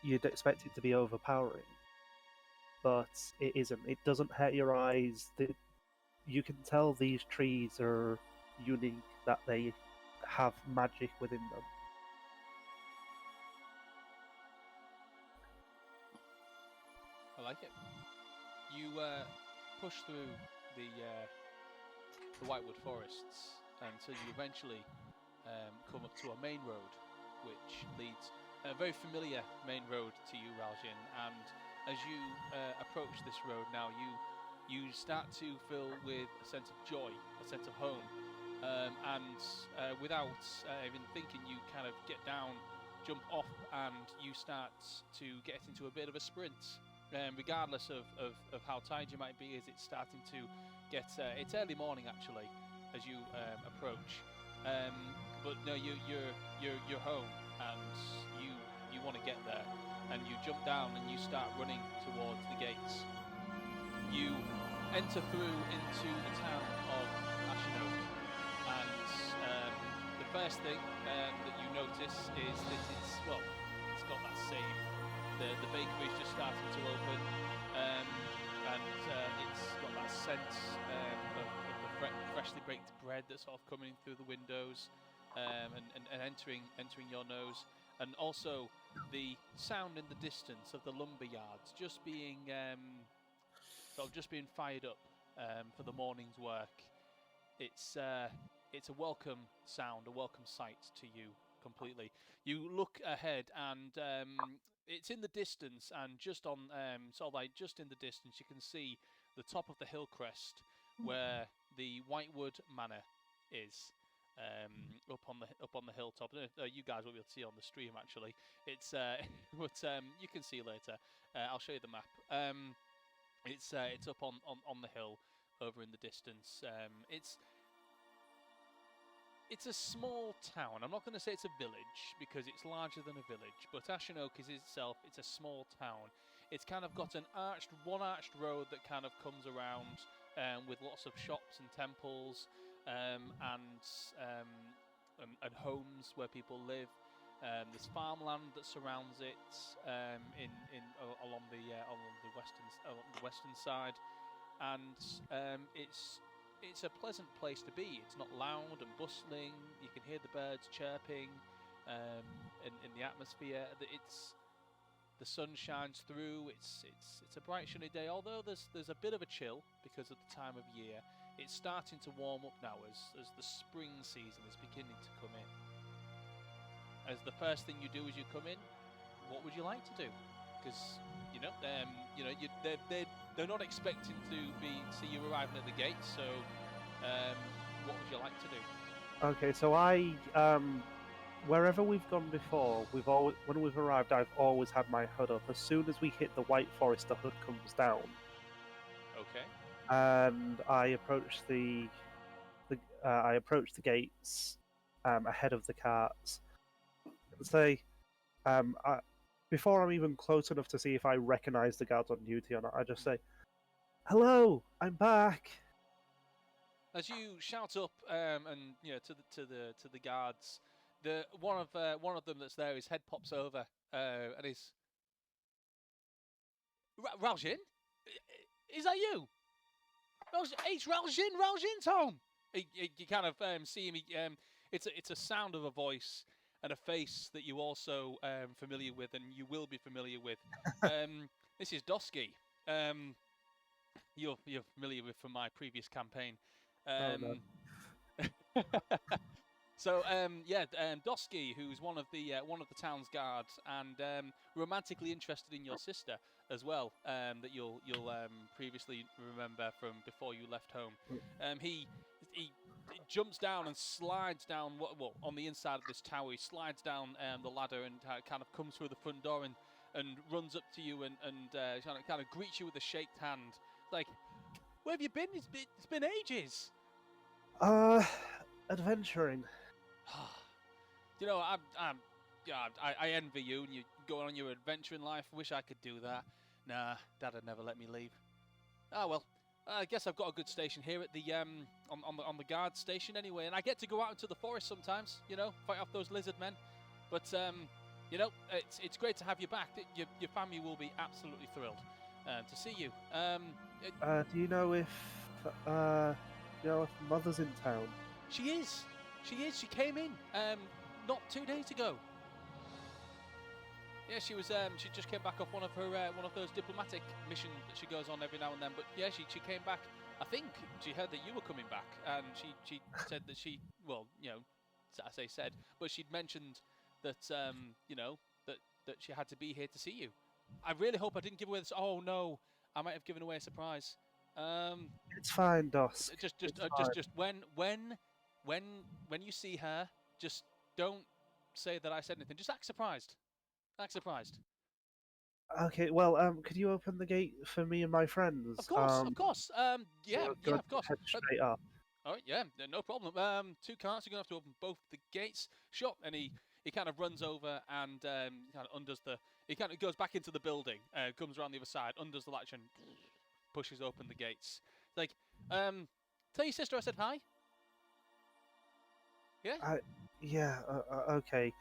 you'd expect it to be overpowering. But it isn't. It doesn't hurt your eyes. You can tell these trees are unique, that they have magic within them. I like it. You push through the whitewood forests until you eventually come up to a main road, which leads a very familiar main road to you, Raljan. And as you approach this road now, you start to fill with a sense of joy, a sense of home, and without even thinking, you kind of get down, jump off, and you start to get into a bit of a sprint. Regardless of how tired you might be, as it's starting to get, it's early morning actually, as you approach. But no, you're home, and you want to get there, and you jump down and you start running towards the gates. You enter through into the town of Ashenoke, and the first thing that you notice is that it's got that same. The bakery's just starting to open, and it's got that sense of the freshly baked bread that's sort of coming through the windows, and entering your nose, and also the sound in the distance of the lumber yards just being fired up for the morning's work. it's a welcome sound, a welcome sight to you completely. You look ahead, and it's in the distance, and just on sort of like just in the distance, you can see the top of the hill crest where the Whitewood Manor is. Up on the hilltop. You guys will be able to see on the stream actually. It's but you can see later. I'll show you the map. It's up on the hill over in the distance. It's a small town. I'm not going to say it's a village because it's larger than a village, but Ashenok is itself, it's a small town. It's kind of got one arched road that kind of comes around with lots of shops and temples and homes where people live. There's farmland that surrounds it along the western side, and it's a pleasant place to be. It's not loud and bustling. You can hear the birds chirping in the atmosphere. The sun shines through. It's a bright sunny day. Although there's a bit of a chill because of the time of year. It's starting to warm up now as the spring season is beginning to come in. As the first thing you do as you come in, what would you like to do? Because they're not expecting to see you arriving at the gate. So, what would you like to do? Okay, so I wherever we've gone before, when we've arrived, I've always had my hood up. As soon as we hit the White Forest, the hood comes down. Okay. And I approach the gates ahead of the carts. And say, before I'm even close enough to see if I recognise the guards on duty or not, I just say, "Hello, I'm back." As you shout up, and to the guards, one of them that's there, his head pops over, and he's Raljin, is that you? It's Raljin. Raljin's home. You kind of see him. It's a sound of a voice and a face that you also familiar with, and you will be familiar with. This is Dosky. You're familiar with from my previous campaign. No. So Dosky, who's one of the town's guards, and romantically interested in your sister as well, that you'll previously remember from before you left home. He jumps down and slides down. Well, on the inside of this tower, he slides down the ladder and kind of comes through the front door and runs up to you and kind of greets you with a shaked hand. Like, where have you been? It's been ages. Adventuring. You know, I envy you, and you're going on your adventure in life. Wish I could do that. Nah, Dad'd never let me leave. Ah, well, I guess I've got a good station here at the on the guard station anyway, and I get to go out into the forest sometimes. You know, fight off those lizard men. But you know, it's great to have you back. Your family will be absolutely thrilled to see you. Do you know if Mother's in town? She is. She came in not 2 days ago. Yeah, she was. She just came back off one of those diplomatic missions that she goes on every now and then. But yeah, she came back. I think she heard that you were coming back, and she said that I say said, but she'd mentioned that that she had to be here to see you. I really hope I didn't give away this. Oh no, I might have given away a surprise. It's fine, Dos. Just when you see her, just don't say that I said anything. Just act surprised. Act surprised. Okay, well, could you open the gate for me and my friends? Of course. Of course. Of course. Head straight up. All right, yeah, no problem. 2 carts. You're gonna have to open both the gates. Sure. And he kind of runs over and kind of undoes the. He kind of goes back into the building. Comes around the other side, undoes the latch, and pushes open the gates. Like, tell your sister I said hi. Yeah. Yeah, okay.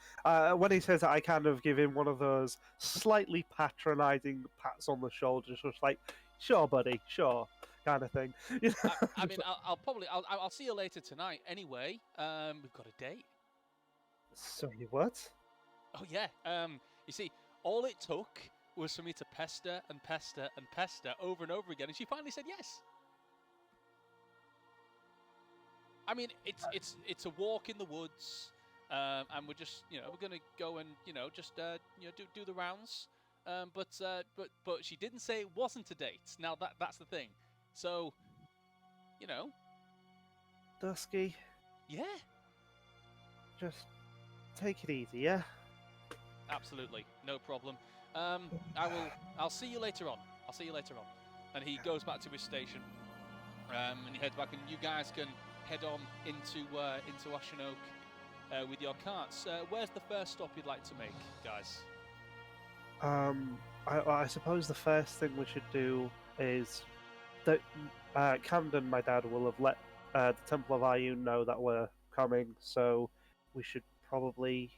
When he says that, I kind of give him one of those slightly patronising pats on the shoulder, just like, "Sure, buddy, sure," kind of thing. I mean, I'll see you later tonight. Anyway, we've got a date. Sorry, what? Oh yeah. You see, all it took was for me to pester and pester and pester over and over again, and she finally said yes. I mean, it's a walk in the woods, and we're just we're gonna go and just do the rounds. But she didn't say it wasn't a date. Now that's the thing. So, Dusky, yeah, just take it easy, yeah? absolutely, no problem. I'll see you later on. I'll see you later on. And he goes back to his station, and he heads back, and you guys can head on into Ashenoke with your carts. Where's the first stop you'd like to make, guys? I suppose the first thing we should do is that Camden, my dad, will have let the Temple of Ioun know that we're coming, so we should probably.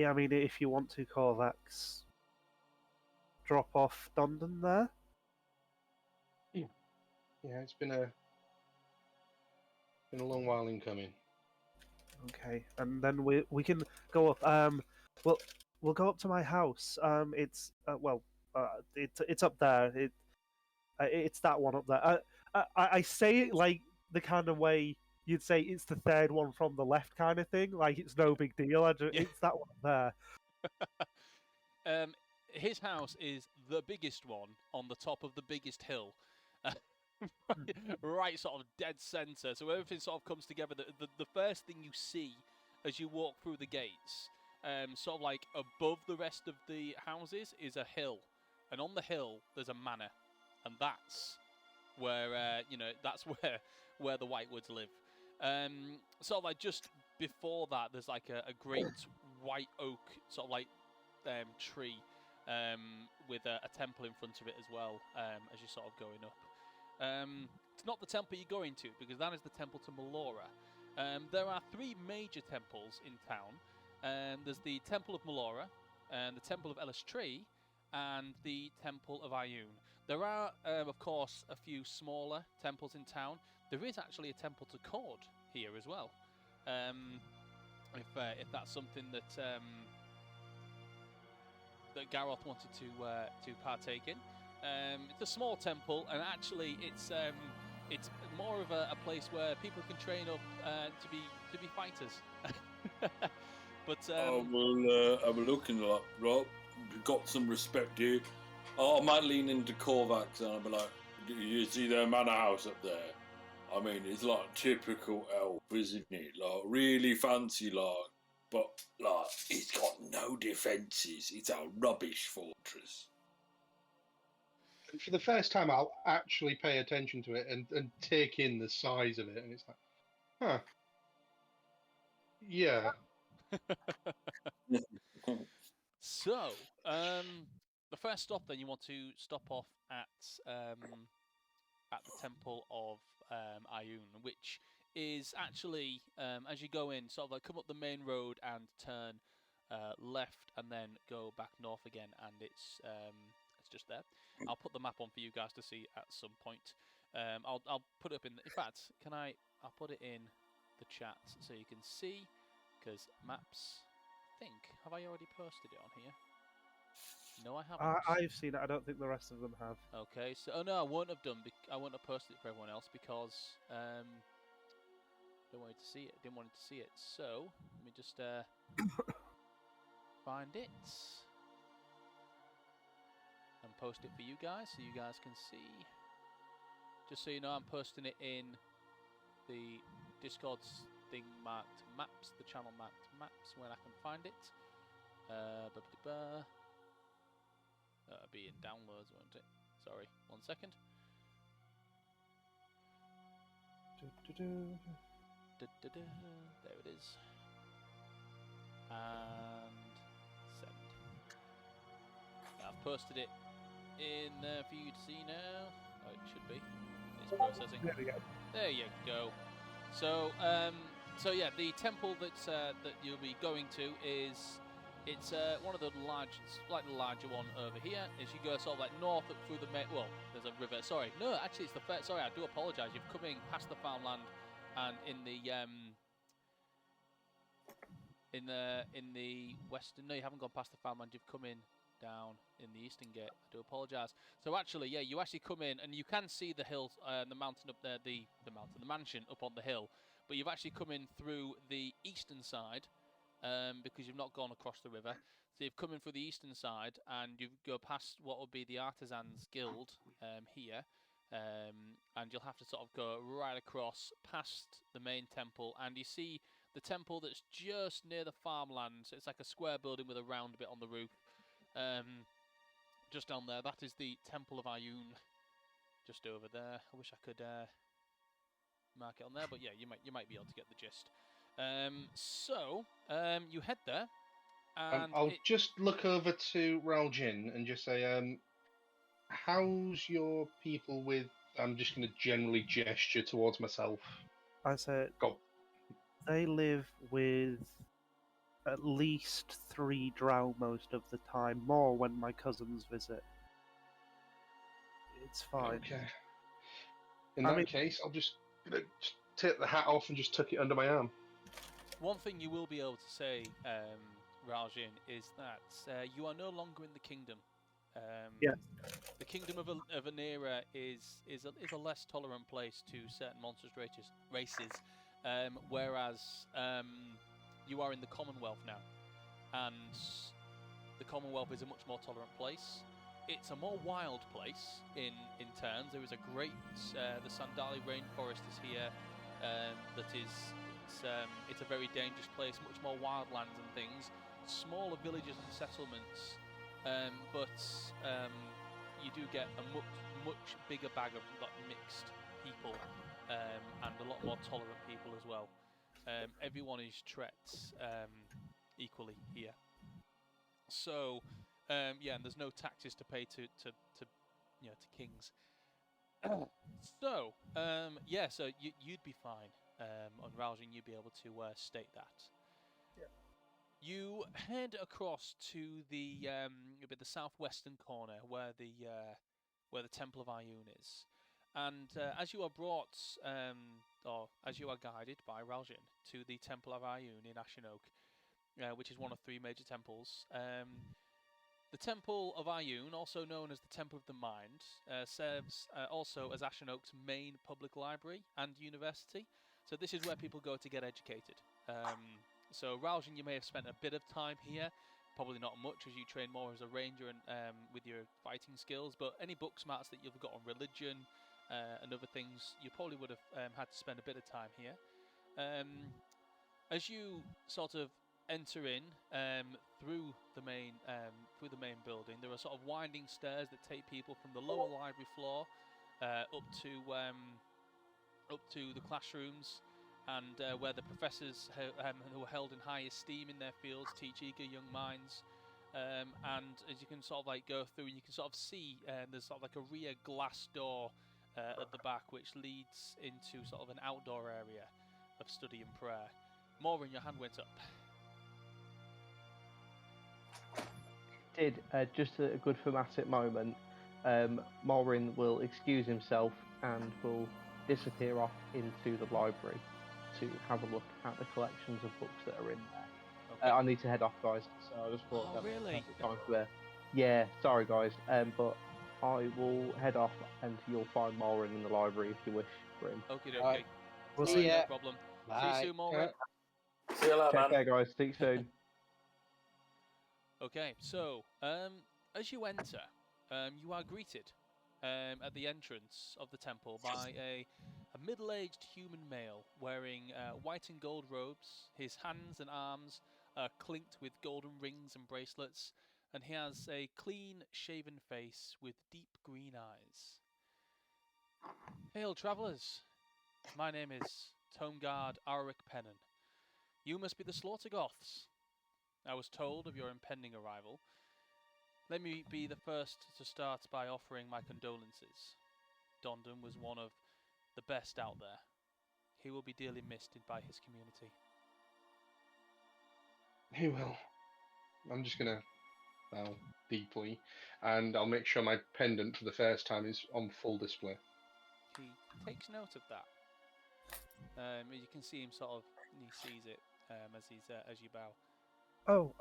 I mean, if you want to, Korvax, drop off Dundon there. Yeah, it's been a long while in coming. Okay, and then we can go up. We'll go up to my house. It's it's up there. It's that one up there. I say it like the kind of way you'd say it's the third one from the left kind of thing. Like it's no big deal. It's that one up there. His house is the biggest one on the top of the biggest hill. Right sort of dead centre, so everything sort of comes together. The first thing you see as you walk through the gates, sort of like above the rest of the houses, is a hill, and on the hill there's a manor, and that's where that's where the Whitewoods live. Sort of like just before that, there's like a great white oak sort of like tree with a temple in front of it as well, as you're sort of going up. It's not the temple you're going to, because that is the temple to Melora. There are 3 major temples in town. There's the Temple of Melora, the Temple of Elistri, and the Temple of Ioun. There are, of course, a few smaller temples in town. There is actually a temple to Cord here as well. If that's something that that Garroth wanted to partake in. It's a small temple, and actually it's more of a place where people can train up to be fighters. But I'm looking like right. Got some respect here. I might lean into Korvax and I'll be like, "Do you see their manor house up there? I mean, it's like typical elf, isn't it? Like really fancy, but it's got no defences. It's a rubbish fortress." For the first time, I'll actually pay attention to it and take in the size of it, and it's like, huh, yeah. So, the first stop then, you want to stop off at the Temple of Ioun, which is actually, as you go in, sort of like come up the main road and turn left, and then go back north again, and it's just there. I'll put the map on for you guys to see at some point. I'll put it up in fact, I'll put it in the chat so you can see, because maps, have I already posted it on here? No, I haven't. I've seen it. I don't think the rest of them have. Okay, so no, I won't have done. I won't have posted it for everyone else because don't want you to see it. Didn't want you to see it. So let me just find it and post it for you guys, so you guys can see. Just so you know, I'm posting it in the Discord's thing marked maps, the channel marked maps, when I can find it. That'll be in downloads, won't it? Sorry, 1 second. There it is. And send. I've posted it in there for you to see now. Oh, it should be. It's processing. There we go. There you go. So, yeah, the temple that you'll be going to is one of the like the larger one over here. As you go sort of like north up through the there's a river. Sorry, no, actually it's the first. Sorry, I do apologise. You're coming past the farmland, and in the western. No, you haven't gone past the farmland. You've come in down in the eastern gate. I do apologise. So actually, yeah, you actually come in and you can see the hills, the mountain up there, the mansion up on the hill. but you've actually come in through the eastern side because you've not gone across the river. So you've come in through the eastern side, and you go past what would be the Artisans Guild here, and you'll have to sort of go right across past the main temple, and you see the temple that's just near the farmland. So it's like a square building with a round bit on the roof. Just down there, that is the Temple of Ayun. Just over there. I wish I could mark it on there, but yeah, you might be able to get the gist. So you head there, and I'll just look over to Raljin and just say, how's your people with... I'm just going to generally gesture towards myself. I said Go. they live with at least 3 drow most of the time, more when my cousins visit. It's fine. Okay. In that case, I'll just take the hat off and just tuck it under my arm. One thing you will be able to say, Raljin, is that you are no longer in the kingdom. Yes. The kingdom of Anera is a less tolerant place to certain monstrous races, whereas you are in the Commonwealth now, and the Commonwealth is a much more tolerant place. It's a more wild place in terms. There is a great the Sandali rainforest is here. It's a very dangerous place, much more wildlands and things, smaller villages and settlements, but you do get a much bigger bag of mixed people and a lot more tolerant people as well. Everyone is treated equally here. So yeah, and there's no taxes to pay to kings. So yeah, so you'd be fine. On Raljin, you'd be able to state that. Yeah. You head across to the southwestern corner where the Temple of Ayun is, and as you are brought, or as you are guided by Raljin to the Temple of Ayun in Ashenok, which is one of 3 major temples. The Temple of Ayun, also known as the Temple of the Mind, serves also as Ashenok's main public library and university. So this is where people go to get educated. So Raljin, you may have spent a bit of time here, probably not much as you train more as a ranger and with your fighting skills, but any book smarts that you've got on religion and other things, you probably would have had to spend a bit of time here. As you sort of enter in through the main building, there are sort of winding stairs that take people from the lower library floor up to the classrooms, and where the professors who are held in high esteem in their fields teach eager young minds. And as you can sort of like go through, you can sort of see there's sort of like a rear glass door at the back, which leads into sort of an outdoor area of study and prayer. Maureen, your hand went up. Just a good thematic moment, Maureen will excuse himself and will disappear off into the library to have a look at the collections of books that are in there. Okay. I need to head off, guys, so I just thought that really? was time for there. Yeah, sorry guys, but I will head off and you'll find Maureen in the library if you wish for him. Okay. Right. We'll See see. ya. No problem. See Bye. you soon, Maureen. See you later, Take man. care, guys. See you soon. Okay, so as you enter, you are greeted at the entrance of the temple by a middle-aged human male wearing white and gold robes. His hands and arms are clinked with golden rings and bracelets, and he has a clean-shaven face with deep green eyes. Hail, travellers! My name is Tomeguard Auric Pennon. You must be the Slaughtergoths. I was told of your impending arrival. Let me be the first to start by offering my condolences. Dondon was one of the best out there. He will be dearly missed by his community. He will. I'm just going to bow deeply, and I'll make sure my pendant for the first time is on full display. He takes note of that. You can see him sort of, he sees it as you bow. Oh,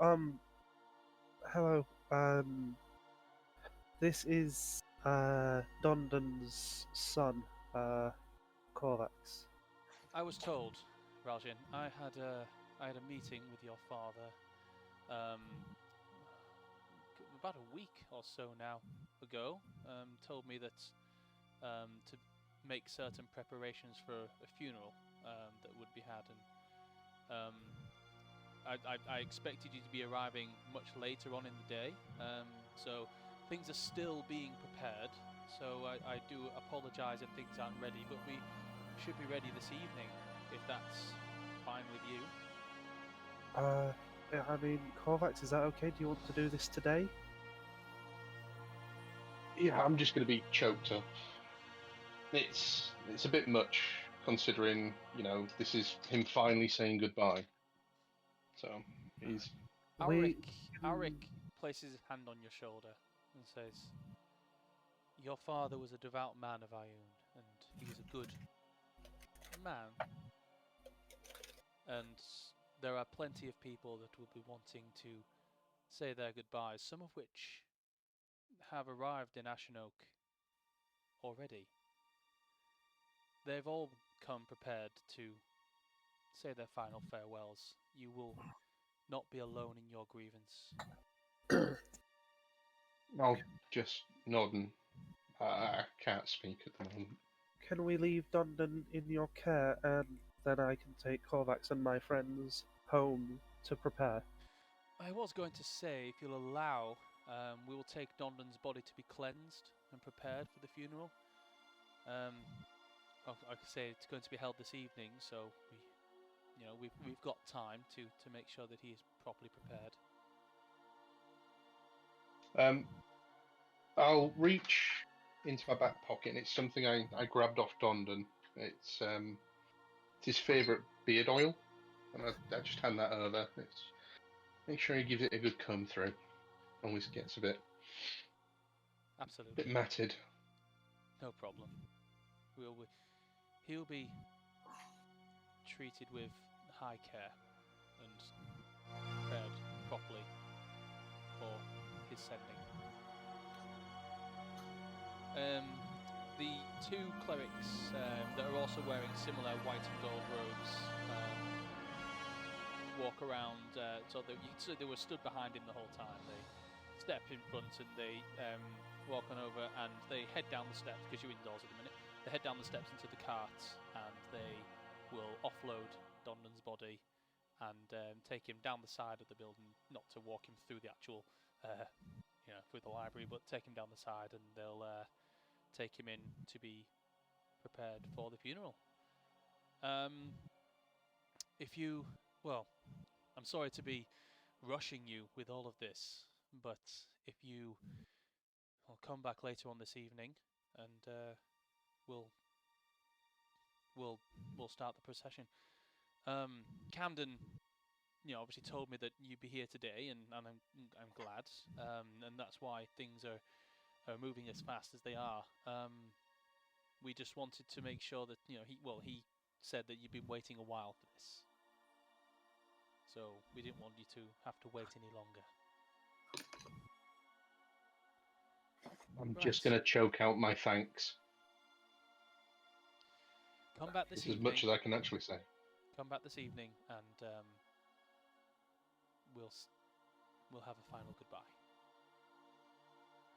hello. This is Dondon's son, Corvax. I was told Rajan, I had a meeting with your father about a week or so now ago. Told me that to make certain preparations for a funeral that would be had, and I expected you to be arriving much later on in the day, so things are still being prepared. So I do apologise if things aren't ready, but we should be ready this evening, if that's fine with you. Yeah, I mean, Korvax, is that okay? Do you want to do this today? Yeah, I'm just going to be choked up. It's a bit much considering, this is him finally saying goodbye. So he's Auric places his hand on your shoulder and says, "Your father was a devout man of Ioun, and he was a good man. And there are plenty of people that will be wanting to say their goodbyes, some of which have arrived in Ashenok already. They've all come prepared to say their final farewells. You will not be alone in your grievance." I'll just nod and I can't speak at the moment. Can we leave Dundon in your care, and then I can take Korvax and my friends home to prepare? I was going to say, if you'll allow, we will take Dondon's body to be cleansed and prepared for the funeral. Like I say, it's going to be held this evening, so we've got time to make sure that he is properly prepared. I'll reach into my back pocket, and it's something I grabbed off Dondon. It's his favourite beard oil, and I just hand that over. Make sure he gives it a good comb through. Always gets a bit Absolutely. matted. No problem. He'll be treated with high care and prepared properly for his sending. The two clerics that are also wearing similar white and gold robes walk around. So they were stood behind him the whole time. They step in front and they walk on over, and they head down the steps, because you're indoors at the minute. They head down the steps into the cart, and they will offload Dondon's body and take him down the side of the building, not to walk him through the actual, through the library, but take him down the side, and they'll take him in to be prepared for the funeral. I'm sorry to be rushing you with all of this, but if you will come back later on this evening, and we'll start the procession. Camden, obviously told me that you'd be here today, and I'm glad, and that's why things are moving as fast as they are. We just wanted to make sure that he said that you've been waiting a while for this, so we didn't want you to have to wait any longer. I'm just going to choke out my thanks. Come back this evening. As much as I can actually say. Come back this evening, and we'll have a final goodbye,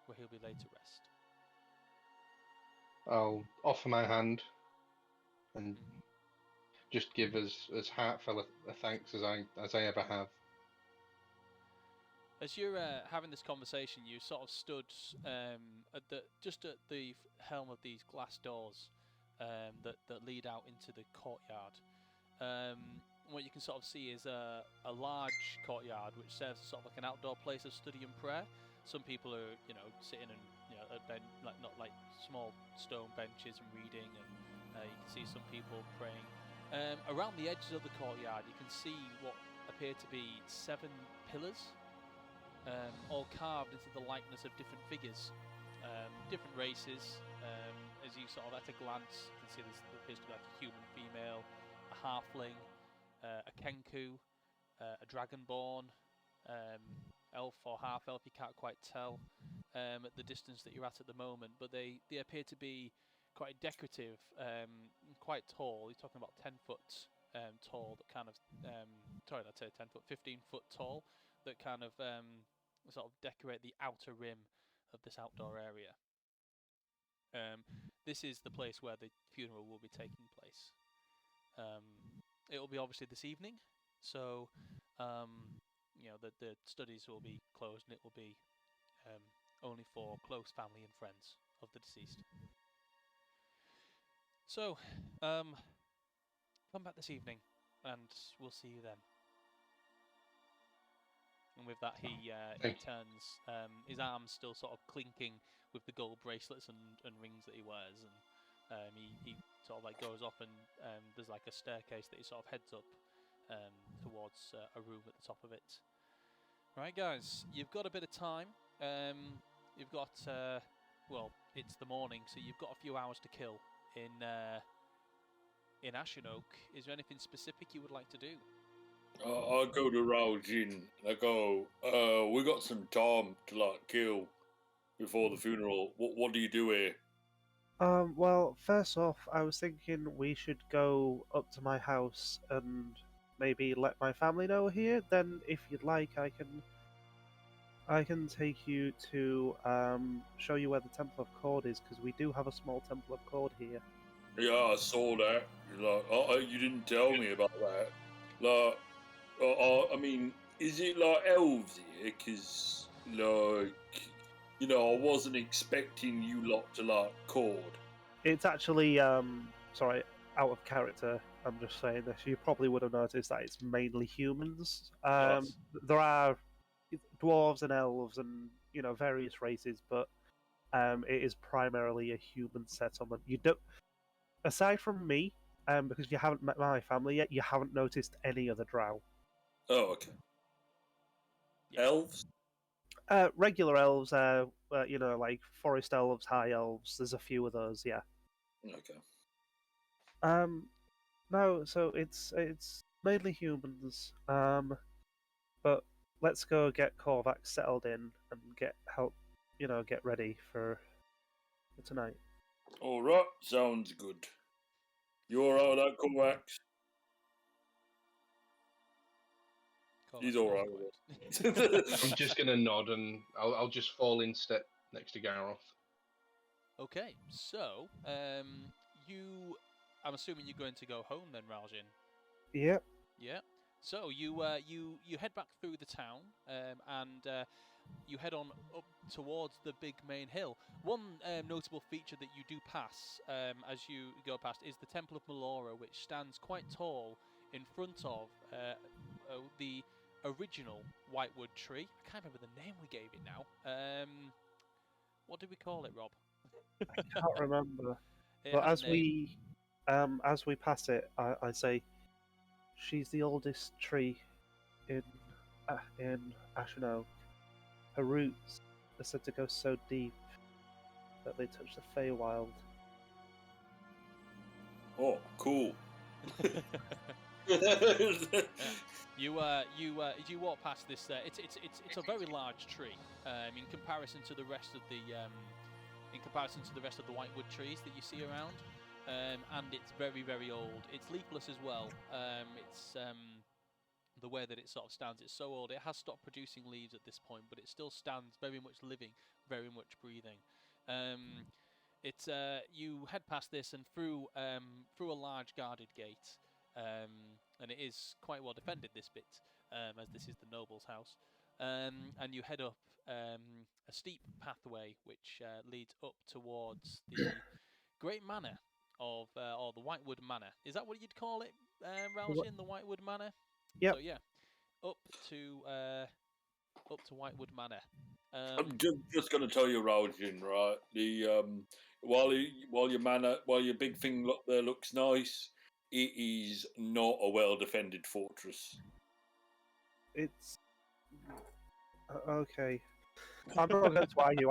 where he'll be laid to rest. I'll offer my hand and just give as heartfelt a thanks as I ever have. As you're having this conversation, you sort of stood at the helm of these glass doors that lead out into the courtyard. What you can sort of see is a large courtyard which serves as sort of like an outdoor place of study and prayer. Some people are sitting and not like small stone benches and reading, and you can see some people praying. Around the edges of the courtyard, you can see what appear to be 7 pillars, all carved into the likeness of different figures, different races. As you sort of at a glance, you can see there appears to be like a human female, a halfling, a kenku, a dragonborn, elf or half elf, you can't quite tell at the distance that you're at the moment, but they appear to be quite decorative, quite tall. You're talking about 10 foot tall, that kind of sorry, I'd say 10 foot, 15 foot tall, that kind of sort of decorate the outer rim of this outdoor area. This is the place where the funeral will be taking place. It will be obviously this evening, so the studies will be closed, and it will be only for close family and friends of the deceased. So, come back this evening, and we'll see you then. And with that, he turns, his arms still sort of clinking with the gold bracelets and rings that he wears, and he sort of like goes off, and there's like a staircase that he sort of heads up towards a room at the top of it. Right, guys, you've got a bit of time. You've got well, it's the morning, so you've got a few hours to kill in Ashenoak. Is there anything specific you would like to do? I go to Raojin. I go, we got some time to like kill before the funeral. What do you do here? Well, first off, I was thinking we should go up to my house and maybe let my family know we're here. Then, if you'd like, I can take you to show you where the Temple of Cord is, because we do have a small Temple of Cord here. Yeah, I saw that. Like, you didn't tell me about that. Like, I mean, is it like elves here? Because, like, you know, I wasn't expecting you lot to like Cord. It's actually, sorry, out of character. I'm just saying this. You probably would have noticed that it's mainly humans. Yes. There are dwarves and elves and various races, but it is primarily a human settlement. You don't, aside from me, because you haven't met my family yet, you haven't noticed any other drow. Oh, okay. Yeah. Elves? Regular elves, like forest elves, high elves. There's a few of those, yeah. Okay. No, so it's mainly humans. But let's go get Korvac settled in and get ready for tonight. All right, sounds good. You all right with that, Kovacs? He's all right with it. I'm just gonna nod, and I'll just fall in step next to Garroth. Okay, so I'm assuming you're going to go home then, Raljin. Yep. Yeah. So you head back through the town, and you head on up towards the big main hill. One notable feature that you do pass as you go past is the Temple of Melora, which stands quite tall in front of the original whitewood tree. I can't remember the name we gave it now. What did we call it, Rob? I can't remember. It But had a as name. we pass it, I say, she's the oldest tree in Ashenoak. Her roots are said to go so deep that they touch the Feywild. Oh, cool. You walk past this. It's a very large tree in comparison to the rest of the whitewood trees that you see around, and it's very, very old. It's leafless as well. It's the way that it sort of stands. It's so old. It has stopped producing leaves at this point, but it still stands very much living, very much breathing. You head past this and through a large guarded gate, and it is quite well defended, this bit, as this is the noble's house. And you head up a steep pathway which leads up towards the great manor of, or the Whitewood Manor. Is that what you'd call it, Raljin? The Whitewood Manor? Yep. So yeah, up to Whitewood Manor. I'm just going to tell you, Raojin, right? The while your big thing there looks nice, it is not a well defended fortress. It's okay. I'm not going to lie you.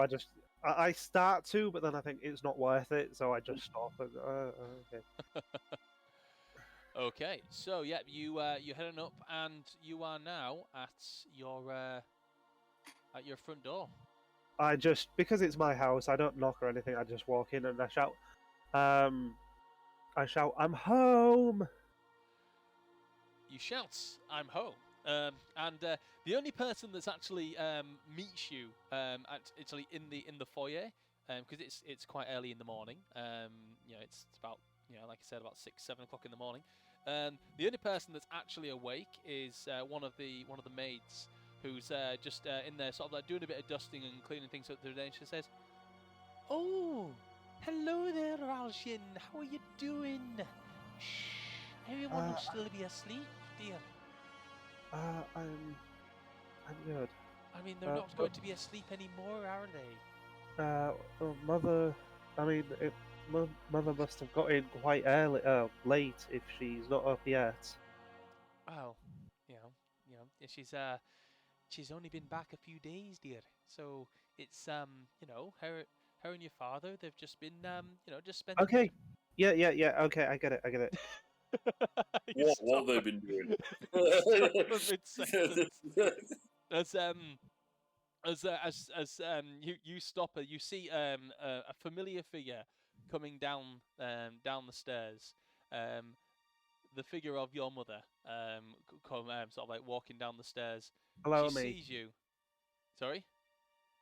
I start to, but then I think it's not worth it, so I just stop. And, okay. Okay, so yeah, you're heading up, and you are now at your front door. I just, because it's my house, I don't knock or anything. I just walk in and I shout, "I'm home!" you shout, "I'm home!" And the only person that's actually meets you actually in the foyer, because it's quite early in the morning. It's about like I said, about 6-7 o'clock in the morning. The only person that's actually awake is one of the maids, who's just in there, sort of like doing a bit of dusting and cleaning things up today. And she says, "Oh, hello there, Ralshin. How are you doing? Shh, everyone will still be asleep, dear." I'm good. I mean, they're not going to be asleep anymore, are they? Mother, I mean, Mother must have got in quite early, late if she's not up yet. Well, she's only been back a few days, dear. So it's her and your father, they've just been just spending. Okay. Yeah. Okay, I get it. What they've been doing? As you stop her, you see a familiar figure coming down the stairs. The figure of your mother come sort of like walking down the stairs. Allow She me. sees you. Sorry?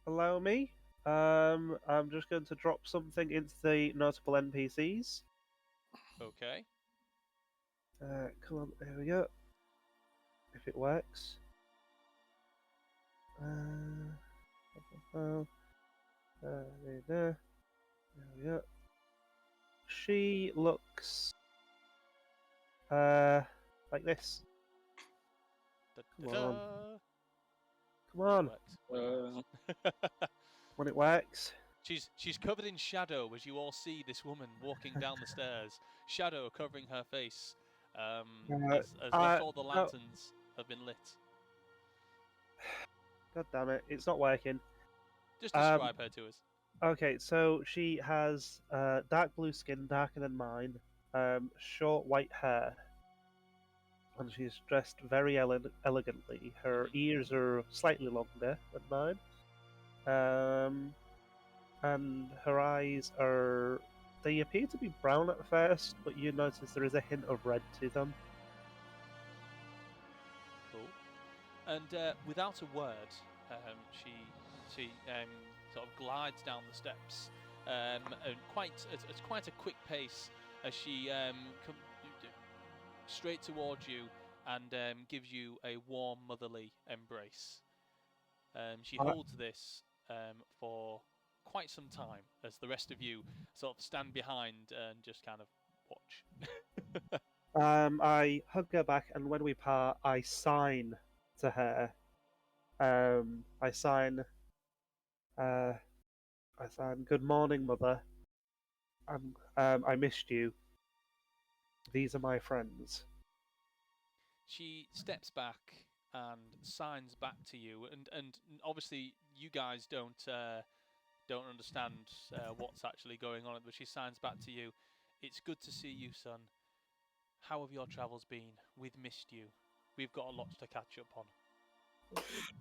Allow me. I'm just going to drop something into the notable NPCs. Okay. Come on, there we go. If it works. There we go. She looks like this. Come on. Come on. When it works. She's covered in shadow as you all see this woman walking down the stairs. Shadow covering her face. As all the lanterns have been lit. God damn it, it's not working. Just describe her to us. Okay, so she has dark blue skin, darker than mine, short white hair, and she's dressed very elegantly. Her ears are slightly longer than mine, and her eyes they appear to be brown at first, but you notice there is a hint of red to them. Cool. And without a word, she sort of glides down the steps, and it's quite a quick pace as she straight towards you and gives you a warm motherly embrace. She holds this for quite some time as the rest of you sort of stand behind and just kind of watch. I hug her back, and when we part, I sign to her. I sign, "Good morning, Mother. I missed you. These are my friends." She steps back and signs back to you, and obviously you guys don't understand what's actually going on, but she signs back to you. "It's good to see you, son. How have your travels been? We've missed you. We've got a lot to catch up on."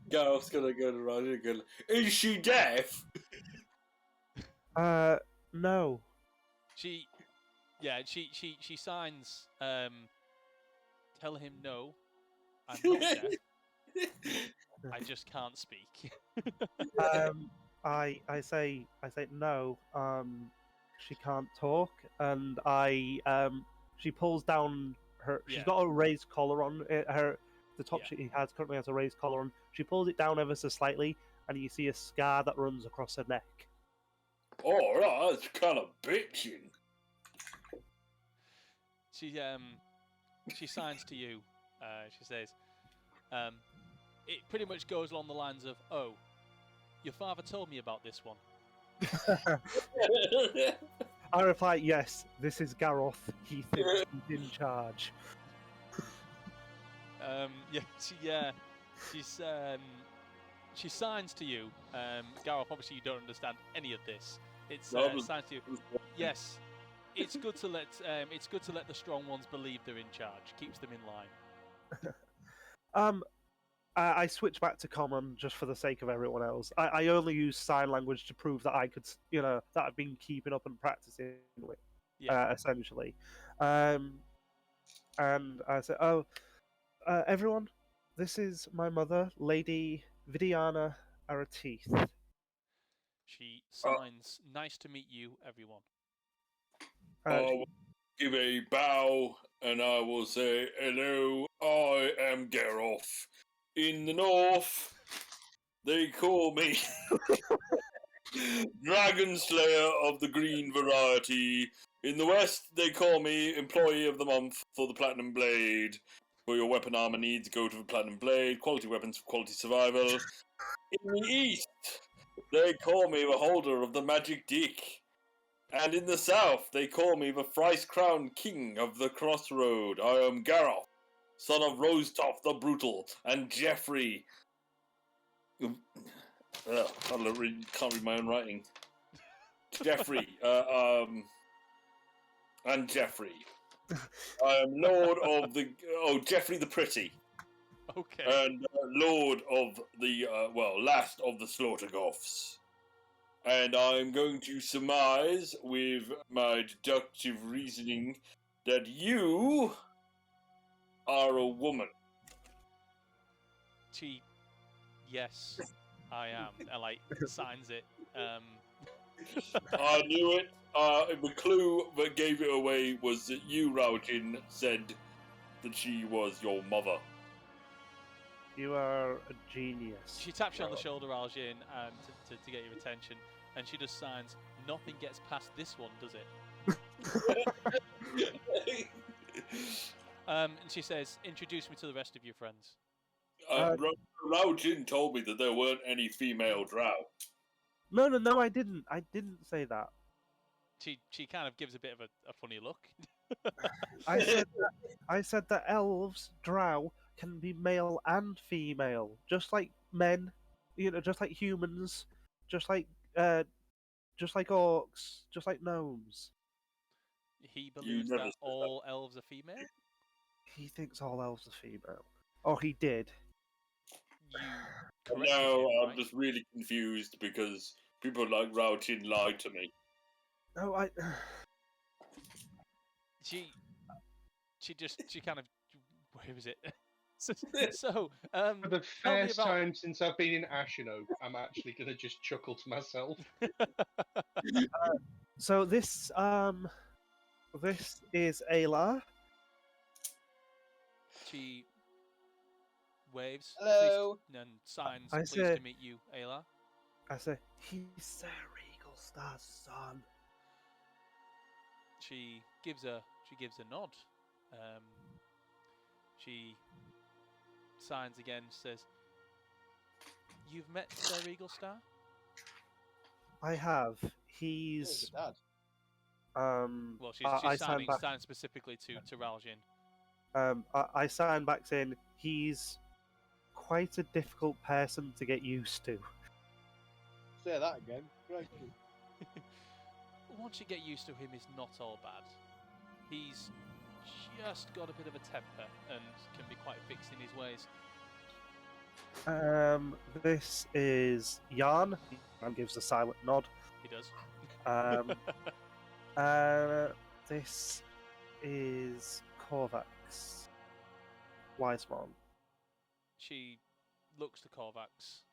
Gareth's gonna go to Roger and go, "Is she deaf?" No. She signs. Tell him no, I'm not deaf. I just can't speak. I say no. She can't talk, and she pulls down her. She's got a raised collar on her. The top she currently has a raised collar on. She pulls it down ever so slightly, and you see a scar that runs across her neck. Oh, right, that's kind of bitching. She signs to you. She says, it pretty much goes along the lines of, "Oh, your father told me about this one." I reply, "Yes, this is Gareth. He thinks he's in charge." She signs to you. Gareth, obviously you don't understand any of this. It's signs to you. Yes, it's good to let the strong ones believe they're in charge. Keeps them in line. I switch back to common just for the sake of everyone else. I only use sign language to prove that I could, that I've been keeping up and practicing with, essentially. And I said, "Oh, Everyone, this is my mother, Lady Vidiana Arateeth. She signs, "Nice to meet you, everyone." I will give a bow and I will say, hello, I am Geralt. In the north, they call me Dragon Slayer of the green variety. In the west, they call me Employee of the Month for the Platinum Blade. For your weapon armor needs, go to the Platinum Blade. Quality weapons for quality survival. In the east, they call me the Holder of the Magic Dick. And in the south, they call me the thrice-crowned King of the Crossroad. I am Gareth, son of Rosetop the Brutal, and Geoffrey. Can't read my own writing. Geoffrey, and Geoffrey. I am Lord of the... Geoffrey the Pretty. Okay. And Lord of the, last of the Slaughtergoths. And I'm going to surmise, with my deductive reasoning, that you are a woman. Yes, I am. And like signs it. I knew it. The clue that gave it away was that you, Raujin, said that she was your mother. You are a genius. She taps you on the shoulder, Aljin, to get your attention, and she just signs, "Nothing gets past this one, does it?" And she says, "Introduce me to the rest of your friends." Raujin told me that there weren't any female drow. No, I didn't. I didn't say that. She kind of gives a bit of a funny look. I said that elves, drow, can be male and female, just like men, just like humans, just like orcs, just like gnomes. He believes that all elves are female? He thinks all elves are female. Or he did. No, I'm just really confused because people like Raujin lied to me. No, She kind of, where is it? So, for the first time since I've been in Ashino, I'm actually gonna just chuckle to myself. So this is Ayla. She waves. Hello. And signs, I "Pleased say- to meet you, Ayla." I say, he's Sir Regelstar's son. She gives a nod. She signs again, says, "You've met Sir Regelstar?" I have. He's Dad. Well, she's signing specifically to Raljin. I sign back saying he's quite a difficult person to get used to. Say that again. Right. Once you get used to him, he's not all bad. He's just got a bit of a temper and can be quite fixed in his ways. This is Jan. Jan gives a silent nod. He does. This is Korvax. Wiseman. She looks to Korvax,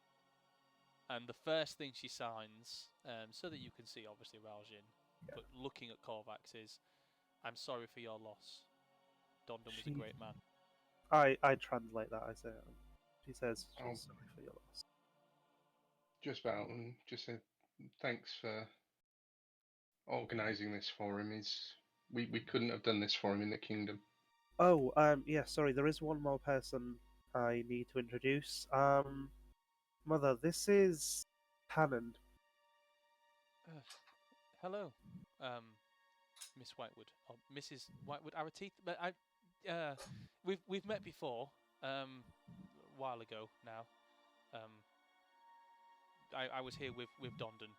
and the first thing she signs, so that you can see obviously Raljin, but looking at Korvax is, "I'm sorry for your loss. Dondon was a great man." I translate that. I say, she says, Oh. "Sorry for your loss." Just about, and just say thanks for organising this for him. We couldn't have done this for him in the kingdom. Oh, yeah, sorry, there is one more person I need to introduce. Mother, this is Hammond. Hello, Miss Whitewood, or Mrs. Whitewood Arateeth. But we've met before, a while ago now. I was here with Dondon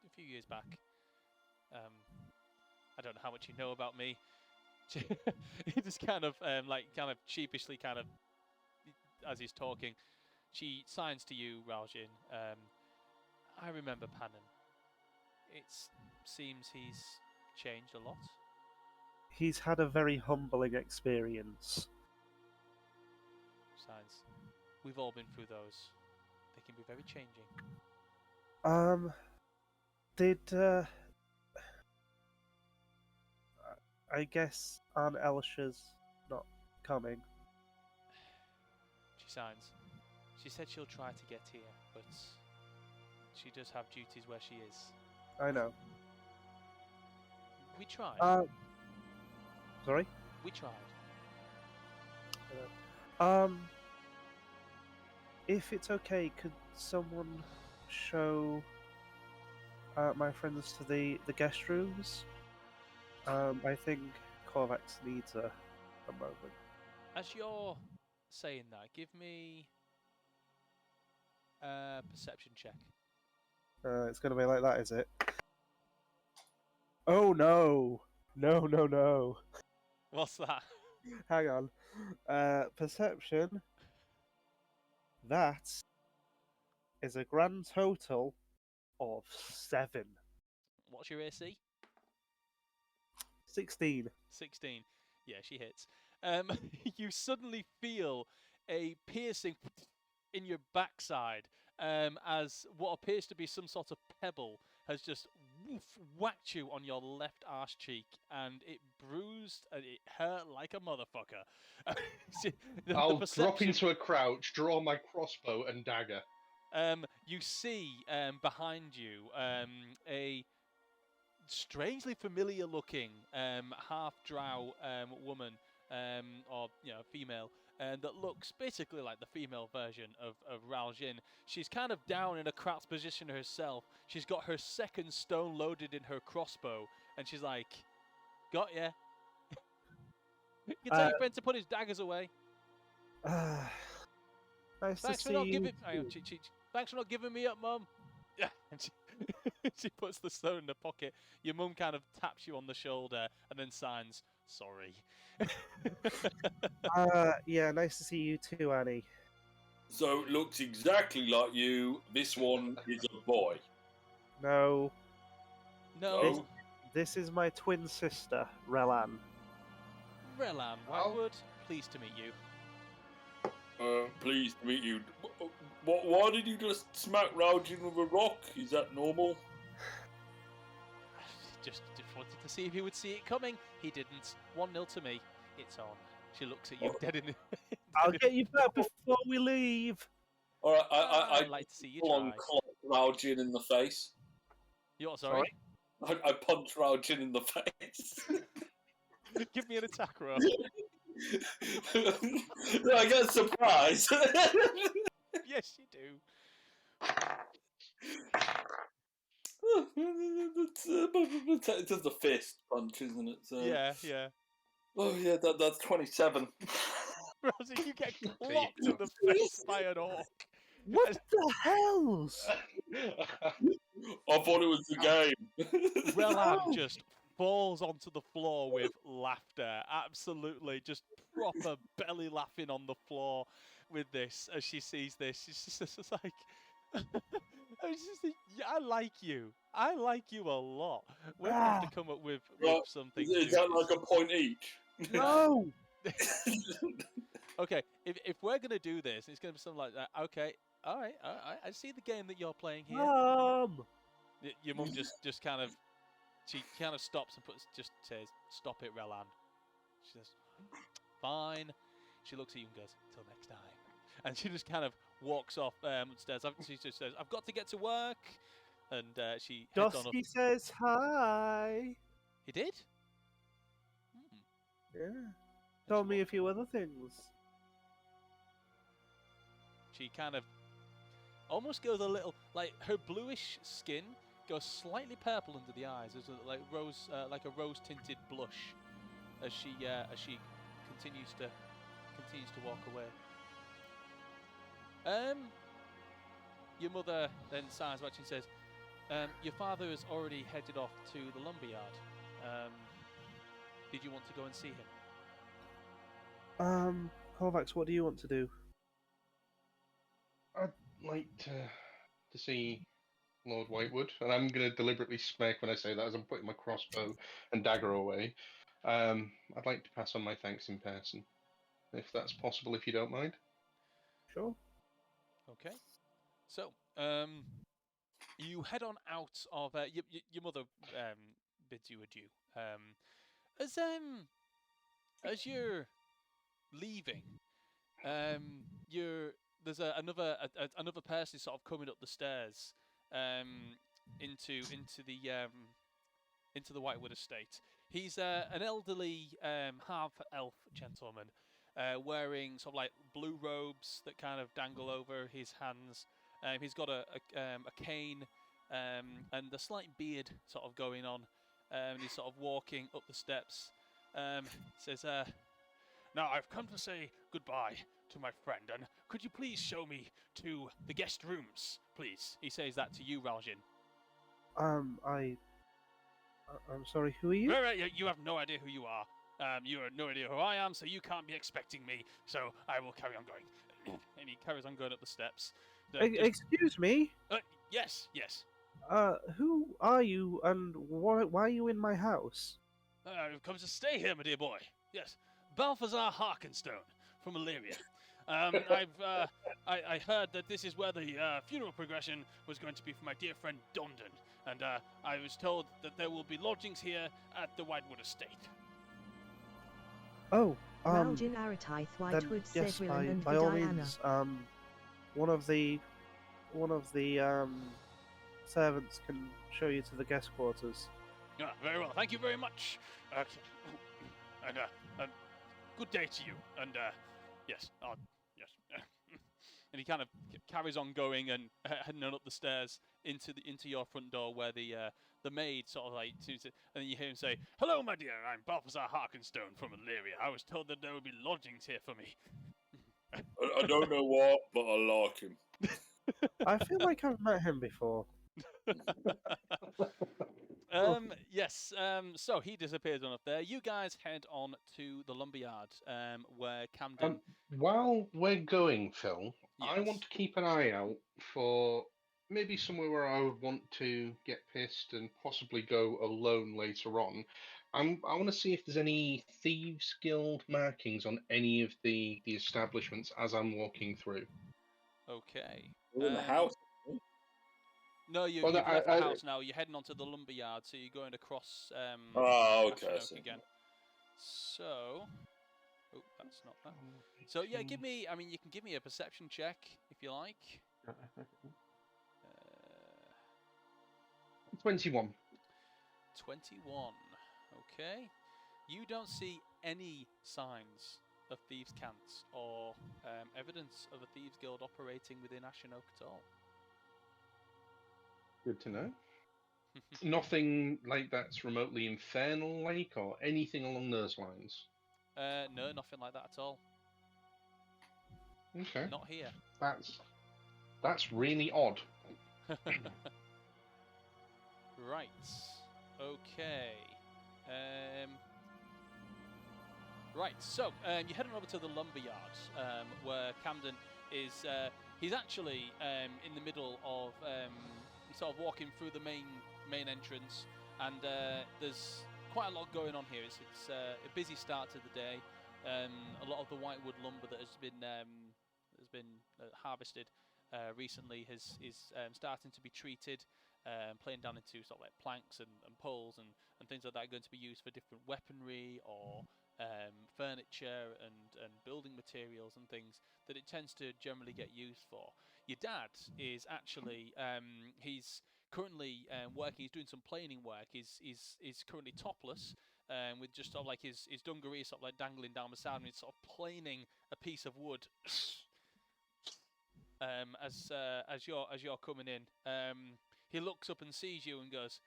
a few years back. I don't know how much you know about me. He just kind of sheepishly, as he's talking, she signs to you, Raljin. I remember Panon. It seems he's changed a lot. He's had a very humbling experience. We've all been through those. They can be very changing. Did I guess Aunt Elisha's not coming? She signs. She said she'll try to get here, but she does have duties where she is. I know. We tried. Sorry? We tried. If it's okay, could someone show my friends to the guest rooms? I think Korvax needs a moment. As you're saying that, give me a perception check. It's going to be like that, is it? Oh no! No. What's that? Hang on. Perception. That is a grand total of 7. What's your AC? 16. 16. Yeah, she hits. You suddenly feel a piercing in your backside as what appears to be some sort of pebble has just whacked you on your left arse cheek, and it bruised and it hurt like a motherfucker. I'll drop into a crouch, draw my crossbow and dagger. You see behind you a strangely familiar looking half drow woman or female that looks basically like the female version of Raljin. She's kind of down in a crouched position herself. She's got her second stone loaded in her crossbow, and she's like, "Got ya." You can tell your friend to put his daggers away. Nice Thanks to for not see giving. you. Thanks for not giving me up, Mum. Yeah. And she puts the stone in her pocket. Your mum kind of taps you on the shoulder and then signs, "Sorry." Yeah, nice to see you too, Annie. So it looks exactly like you. This one is a boy. No, No. this is my twin sister, Relan. Relan Whitewood, pleased to meet you. Pleased to meet you. Why did you just smack Raljin with a rock? Is that normal? Just wanted to see if he would see it coming. He didn't. 1-0 to me. It's on. She looks at you dead in the... I'll get you back before we leave. All right, I'd like to see you try. Clock Raljin in the face. You what, sorry? I punch Raljin in the face. Give me an attack roll. I get a surprise. Yes, you do. It's just a fist punch, isn't it? So... Yeah. Oh yeah, that's 27. Rosie, you get clocked in the face by an orc. What the hells? I thought it was the game. Relan just falls onto the floor with laughter. Absolutely, just proper belly laughing on the floor with this as she sees this. She's just like, I like you. I like you a lot. We're gonna have to come up with something. Is that like a point each? No. Okay, if we're gonna do this, it's gonna be something like that. Okay, all right. I see the game that you're playing here. Your mum just kind of, she kind of stops and says, "Stop it, Relan." She says, "Fine." She looks at you and goes, "Till next time." And she just kind of walks off upstairs. She just says, "I've got to get to work," and she heads on up. Dusty says hi. He did? Yeah. Told me a few other things. She kind of almost goes a little, like her bluish skin goes slightly purple under the eyes. There's like a rose tinted blush as she continues to walk away. Your mother then sighs much and says, "Your father has already headed off to the lumberyard. Did you want to go and see him?" Korvax, what do you want to do? I'd like to see Lord Whitewood, and I'm going to deliberately smirk when I say that as I'm putting my crossbow and dagger away. I'd like to pass on my thanks in person, if that's possible, if you don't mind. Sure. Okay. So, you head on out of your mother bids you adieu. As as you're leaving, you're there's another person sort of coming up the stairs, into the Whitewood estate. He's an elderly half-elf gentleman, wearing sort of like blue robes that kind of dangle over his hands. He's got a cane and a slight beard sort of going on. And he's sort of walking up the steps. Says, "Now I've come to say goodbye to my friend, and could you please show me to the guest rooms, please?" He says that to you, Raljin. I'm sorry, who are you? Right, you have no idea who you are. You have no idea who I am, so you can't be expecting me. So I will carry on going. And he carries on going up the steps. Excuse me? Yes. Who are you, and why are you in my house? I've come to stay here, my dear boy. Yes, Balthazar Harkenstone from Illyria. I heard that this is where the funeral progression was going to be for my dear friend Dondon, and I was told that there will be lodgings here at the Whitewood estate. Oh, Raljin Aratith, Whitewood, yes, Sedwillan, and by all Vidiana. means, one of the servants can show you to the guest quarters. Very well. Thank you very much. And good day to you. And yes, yes. And he kind of carries on going and heading on up the stairs into your front door, where the maid sort of like and then you hear him say, "Hello, my dear. I'm Balthazar Harkenstone from Illyria. I was told that there would be lodgings here for me." I don't know what, but I like him. I feel like I've met him before. Yes. So he disappears on up there. You guys head on to the lumberyard, where Camden. While we're going, Phil, I Yes. want to keep an eye out for maybe somewhere where I would want to get pissed and possibly go alone later on. I want to see if there's any Thieves Guild markings on any of the establishments as I'm walking through. Okay. We're in the house. No, you've Well, left the house now. You're heading onto the lumberyard, so you're going across. Okay. Ashenoke again. So, oh, that's not that. So yeah, give me. I mean, you can give me a perception check if you like. 21. 21. Okay. You don't see any signs of thieves' cants or evidence of a thieves' guild operating within Ashenoke at all. Good to know. Nothing like that's remotely infernal-like or anything along those lines. No, nothing like that at all. Okay. Not here. That's really odd. Right. Okay. Right. So you're heading over to the lumberyard, where Camden is. He's actually in the middle of sort of walking through the main entrance, and there's quite a lot going on here. It's a busy start to the day. A lot of the whitewood lumber that has been harvested recently is starting to be treated, playing down into sort of like planks and poles and things like that, going to be used for different weaponry or furniture and building materials and things that it tends to generally get used for. Your dad is actually he's currently working. He's doing some planing work. He's currently topless, with just sort of like his dungarees sort of like dangling down the side, and he's sort of planing a piece of wood. As you're coming in, he looks up and sees you and goes,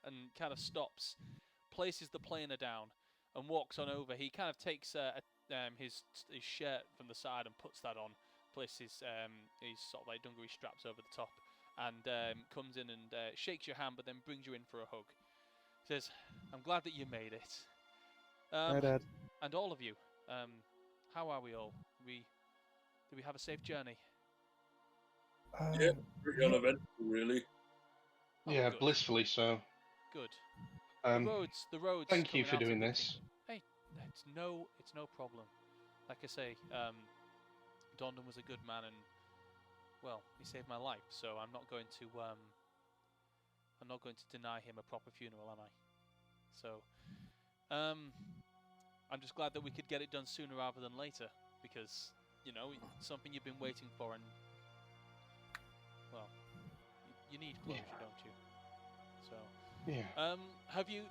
and kind of stops, places the planer down, and walks on over. He kind of takes his shirt from the side and puts that on, places his sort of like dungaree straps over the top, and comes in and shakes your hand, but then brings you in for a hug. Says, "I'm glad that you made it." Hi, Dad. And all of you, how are we all? Did we have a safe journey? Yeah, pretty uneventful, really. Oh, Yeah, good. blissfully so. Good. The The roads. thank you coming for out of doing the this. Hey, it's no problem. Like I say, Dondon was a good man, and well, he saved my life. So I'm not going to deny him a proper funeral, am I? So, I'm just glad that we could get it done sooner rather than later, because it's something you've been waiting for, and well, you need closure, don't you? So,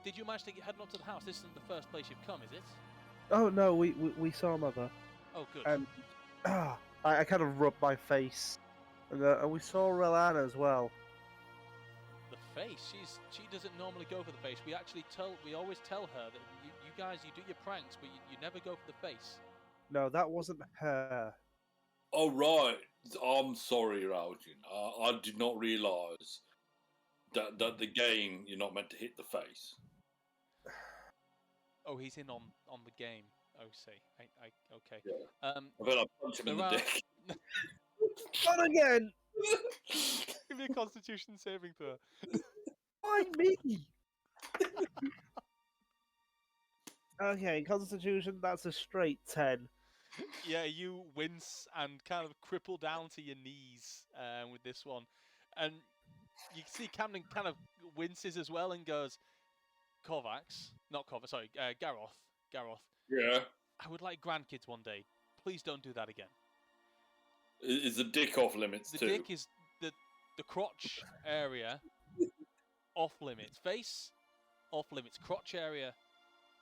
did you manage to head up to the house? This isn't the first place you've come, is it? Oh no, we saw Mother. Oh, good. And I kind of rubbed my face, and we saw Relana as well. The face? She doesn't normally go for the face. We always tell her that you guys do your pranks, but you never go for the face. No, that wasn't her. Oh right, I'm sorry, Raujin. I did not realise that the game you're not meant to hit the face. Oh, he's in on the game. Oh, see. Okay. Yeah. I bet I punch him in the dick. Not again! Give me a Constitution saving throw. Why me? Okay, Constitution, that's a straight 10. Yeah, you wince and kind of cripple down to your knees with this one. And you see Camden kind of winces as well and goes, Garroth. Yeah. I would like grandkids one day. Please don't do that again. Is the dick off limits The too? dick is the crotch area off limits. Face off limits. Crotch area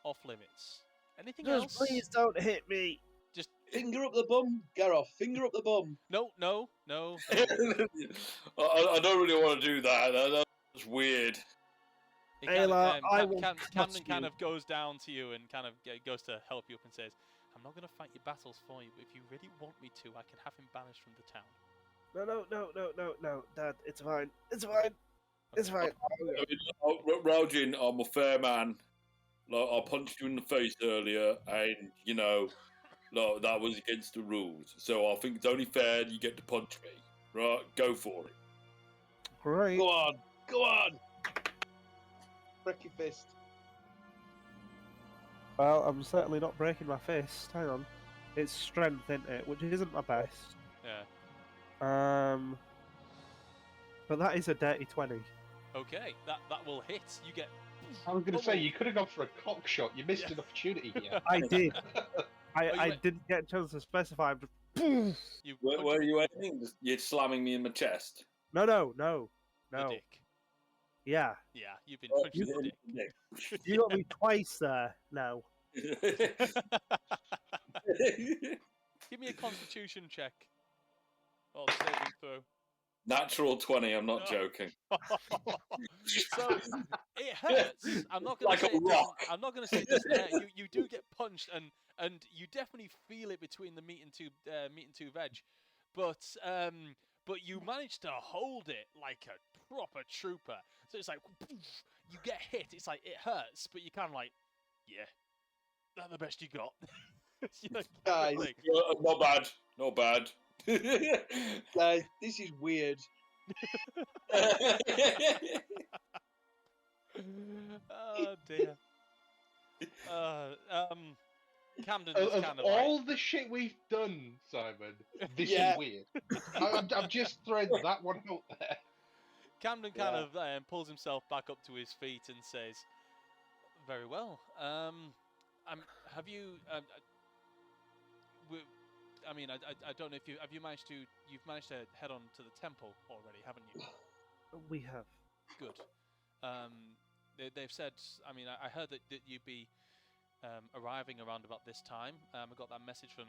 off limits. Anything else? Please don't hit me. Just Finger up the bum, Garroth. Finger up the bum. No. I don't really want to do that. That's weird. Ayla, Camden kind of goes down to you and kind of goes to help you up and says, I'm not going to fight your battles for you, but if you really want me to, I can have him banished from the town. No, Dad, it's fine. It's fine. It's fine. Raujin, I'm a fair man. Like, I punched you in the face earlier, and like, that was against the rules. So I think it's only fair you get to punch me. Right, go for it. Great. Go on. Break your fist. Well, I'm certainly not breaking my fist. Hang on. It's strength, isn't it? Which isn't my best. Yeah. But that is a dirty 20. Okay, that will hit. You get. I was going to say, you could have gone for a cock shot. You missed an opportunity here. I did. I didn't get a chance to specify. But... Where are you aiming? You're slamming me in my chest. No. The dick. Yeah. Yeah, you've been punched in the dick. You got me twice there now. Give me a Constitution check. Oh, saving throw. Natural 20. I'm not joking. So it hurts. I'm not going to say. I'm not going to say it doesn't hurt. You do get punched, and you definitely feel it between the meat and two veg, but you manage to hold it like a proper trooper. So it's like you get hit. It's like it hurts, but you kind of like, yeah, that's the best you got. Guys, not bad. Guys, this is weird. Oh dear. Camden's Of kind of all the shit we've done, Simon, this is weird. I've just thrown that one out there. Camden kind of pulls himself back up to his feet and says, "Very well. Have you? I don't know if you've managed to head on to the temple already, haven't you?" We have. Good. They've said. I heard that you'd be arriving around about this time. I got that message from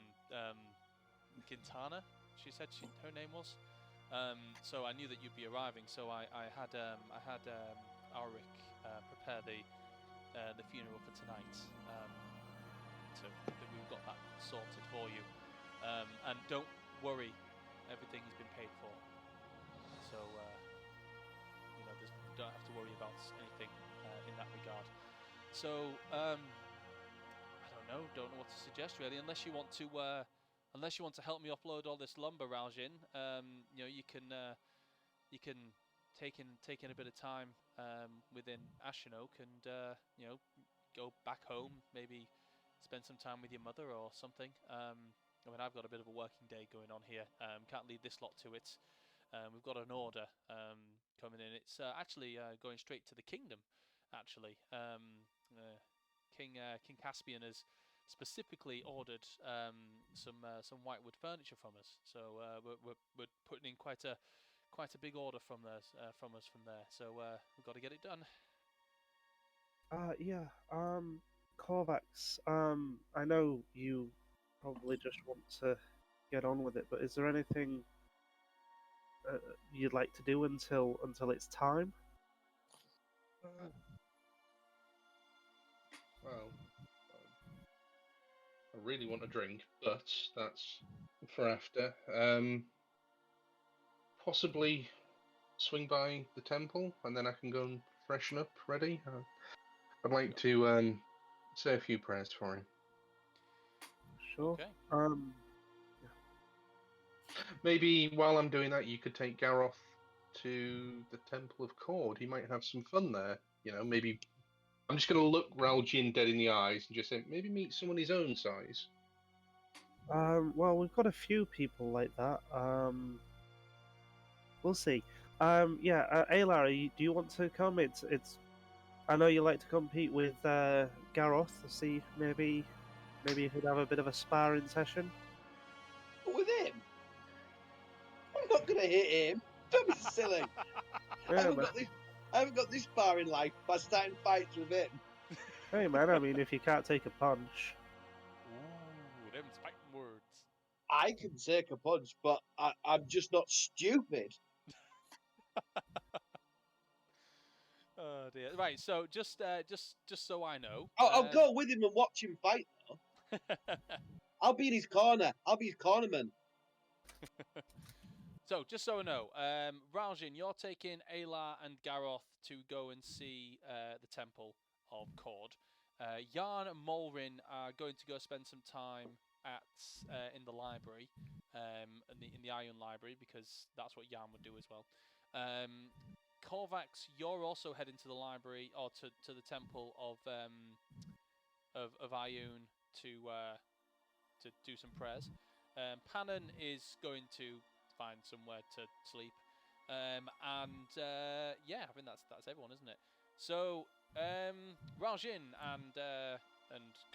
Quintana. She said her name was. So I knew that you'd be arriving. So I had Ulrich prepare the funeral for tonight. So that we've got that sorted for you. And don't worry, everything has been paid for. So you don't have to worry about anything in that regard. So I don't know what to suggest really, unless you want to help me offload all this lumber, Raujin. You can take in a bit of time within Ashenok and go back home, maybe spend some time with your mother or something. I mean, I've got a bit of a working day going on here. Can't leave this lot to it. We've got an order coming in. It's actually going straight to the kingdom. Actually, King Caspian has specifically ordered some whitewood furniture from us. So we're putting in quite a big order from us from there. So we've got to get it done. Yeah. Korvax. I know you probably just want to get on with it, but is there anything you'd like to do until it's time? Well, I really want a drink, but that's for after. Possibly swing by the temple, and then I can go and freshen up, ready. I'd like to say a few prayers for him. Sure. Okay. Maybe while I'm doing that, you could take Garroth to the Temple of Cord. He might have some fun there. You know, maybe I'm just going to look Raljin dead in the eyes and just say, maybe meet someone his own size. Well, we've got a few people like that. We'll see. Aylar, do you want to come? It's. I know you like to compete with Garroth. See, maybe you could have a bit of a sparring session. With him? I'm not going to hit him. Don't be silly. I haven't got this far in life by starting fights with him. Hey man, I mean, if you can't take a punch. Ooh, them's fighting words. I can take a punch, but I'm just not stupid. Oh dear. Right. So just so I know. I'll go with him and watch him fight. Though. I'll be in his corner. I'll be his cornerman. So, just so I know, Raljin, you're taking Aylar and Garroth to go and see the Temple of Cord. Yarn and Molrin are going to go spend some time in the library, in the Iron Library, because that's what Yarn would do as well. Korvax, you're also heading to the library or to the Temple of Ioun to do some prayers. Pannon is going to find somewhere to sleep, and yeah, I think that's everyone, isn't it? So Raljin and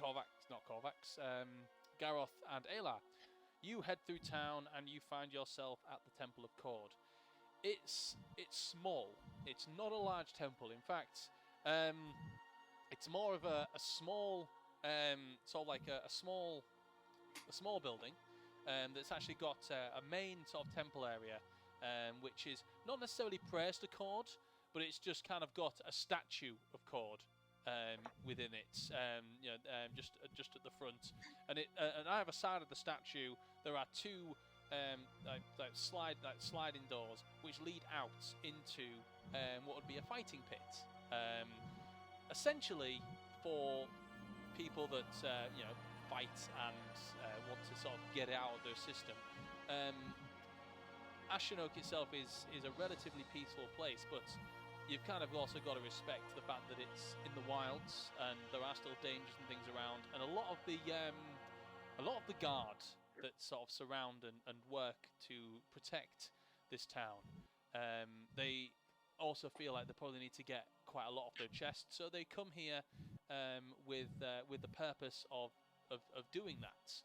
Korvax, Garroth and Aylar, you head through town and you find yourself at the Temple of Cord. It's small. It's not a large temple. In fact, it's more of a small, sort of like a small building. That's actually got a main sort of temple area, which is not necessarily prayers to Cord, but it's just kind of got a statue of Cord within it, just at the front. And and either side of the statue, there are two sliding doors which lead out into what would be a fighting pit, essentially for people that fight and want to sort of get it out of their system. Ashnok itself is a relatively peaceful place, but you've kind of also got to respect the fact that it's in the wilds and there are still dangers and things around, and a lot of the guard that sort of surround and work to protect this town, they also feel like they probably need to get quite a lot off their chest, so they come here with the purpose of doing that.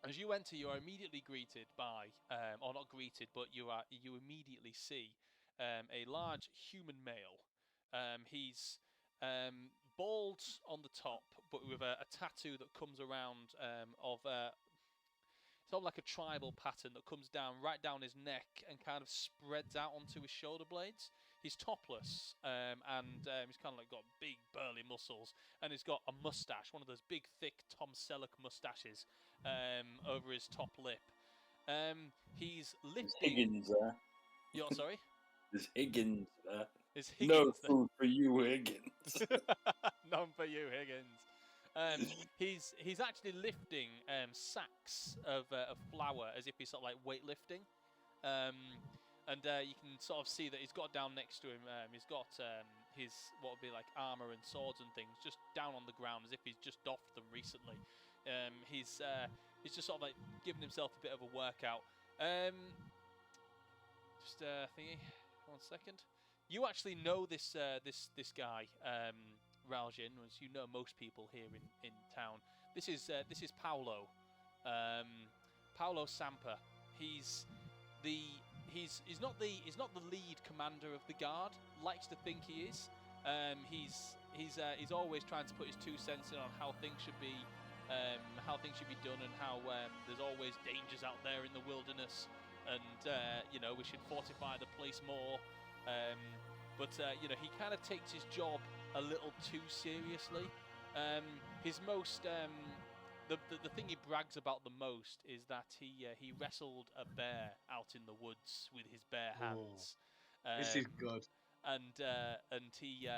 As you enter, you are immediately greeted by, or not greeted, but you immediately see a large human male. He's bald on the top, but with a tattoo that comes around of sort of like a tribal pattern that comes down right down his neck and kind of spreads out onto his shoulder blades. He's topless, and he's kind of like got big burly muscles, and he's got a mustache, one of those big thick Tom Selleck mustaches over his top lip. He's lifting. Higgins there. You're sorry? There's Higgins there. Is Higgins no there? food for you, Higgins. None for you, Higgins. He's actually lifting sacks of flour as if he's sort of like weightlifting. And you can sort of see that he's got down next to him, he's got his, what would be like armour and swords and things, just down on the ground as if he's just doffed them recently. He's just sort of like giving himself a bit of a workout. Just thingy. 1 second. You actually know this this guy, Raljin, as you know most people here in town. This is Paolo, Paolo Sampa. He's not the lead commander of the guard. Likes to think he is. He's always trying to put his 2 cents in on how things should be done, and how there's always dangers out there in the wilderness, and we should fortify the place more. But he kind of takes his job a little too seriously. His most the thing he brags about the most is that he wrestled a bear out in the woods with his bare hands. This is good. And he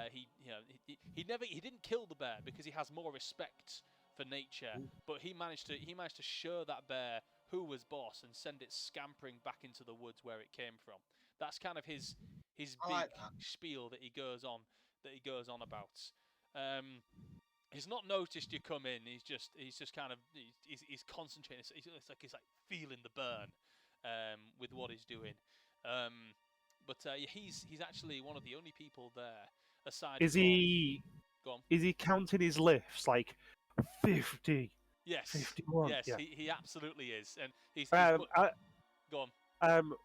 didn't kill the bear because he has more respect for nature. But he managed to show that bear who was boss and send it scampering back into the woods where it came from. That's kind of his big spiel that he goes on about. He's not noticed you come in. He's just kind of he's concentrating. It's like he's like feeling the burn with what he's doing. But he's actually one of the only people there. Aside Is from, he? Go on. Is he counting his lifts like 50? Yes. 51. Yes, yeah. he absolutely is, and he's Go on.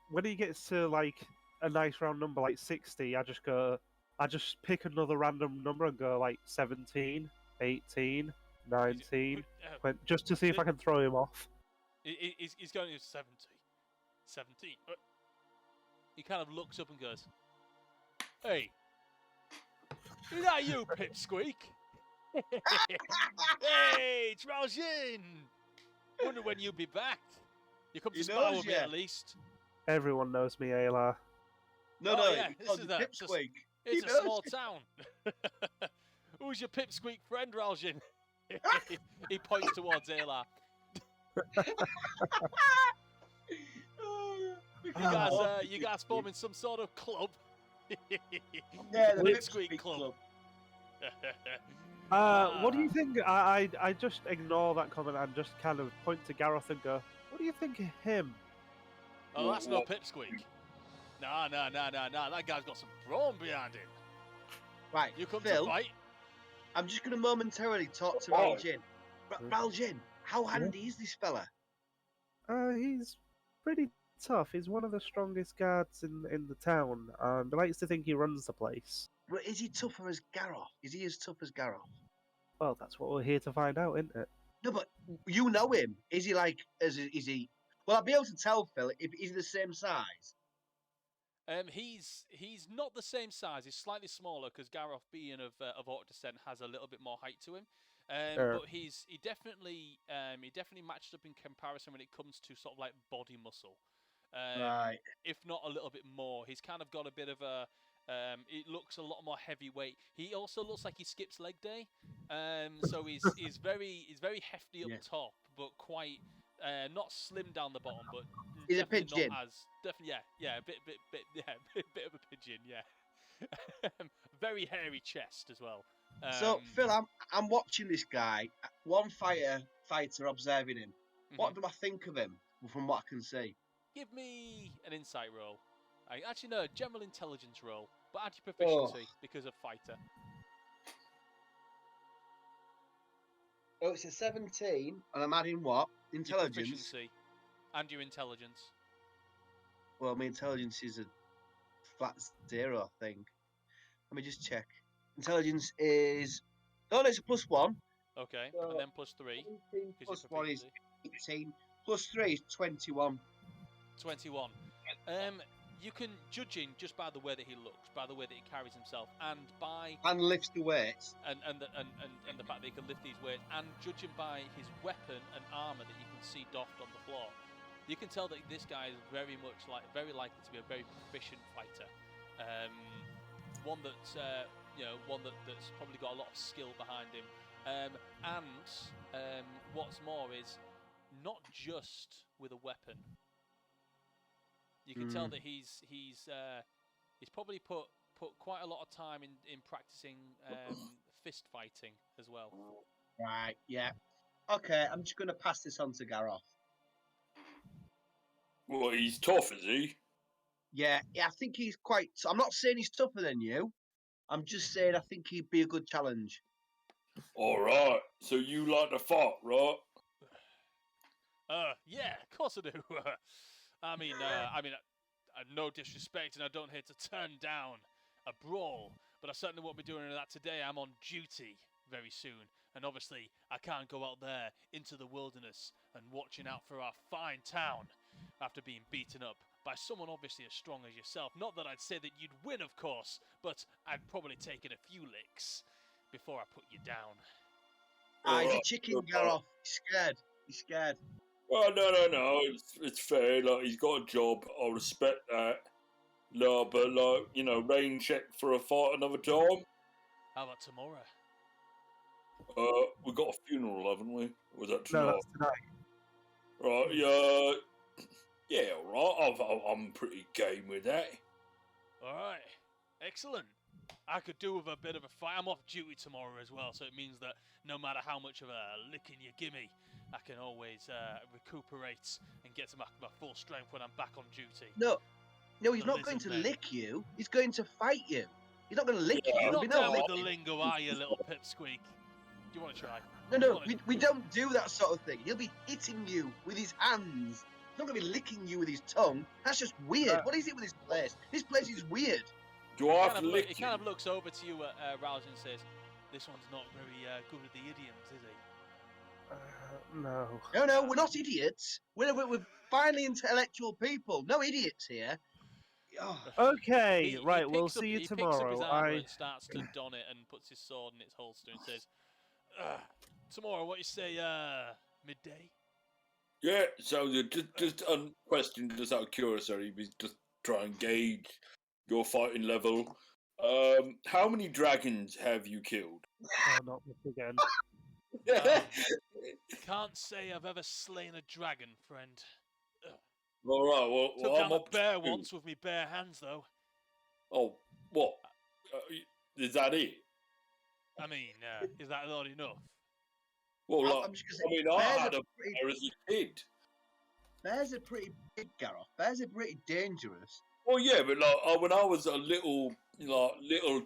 When he gets to like a nice round number like 60, I just pick another random number and go like 17, 18, 19, 20, just to see if I can throw him off. He's going to 70. 17. He kind of looks up and goes, "Hey, is that you, Pipsqueak?" "Hey, it's Raljin. Wonder when you'll be back. You come to spar with me at least." Everyone knows me, Ayla. No, this is Pipsqueak. It's a small town. Who's your Pipsqueak friend, Raljin? He points towards Ayla. You guys forming some sort of club? Yeah, the Pipsqueak Club. What do you think? I just ignore that comment and just kind of point to Gareth and go, "What do you think of him?" Oh, that's no Pipsqueak. Nah. That guy's got some brawn behind him. Right, You come Phil, to fight? I'm just going to momentarily talk to Raljin. Raljin, how handy is this fella? He's pretty tough. He's one of the strongest guards in the town, and I likes to think he runs the place. But is he tougher as Gareth? Is he as tough as Gareth? Well, that's what we're here to find out, isn't it? No, but you know him. Is he like? Is he? Well, I'll be able to tell, Phil. If he's the same size. He's not the same size. He's slightly smaller because Gareth, being of Orc descent, has a little bit more height to him. But he definitely matched up in comparison when it comes to sort of like body muscle. Right. If not a little bit more. He's kind of got a bit of a. It looks a lot more heavyweight. He also looks like he skips leg day. So he's very hefty up top, but quite not slim down the bottom, but he's a pigeon. Definitely a bit of a pigeon, yeah. Very hairy chest as well. So Phil, I'm watching this guy. One fighter observing him. What do I think of him from what I can see? Give me an insight roll. Actually, no, general intelligence roll, but add your proficiency because of fighter. Oh, it's a 17, and I'm adding what? Intelligence. Your proficiency and your intelligence. Well, my intelligence is a flat 0, I think. Let me just check. Intelligence is... Oh, no, it's a +1. Okay, So and then +3. Plus 1 is 18. +3 is 21. 21. You can judge him just by the way that he looks, by the way that he carries himself, and lifts the weights, and the fact that he can lift these weights, and judge him by his weapon and armor that you can see doffed on the floor. You can tell that this guy is very likely to be a very proficient fighter, one that's probably got a lot of skill behind him, and what's more is not just with a weapon. You can tell that he's probably put quite a lot of time in practicing fist fighting as well. Right. Yeah. Okay, I'm just going to pass this on to Gareth. Well, he's tough, is he? Yeah, I think he's quite. I'm not saying he's tougher than you. I'm just saying I think he'd be a good challenge. All right. So you like to fight, right? Yeah, of course I do. I mean, no disrespect, and I don't hate to turn down a brawl, but I certainly won't be doing that today. I'm on duty very soon, and obviously I can't go out there into the wilderness and watching out for our fine town after being beaten up by someone obviously as strong as yourself. Not that I'd say that you'd win, of course, but I'd probably take it a few licks before I put you down. He's a chicken, Gareth. He's scared. He's scared. Well, no. It's fair. Like, he's got a job. I respect that. No, but like, rain check for a fight another time. How about tomorrow? We got a funeral, haven't we? Or was that No, tonight? that's tonight. Right. Yeah. All right. I'm pretty game with that. All right, excellent. I could do with a bit of a fight. I'm off duty tomorrow as well, so it means that no matter how much of a licking you give me, I can always recuperate and get to my full strength when I'm back on duty. No, he's not going to lick you. He's going to fight you. He's not going to lick you. You're There'll not be no down with licking. the lingo, are you, little pipsqueak? Do you want to try? No, we don't do that sort of thing. He'll be hitting you with his hands. He's not going to be licking you with his tongue. That's just weird. What is it with this place? This place is weird. Do I have to lick He kind of looks over to you, Rousey, and says, "This one's not very good with the idioms, is he?" No. No, we're not idiots. We're finely intellectual people. No idiots here. Oh. Okay, right. We'll picks up- see you he picks up tomorrow. his armor and starts to don it and puts his sword in its holster and says, "Tomorrow, what you say? Midday." Yeah, so just a question, just out of curiosity, we just try and gauge your fighting level. How many dragons have you killed? Oh, not this again. Can't say I've ever slain a dragon, friend. All right, well, Took down I'm a up to bear 2. once with me bare hands, though. Oh, what? Is that it? I mean, is that not enough? Well, I'm just gonna say, I bears had are a bear as a kid. Bears are pretty big, Gareth. Bears are pretty dangerous. Well, yeah, but like when I was a little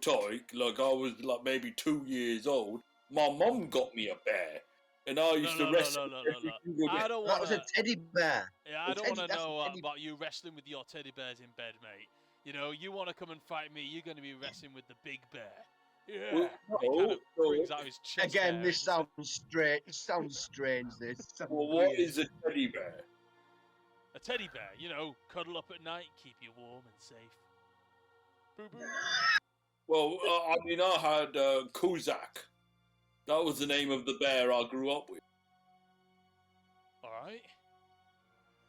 toy, like I was like maybe 2 years old, my mum got me a bear, and I used to wrestle. No. I don't That was a want to. teddy bear. Yeah, I don't want to That's a know teddy- about you wrestling with your teddy bears in bed, mate. You know, you want to come and fight me, you're going to be wrestling with the big bear. Yeah. Well, He kind of no. brings out his chest Again, hair this and- sounds strange. It sounds strange. This. Sounds Well, what weird. is a teddy bear? A teddy bear, you know, cuddle up at night, keep you warm and safe. Boo boo. Well, I mean, I had Kozak. That was the name of the bear I grew up with. All right.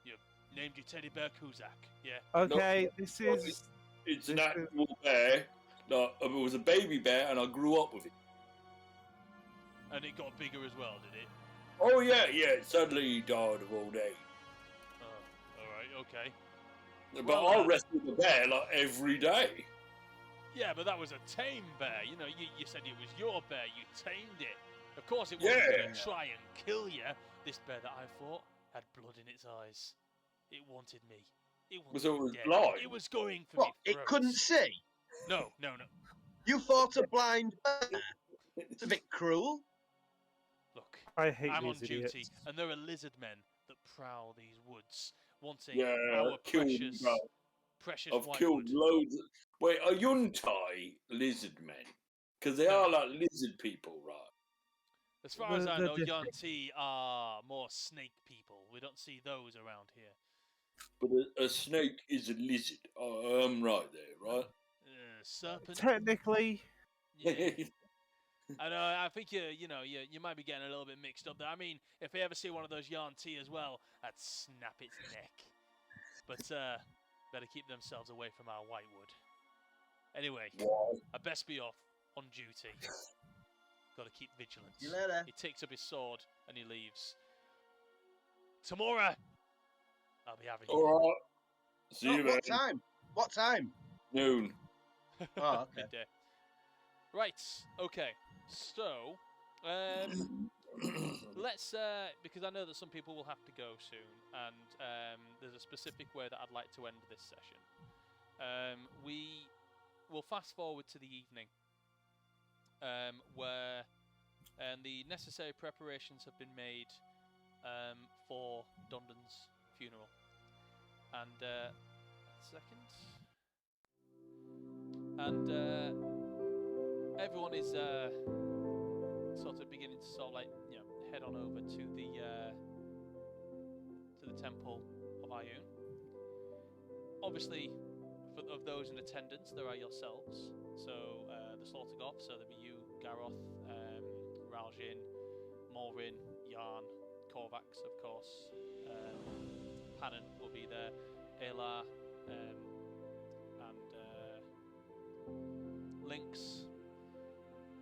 You named your teddy bear Kuzak, yeah? Okay, No, this no, is. It's an This actual bear. No, it was a baby bear, and I grew up with it. And it got bigger as well, did it? Oh yeah. Suddenly died of old age. Oh, all right, okay. But Well, I wrestled the bear like every day. Yeah, but that was a tame bear. You know, you said it was your bear. You tamed it. Of course, it wasn't going to try and kill you. This bear that I fought had blood in its eyes. It wanted me. It wanted So it me was dead. blind? It was going for What? me. It couldn't see. No. You fought a blind bear. It's a bit cruel. Look, I hate I'm on these duty, idiots. and there are lizard men that prowl these woods, wanting Yeah, our I've killed precious I've white killed wood. loads. Wait, are Yuntai lizard men? Because they No. are like lizard people, right? As far as I They're know, different. Yanti are more snake people. We don't see those around here. But a snake is a lizard. Oh, I'm right there, right? Serpent. Technically, Yeah. I know. I think you might be getting a little bit mixed up there. I mean, if I ever see one of those yarn tea as well, I'd snap its neck. But better keep themselves away from our whitewood. Anyway, I best be off on duty. Got to keep vigilant. See you later. He takes up his sword and he leaves. Tomorrow, I'll be having you. All right. See you, man. What time? What time? Noon. Oh, okay. Midday. Right. Okay. So, let's because I know that some people will have to go soon, and there's a specific way that I'd like to end this session. We will fast forward to the evening, where the necessary preparations have been made for Dundon's funeral. And a second. And everyone is sort of beginning to sort of like, you know, head on over to the temple of Ioun. Obviously, of those in attendance, there are yourselves. So the Slaughtergoth, so there'll be you, Garroth, Raljin, Morin, Yarn, Korvax, of course. Panan will be there, Elar, and Lynx.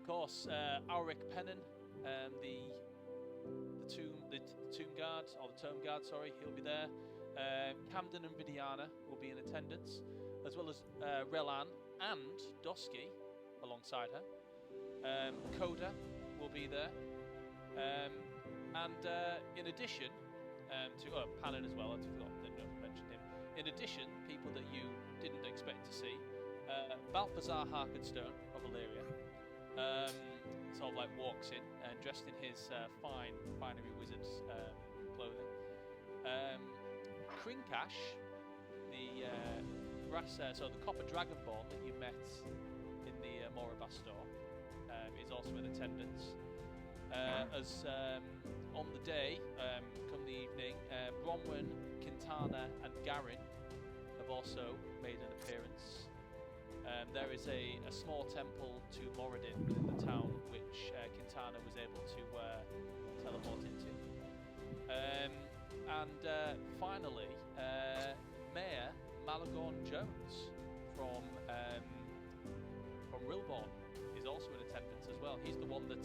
Of course, Auric Pennon, the tomb guard, or the tomb guard, sorry, he'll be there. Camden and Vidiana will be in attendance, as well as Relan and Dosky alongside her. Coda will be there. And in addition to Panan as well, I forgot to mention him. In addition, people that you didn't expect to see, Balthazar Harkenstone of Illyria, sort of like walks in dressed in his finery wizard's clothing. Krinkash, the the copper dragonborn that you met in the Moribas store, is also in attendance. As on the day, come the evening, Bronwyn, Quintana, and Garin have also made an appearance. There is a small temple to Moradin within the town, which Quintana was able to teleport into. And finally, Mayor Malagorn Jones from Rilborn is also in attendance as well. He's the one that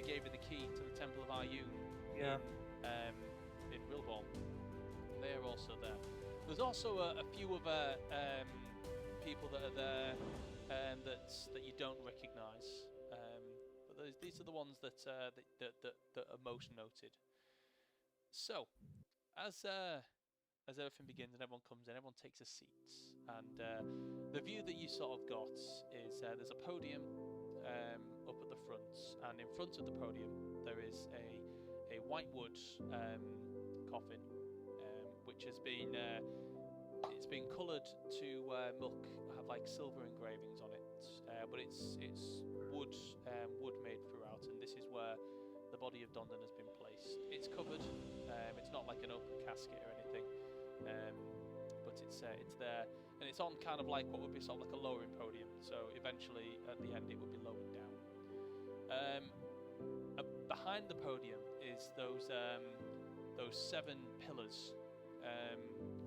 gave you the key to the Temple of Ioun in Rilborn. They're also there. There's also a few other people that are there that you don't recognise, but these are the ones that are most noted. So, as everything begins and everyone comes in, everyone takes a seat, and the view that you sort of got is there's a podium up at the front, and in front of the podium there is a whitewood coffin, which has been it's been coloured to have like silver engravings on it, but it's wood made throughout, and this is where the body of Dundon has been placed. It's covered. It's not like an open casket or anything, but it's there, and it's on kind of like what would be sort of like a lowering podium. So eventually, at the end, it would be lowered down. Behind the podium is those 7 pillars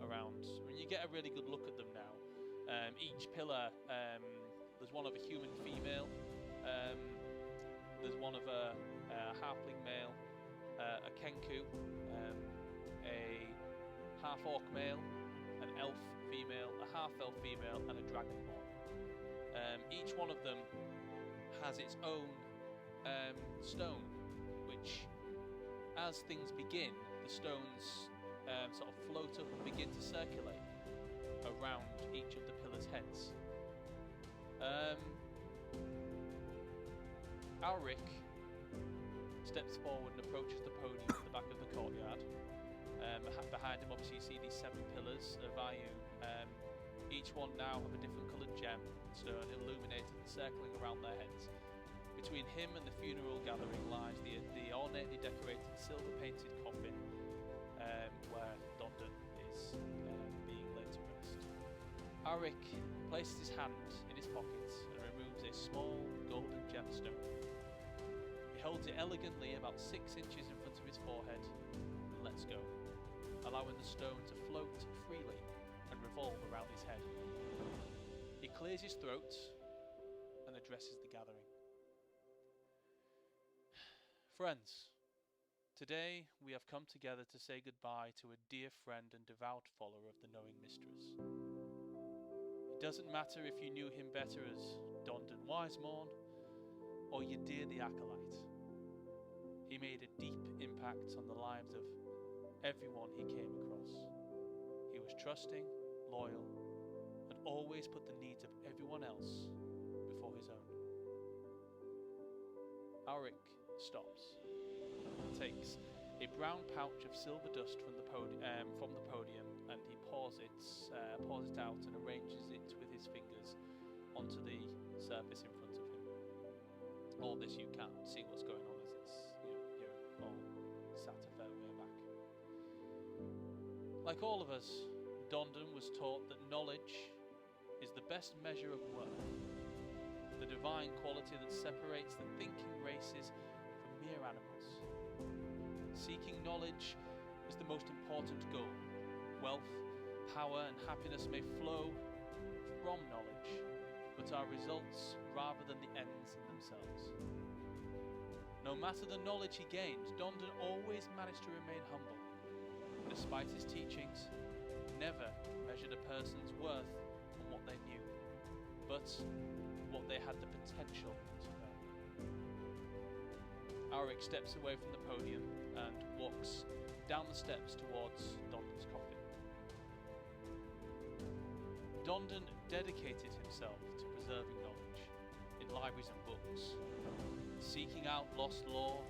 around. I mean, you get a really good look at them now. Each pillar, there's one of a human female. There's one of a halfling male, a kenku, a half-orc male, an elf female, a half-elf female, and a dragonborn. Each one of them has its own stone, which, as things begin, the stones sort of float up and begin to circulate around each of the pillars' heads. Alric steps forward and approaches the podium at the back of the courtyard. Behind him, obviously, you see these 7 pillars of Ioun. Each one now have a different coloured gem, stone illuminated and circling around their heads. Between him and the funeral gathering lies the ornately decorated silver-painted coffin where Dundon is being laid to rest. Alric places his hand in his pocket and removes a small golden gemstone. He holds it elegantly about 6 inches in front of his forehead and lets go, allowing the stone to float freely and revolve around his head. He clears his throat and addresses the gathering. Friends, today we have come together to say goodbye to a dear friend and devout follower of the Knowing Mistress. It doesn't matter if you knew him better as Dundon Wisemorn, or you dear the Acolyte. He made a deep impact on the lives of everyone he came across. He was trusting, loyal, and always put the needs of everyone else before his own. Auric stops, takes a brown pouch of silver dust from the podium, and he pours it out and arranges it with his fingers onto the surface in front of him. All this you can't see what's going on as it's you're all sat a fair way back. Like all of us, Dondon was taught that knowledge is the best measure of worth, the divine quality that separates the thinking races from mere animals. Seeking knowledge is the most important goal. Wealth, power, and happiness may flow from knowledge, but are results rather than the ends in themselves. No matter the knowledge he gained, Dondon always managed to remain humble. Despite his teachings, never measured a person's worth on what they knew, but what they had the potential to know. Auric steps away from the podium and walks down the steps towards Dondon's coffin. Dondon dedicated himself to preserving knowledge in libraries and books, seeking out lost lore,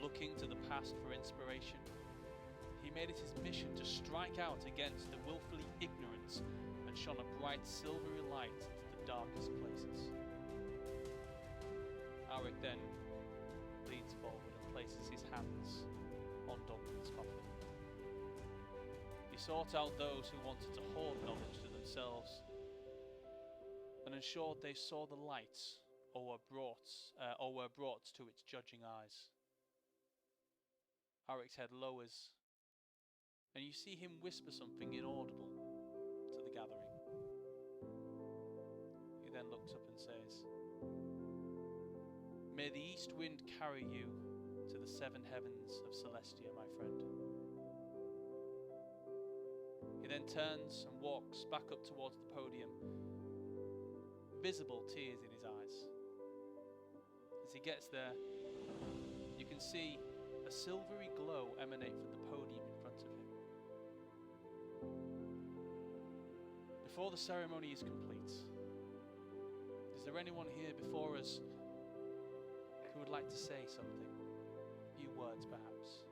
looking to the past for inspiration. He made it his mission to strike out against the willfully ignorant and shone a bright silvery light into the darkest places. Auric then leans forward and places his hands on Dondon's coffin. He sought out those who wanted to hoard knowledge to themselves and ensured they saw the light or were brought to its judging eyes. Auric's head lowers, and you see him whisper something inaudible to the gathering. He then looks up and says, "May the east wind carry you to the seven heavens of Celestia, my friend." He then turns and walks back up towards the podium, visible tears in his eyes. As he gets there, you can see a silvery glow emanate from the podium in front of him. Before the ceremony is complete, is there anyone here before us who would like to say something? A few words, perhaps.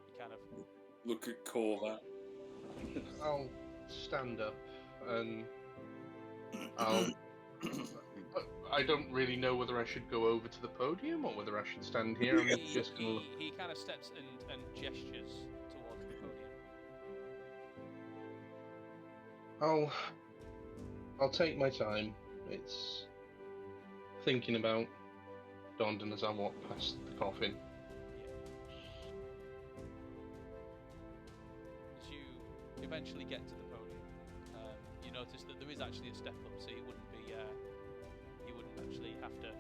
You kind of Look at Corvat. I'll stand up and I don't really know whether I should go over to the podium or whether I should stand here. I'm just going to look. He kind of steps and gestures towards the podium. I'll take my time. It's thinking about Dondon as I walk past the coffin. As you eventually get to the podium, you notice that there is actually a step up, so you wouldn't actually have to,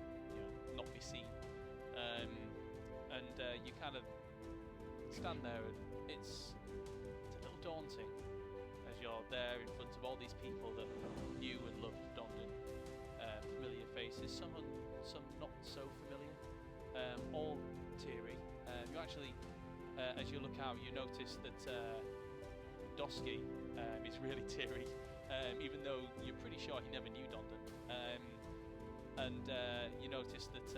not be seen. You kind of stand there, and it's a little daunting as you're there in front of all these people that knew and loved Dondon. Familiar faces, some not so familiar, all teary. You actually, as you look out, you notice that Dosky is really teary, even though you're pretty sure he never knew Dondon. You notice that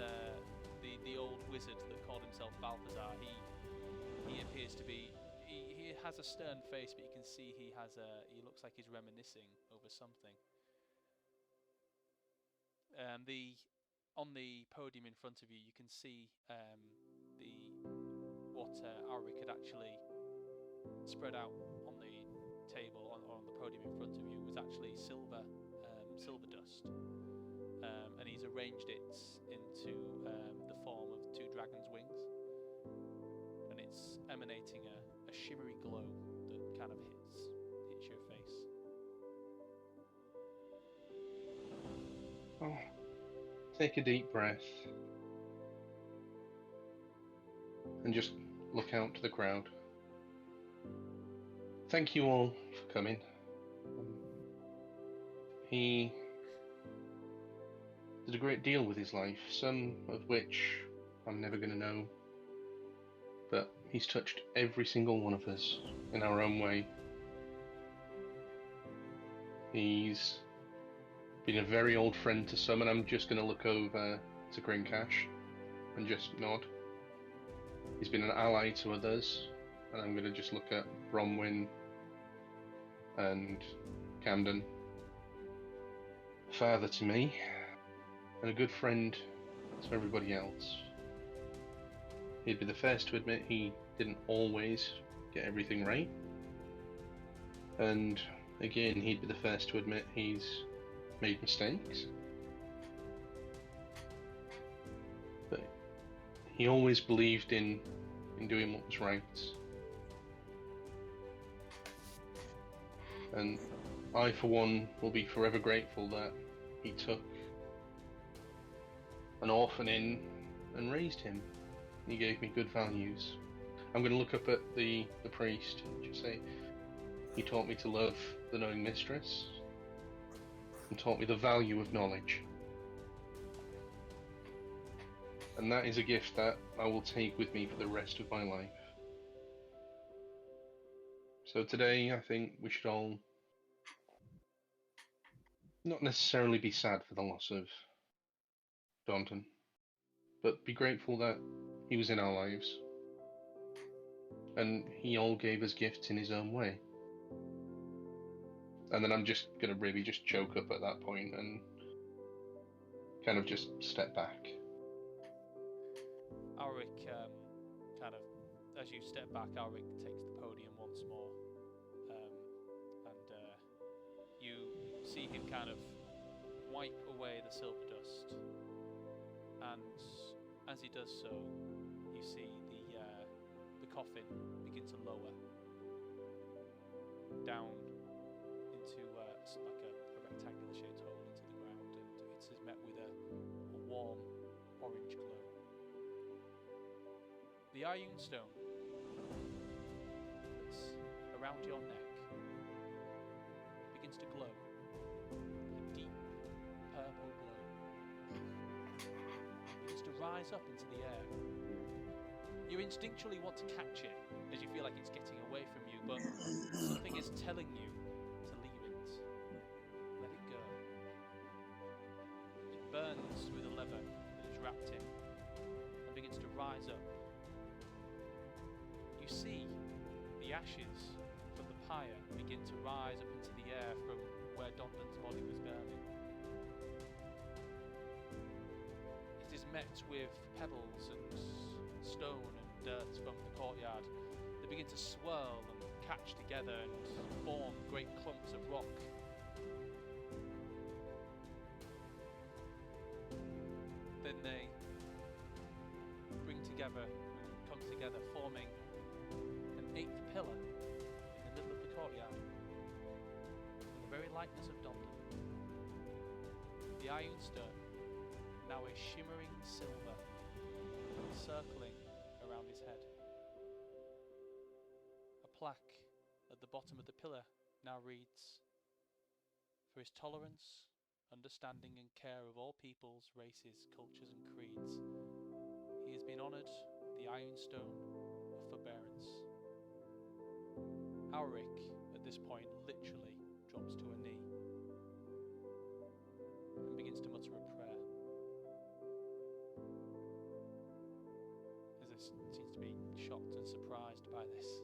the old wizard that called himself Balthazar, he appears to be. He has a stern face, but you can see he looks like he's reminiscing over something. On the podium in front of you, you can see what Auric had actually spread out on the table or on the podium in front of you was actually silver dust, and he's arranged it into the form of two dragons' wings, and it's emanating a shimmery glow that kind of hits your face. Oh, take a deep breath and just look out to the crowd. Thank you all for coming. did a great deal with his life, some of which I'm never going to know. But he's touched every single one of us in our own way. He's been a very old friend to some, and I'm just going to look over to Grincash and just nod. He's been an ally to others, and I'm going to just look at Bronwyn and Camden. A father to me, and a good friend to everybody else. He'd be the first to admit he didn't always get everything right. And again, he'd be the first to admit he's made mistakes. But he always believed in doing what was right. And I, for one, will be forever grateful that he took an orphan in and raised him. He gave me good values. I'm going to look up at the priest and just say, he taught me to love the knowing mistress and taught me the value of knowledge. And that is a gift that I will take with me for the rest of my life. So today, I think we should all not necessarily be sad for the loss of Daunton, but be grateful that he was in our lives. And he all gave us gifts in his own way. And then I'm just going to really just choke up at that point and kind of just step back. Alric, kind of, as you step back, Alric takes the podium once more. And you see him kind of wipe away the silver dust. And as he does so, you see the coffin begin to lower down into like a rectangular shaped hole into the ground, and it is met with a warm orange glow. The Ioun stone that's around your neck begins to glow, a deep purple glow. It begins to rise up into the air. You instinctually want to catch it as you feel like it's getting away from you, but something is telling you to leave it. Let it go. It burns through the leather that it's wrapped in and begins to rise up. You see the ashes from the pyre begin to rise up into the air from where Dondan's body was burning. It is met with pebbles and stone and dirt from the courtyard. They begin to swirl and catch together and form great clumps of rock. Then they bring together and come together, forming an 8th pillar in the middle of the courtyard, in the very likeness of Dondan. The Ioun stone, now a shimmering silver, circling around his head. A plaque at the bottom of the pillar now reads, "For his tolerance, understanding and care of all peoples, races, cultures and creeds, he has been honoured the Ioun stone of forbearance." Alric, at this point, literally drops to a knee and begins to mutter a prayer. Seems to be shocked and surprised by this.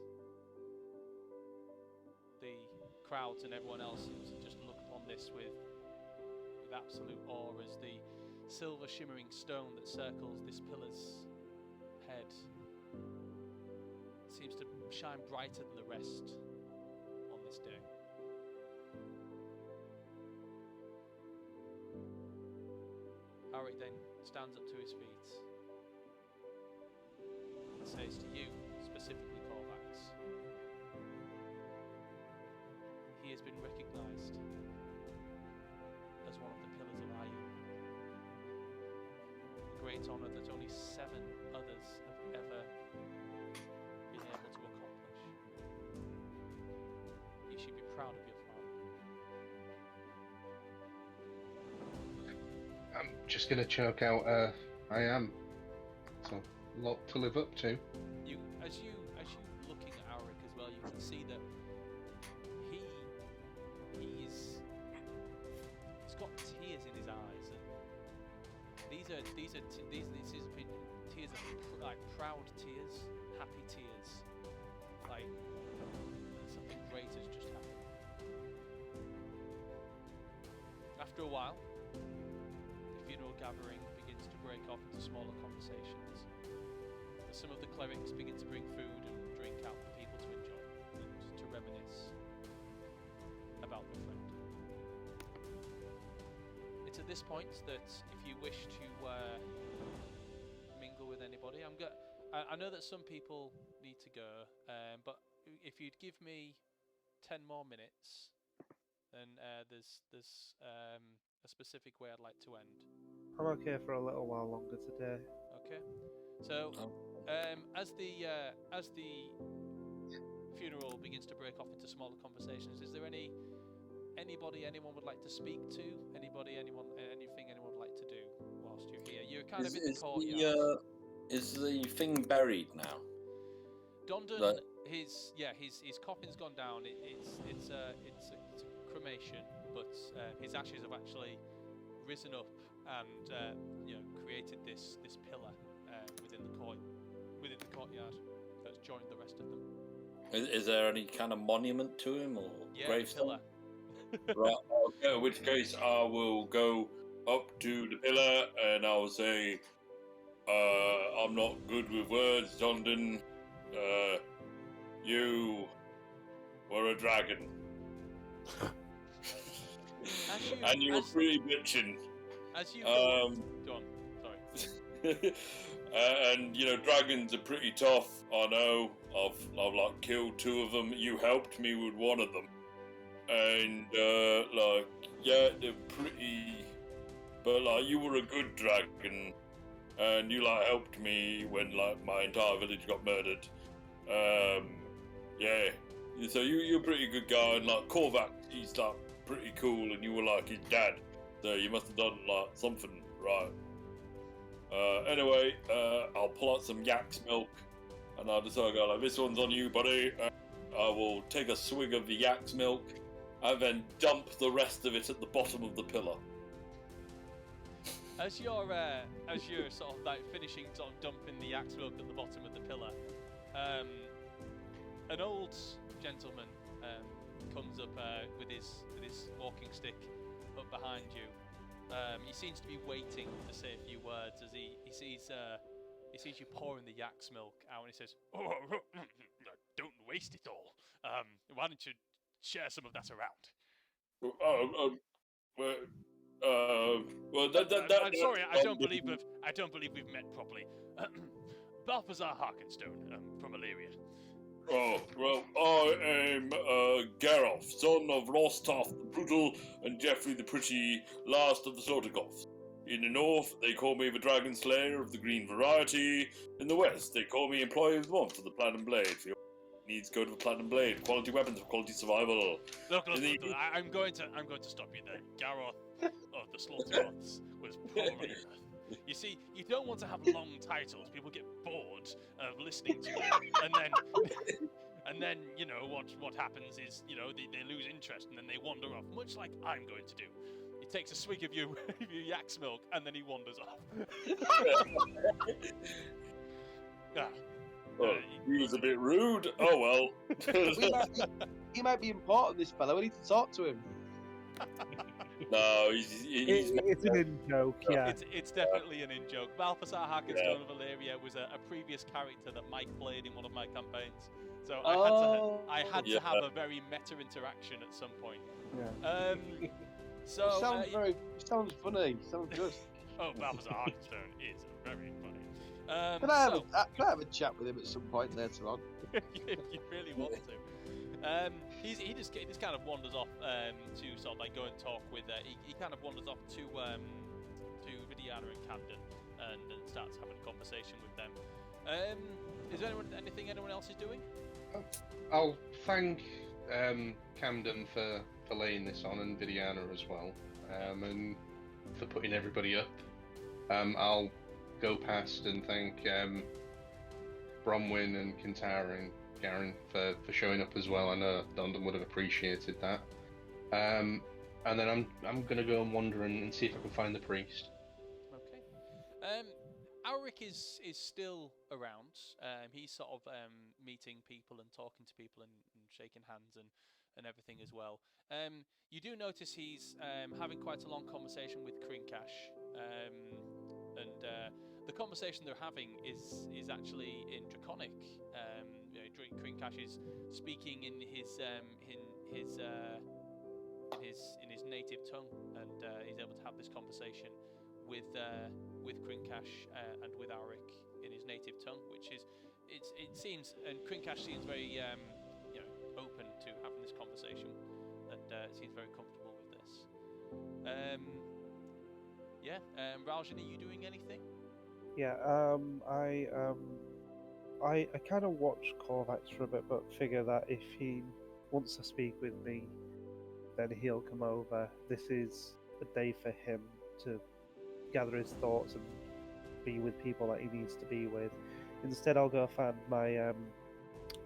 The crowds and everyone else seems to just look upon this with absolute awe as the silver shimmering stone that circles this pillar's head seems to shine brighter than the rest on this day. Alric then stands up to his feet and says to you, specifically Corvax, he has been recognised as one of the pillars of Ioun. A great honour that only 7 others have ever been able to accomplish. You should be proud of your father. just gonna choke out. I am. So a lot to live up to. As you looking at Auric as well, you can see that he's got tears in his eyes, and these is tears of like proud tears, happy tears, like something great has just happened. After a while, the funeral gathering begins to break off into smaller conversations. As some of the clerics begin to bring food and drink out for people to enjoy and to reminisce about their friend. It's at this point that if you wish to mingle with anybody, I know that some people need to go, but if you'd give me 10 more minutes, then there's a specific way I'd like to end. I'm okay for a little while longer today. Okay. So, as the funeral begins to break off into smaller conversations, is there anyone would like to speak to? Anything anyone would like to do whilst you're here? You're kind of in the courtyard. Is the thing buried now? Dondon, his coffin's gone down. It's a cremation, but his ashes have actually risen up and created this pillar within the courtyard that's joined the rest of them. Is there any kind of monument to him or gravestone? Right. Okay, in which case I will go up to the pillar and I will say, I'm not good with words, Dondon. You were a dragon. And you were pretty bitchin'. As you go on, sorry. And dragons are pretty tough. I know. I've like killed 2 of them. You helped me with one of them, and they're pretty. But you were a good dragon, and you helped me when my entire village got murdered. So you're a pretty good guy, and Korvac, he's pretty cool, and you were his dad. So you must have done something right. Anyway, I'll pull out some yak's milk, and I'll just go this one's on you, buddy. I will take a swig of the yak's milk, and then dump the rest of it at the bottom of the pillar. As you're sort of finishing dumping the yak's milk at the bottom of the pillar, an old gentleman comes up with his walking stick up behind you. He seems to be waiting to say a few words as he sees you pouring the yak's milk out, and he says, "Oh, don't waste it all. Why don't you share some of that around?" I'm sorry, I don't believe we've met properly. Balthazar Harkenstone from Illyria. Oh, well, I am Gareth, son of Rostaf the Brutal and Geoffrey the Pretty, last of the Slaughtergoths. In the north, they call me the Dragon Slayer of the green variety. In the west, they call me Employee of the Month for the Platinum Blade. For your needs, go to the Platinum Blade. Quality weapons for quality survival. Look, I'm going to stop you there. Gareth of the Slaughtergoths was probably... You see, you don't want to have long titles. People get bored of listening to them, and then what happens is they lose interest and then they wander off, much like I'm going to do. He takes a swig of your yak's milk and then he wanders off. He was a bit rude. Oh well. He might be important, this fellow. We need to talk to him. No, it's an in-joke, yeah. It's definitely an in-joke. Balthazar Harkenstone of Illyria was a previous character that Mike played in one of my campaigns. So I had to have a very meta interaction at some point. Yeah. So sounds funny. Sounds good. Oh, Balthazar Harkenstone is very funny. Can I have a chat with him at some point later on? If you really want to. He just kind of wanders off to sort of go and talk with. He kind of wanders off to Vidiana and Camden and starts having a conversation with them. Is there anything anyone else is doing? I'll thank Camden for laying this on, and Vidiana as well, and for putting everybody up. I'll go past and thank Bronwyn and Kintara and Garen for showing up as well. I know London would have appreciated that. And then I'm gonna go and wander and see if I can find the priest. Okay. Alric is still around. He's sort of meeting people and talking to people and shaking hands and everything as well. You do notice he's having quite a long conversation with Krinkash, and the conversation they're having is actually in Draconic. Krinkash is speaking in his native tongue, and he's able to have this conversation with Krinkash and with Alric in his native tongue, which is it seems, and Krinkash seems very open to having this conversation, and seems very comfortable with this. Raljan, are you doing anything? Yeah, I kind of watch Korvax for a bit, but figure that if he wants to speak with me, then he'll come over. This is a day for him to gather his thoughts and be with people that he needs to be with. Instead, I'll go find my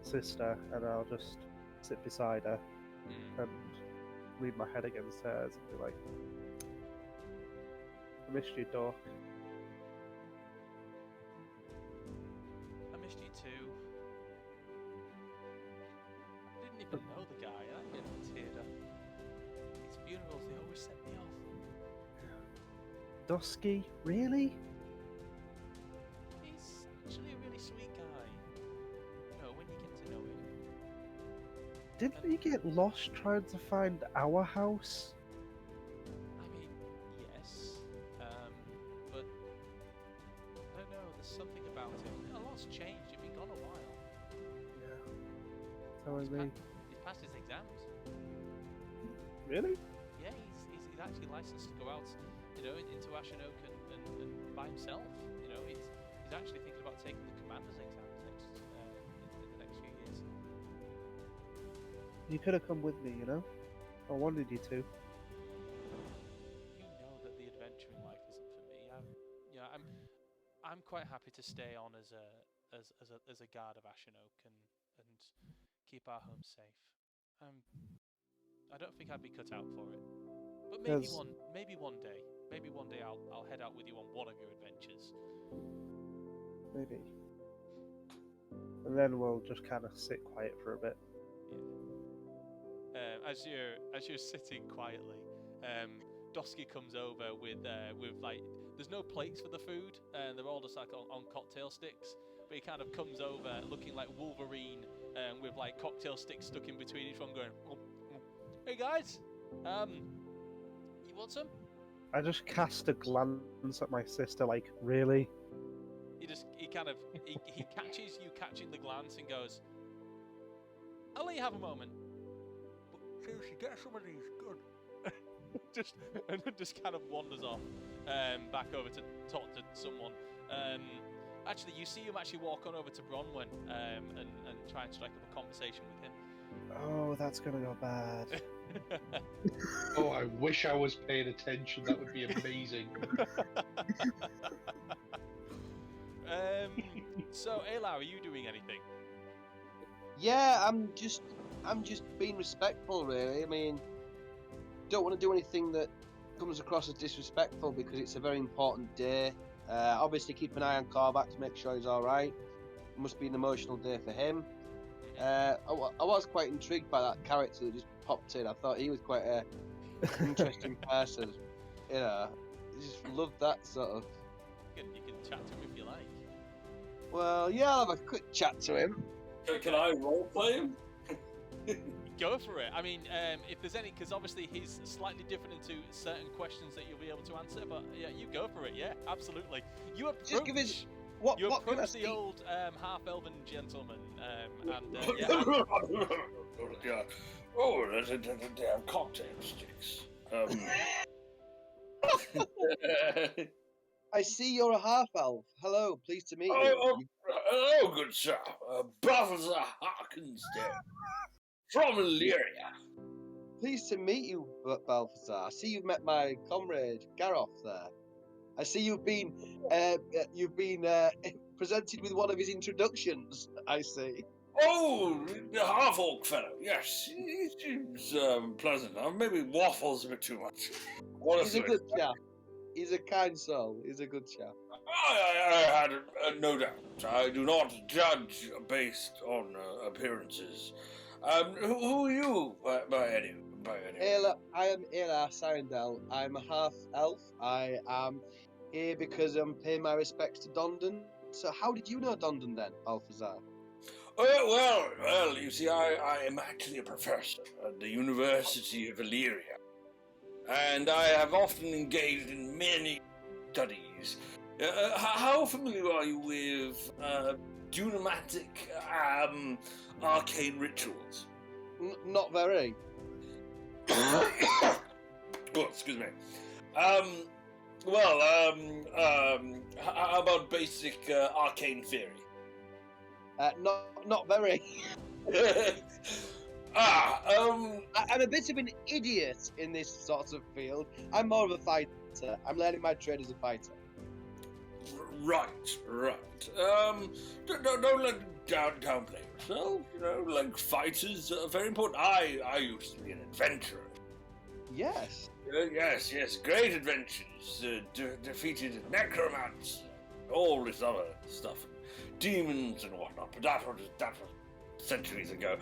sister and I'll just sit beside her and lean my head against hers and be like, I missed you, Doc. I missed you too. I didn't even know the guy. I'm getting teared up. These funerals, they always set me off. Dusky? Really? He's actually a really sweet guy. When you get to know him. Didn't he get lost trying to find our house? I mean, yes. But I don't know, there's something about him. A lot's changed. You've been gone a while. Yeah. Telling me. He's passed his exams. Really? Yeah, he's actually licensed to go out, into Ashenok and by himself. He's actually thinking about taking the commander's exams in the next few years. You could have come with me, I wanted you to. You know that the adventuring life isn't for me. I'm quite happy to stay on as a guard of Ashenok and keep our home safe. I don't think I'd be cut out for it. But maybe one day I'll head out with you on one of your adventures. Maybe. And then we'll just kind of sit quiet for a bit. Yeah. As you're sitting quietly, Dosky comes over with there's no plates for the food, and they're all just like on cocktail sticks. But he kind of comes over looking like Wolverine, with like cocktail sticks stuck in between each one, going, "Hey guys, you want some?" I just cast a glance at my sister, like, really? He catches you catching the glance and goes, "I'll let you have a moment. But seriously, get some of these, good." just kind of wanders off, back over to talk to someone. Actually, you see him actually walk on over to Bronwyn, and try and strike up a conversation with him. Oh, that's gonna go bad. Oh, I wish I was paying attention. That would be amazing. So, Aylar, are you doing anything? Yeah, I'm just being respectful, really. I mean, don't want to do anything that comes across as disrespectful because it's a very important day. Obviously, keep an eye on Korvax to make sure he's all right. It must be an emotional day for him. I was quite intrigued by that character that just popped in. I thought he was quite an interesting person. I just loved that sort of. You can chat to him if you like. Well, yeah, I'll have a quick chat to him. Can I roleplay him? Go for it. I mean, if there's any, because obviously he's slightly different into certain questions that you'll be able to answer. But yeah, you go for it. Yeah, absolutely. You approach. Just give us you what can I approach the see? old half-elven gentleman, and Yeah. Oh, there's a damn cocktail sticks. I see you're a half elf. Hello, pleased to meet you. Hello, good sir. Balthazar Harkensdale from Illyria. Pleased to meet you, Balthazar. I see you've met my comrade Gareth there. I see you've been presented with one of his introductions. I see. Oh, the half-orc fellow. Yes, he seems pleasant. Maybe waffles a bit too much. He's a good chap. He's a kind soul. He's a good chap. I had no doubt. I do not judge based on appearances. Who are you, by any? I am Ayla Sarandel. I'm a half elf. I am here because I'm paying my respects to Dondon. So how did you know Dondon then, Balthazar? Well, you see, I am actually a professor at the University of Illyria, and I have often engaged in many studies. How familiar are you with Dunamatic arcane rituals? Not very. Oh, excuse me. How about basic arcane theory? Not very. I'm a bit of an idiot in this sort of field. I'm more of a fighter. I'm learning my trade as a fighter. Right. Don't let downplay yourself. You know, like fighters are very important. I used to be an adventurer. Yes. Yes. Great adventures. Defeated necromancy, all this other stuff, demons and whatnot. But that was centuries ago.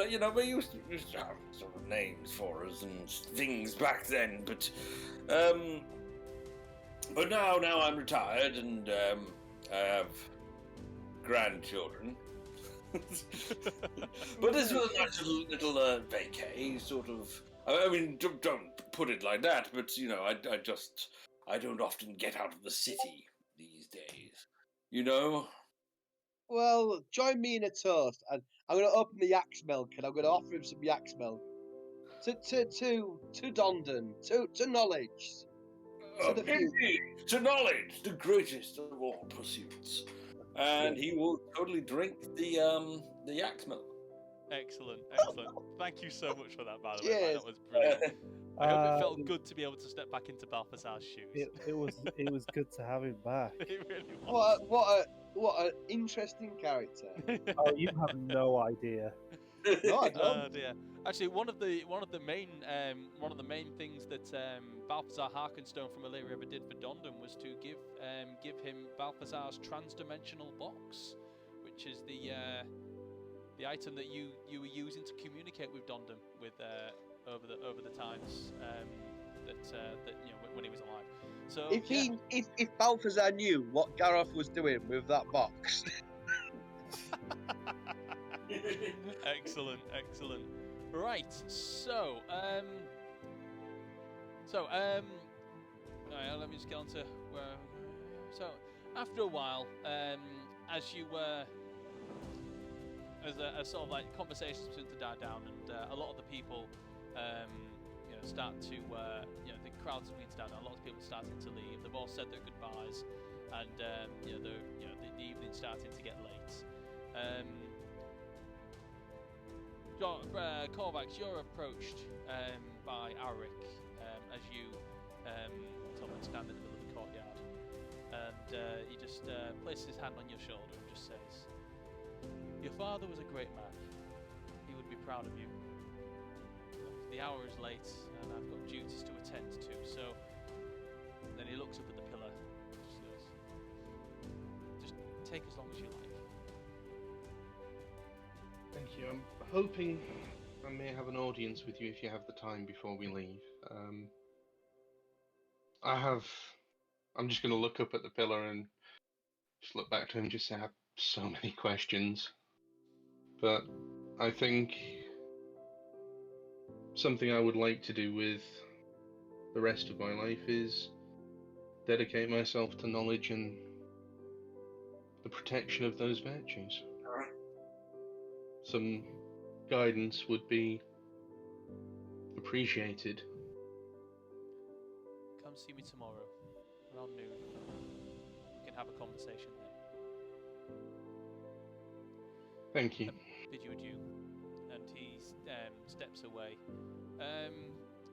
You know, we used to have sort of names for us and things back then. But now I'm retired and I have grandchildren. But this was a nice little vacay, sort of. I mean, don't put it like that, but you know, I don't often get out of the city these days. You know. Well, join me in a toast, and I'm going to open the yak's milk, and I'm going to offer him some yak's milk. To Dondon, to knowledge. Indeed, to knowledge, the greatest of all pursuits. And he will totally drink the yak's milk. Excellent. Thank you so much for that, by the way. That was brilliant. I hope it felt good to be able to step back into Balthazar's shoes. It was good to have him back. It really was. What an interesting character. Oh, you have no idea. No, I don't. Oh dear. Actually, one of the main things that Balthazar Harkenstone from Illyria ever did for Dondon was to give him Balthazar's transdimensional box, which is the item that you were using to communicate with Dondon with over the times that you know when he was alive. So if Balthazar knew what Gareth was doing with that box. Excellent. Right, so let me just get on to where. So after a while, as you as sort of like conversations begin to die down, and a lot of the people, you know, start to, you know, the crowds begin to die down. A lot of people starting to leave. They've all said their goodbyes, and you know, the evening's starting to get late. Korvax, you're approached by Alric as you sort of stand in the middle of the courtyard, and he just places his hand on your shoulder and just says, "Your father was a great man. He would be proud of you. The hour is late, and I've got duties to attend to." So then he looks up at the pillar and just goes, "Just take as long as you like." Thank you. I'm hoping I may have an audience with you if you have the time before we leave. I'm just going to look up at the pillar and just look back to him and just say I have so many questions. But I think something I would like to do with the rest of my life is dedicate myself to knowledge and the protection of those virtues. Some guidance would be appreciated. Come see me tomorrow around noon. We can have a conversation then. Thank you. Bid you adieu. And he steps away.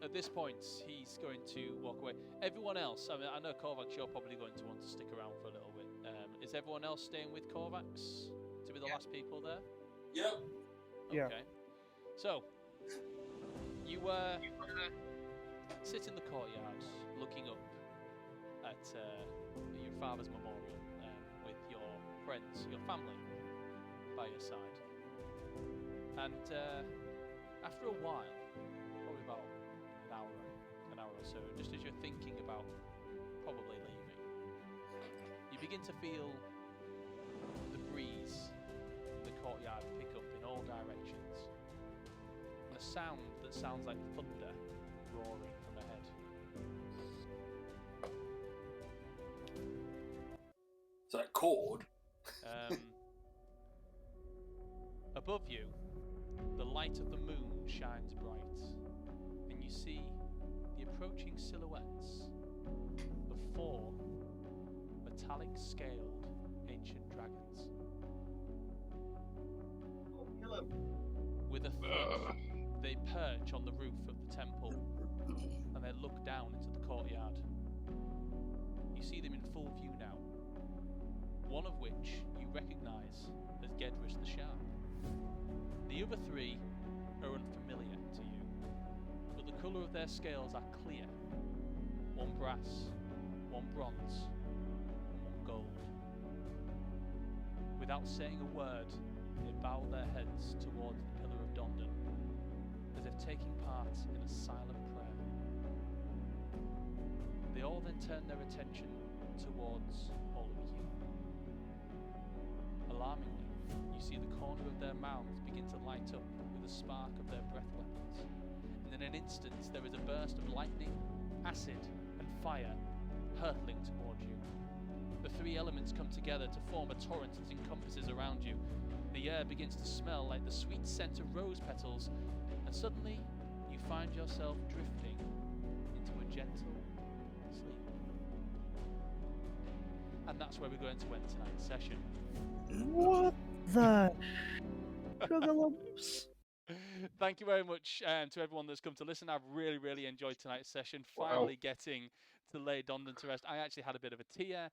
at this point, he's going to walk away. Everyone else, I mean, I know Korvax, you're probably going to want to stick around for a little bit. Is everyone else staying with Korvax to be the last people there? Yep. Yeah. Okay. So, you sit in the courtyard looking up at your father's memorial with your friends, your family by your side. And after a while, probably about an hour or so, just as you're thinking about probably leaving, you begin to feel the breeze in the courtyard pick up in all directions. And a sound that sounds like thunder roaring from ahead. Is that cord? Above you, the light of the moon shines bright, and you see the approaching silhouettes of 4 metallic scaled ancient dragons. Hello. With a thud, they perch on the roof of the temple, and they look down into the courtyard. You see them in full view now, one of which you recognise as Gedris the Sharp. The other 3 are unfamiliar to you, but the colour of their scales are clear. 1 brass, 1 bronze, and 1 gold. Without saying a word, they bow their heads towards the Pillar of Dondon, as if taking part in a silent prayer. They all then turn their attention towards all of you. Alarmingly, you see the corner of their mouths begin to light up with a spark of their breath weapons, and in an instant there is a burst of lightning, acid, and fire hurtling towards you. The 3 elements come together to form a torrent that encompasses around you. The air begins to smell like the sweet scent of rose petals, and suddenly you find yourself drifting into a gentle sleep. And that's where we're going to end tonight's session. What the sugar lumps? Thank you very much to everyone that's come to listen. I've really enjoyed tonight's session. Wow. Finally getting to lay Dondon to rest. I actually had a bit of a tear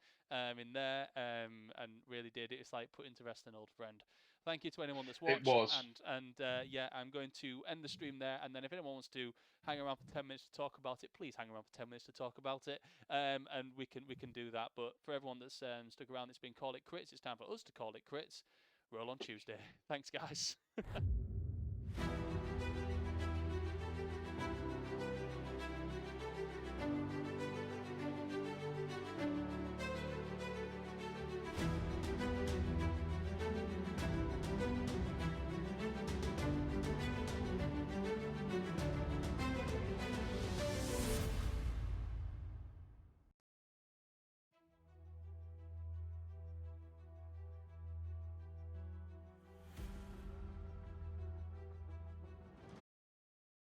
in there and really did. It's like putting to rest an old friend. Thank you to anyone that's watched. It was. And yeah, I'm going to end the stream there. And then if anyone wants to hang around for 10 minutes to talk about it, please hang around for 10 minutes to talk about it. And we can do that. But for everyone that's stuck around, it's been Call It Crits. It's time for us to call it crits. Roll on Tuesday. Thanks, guys.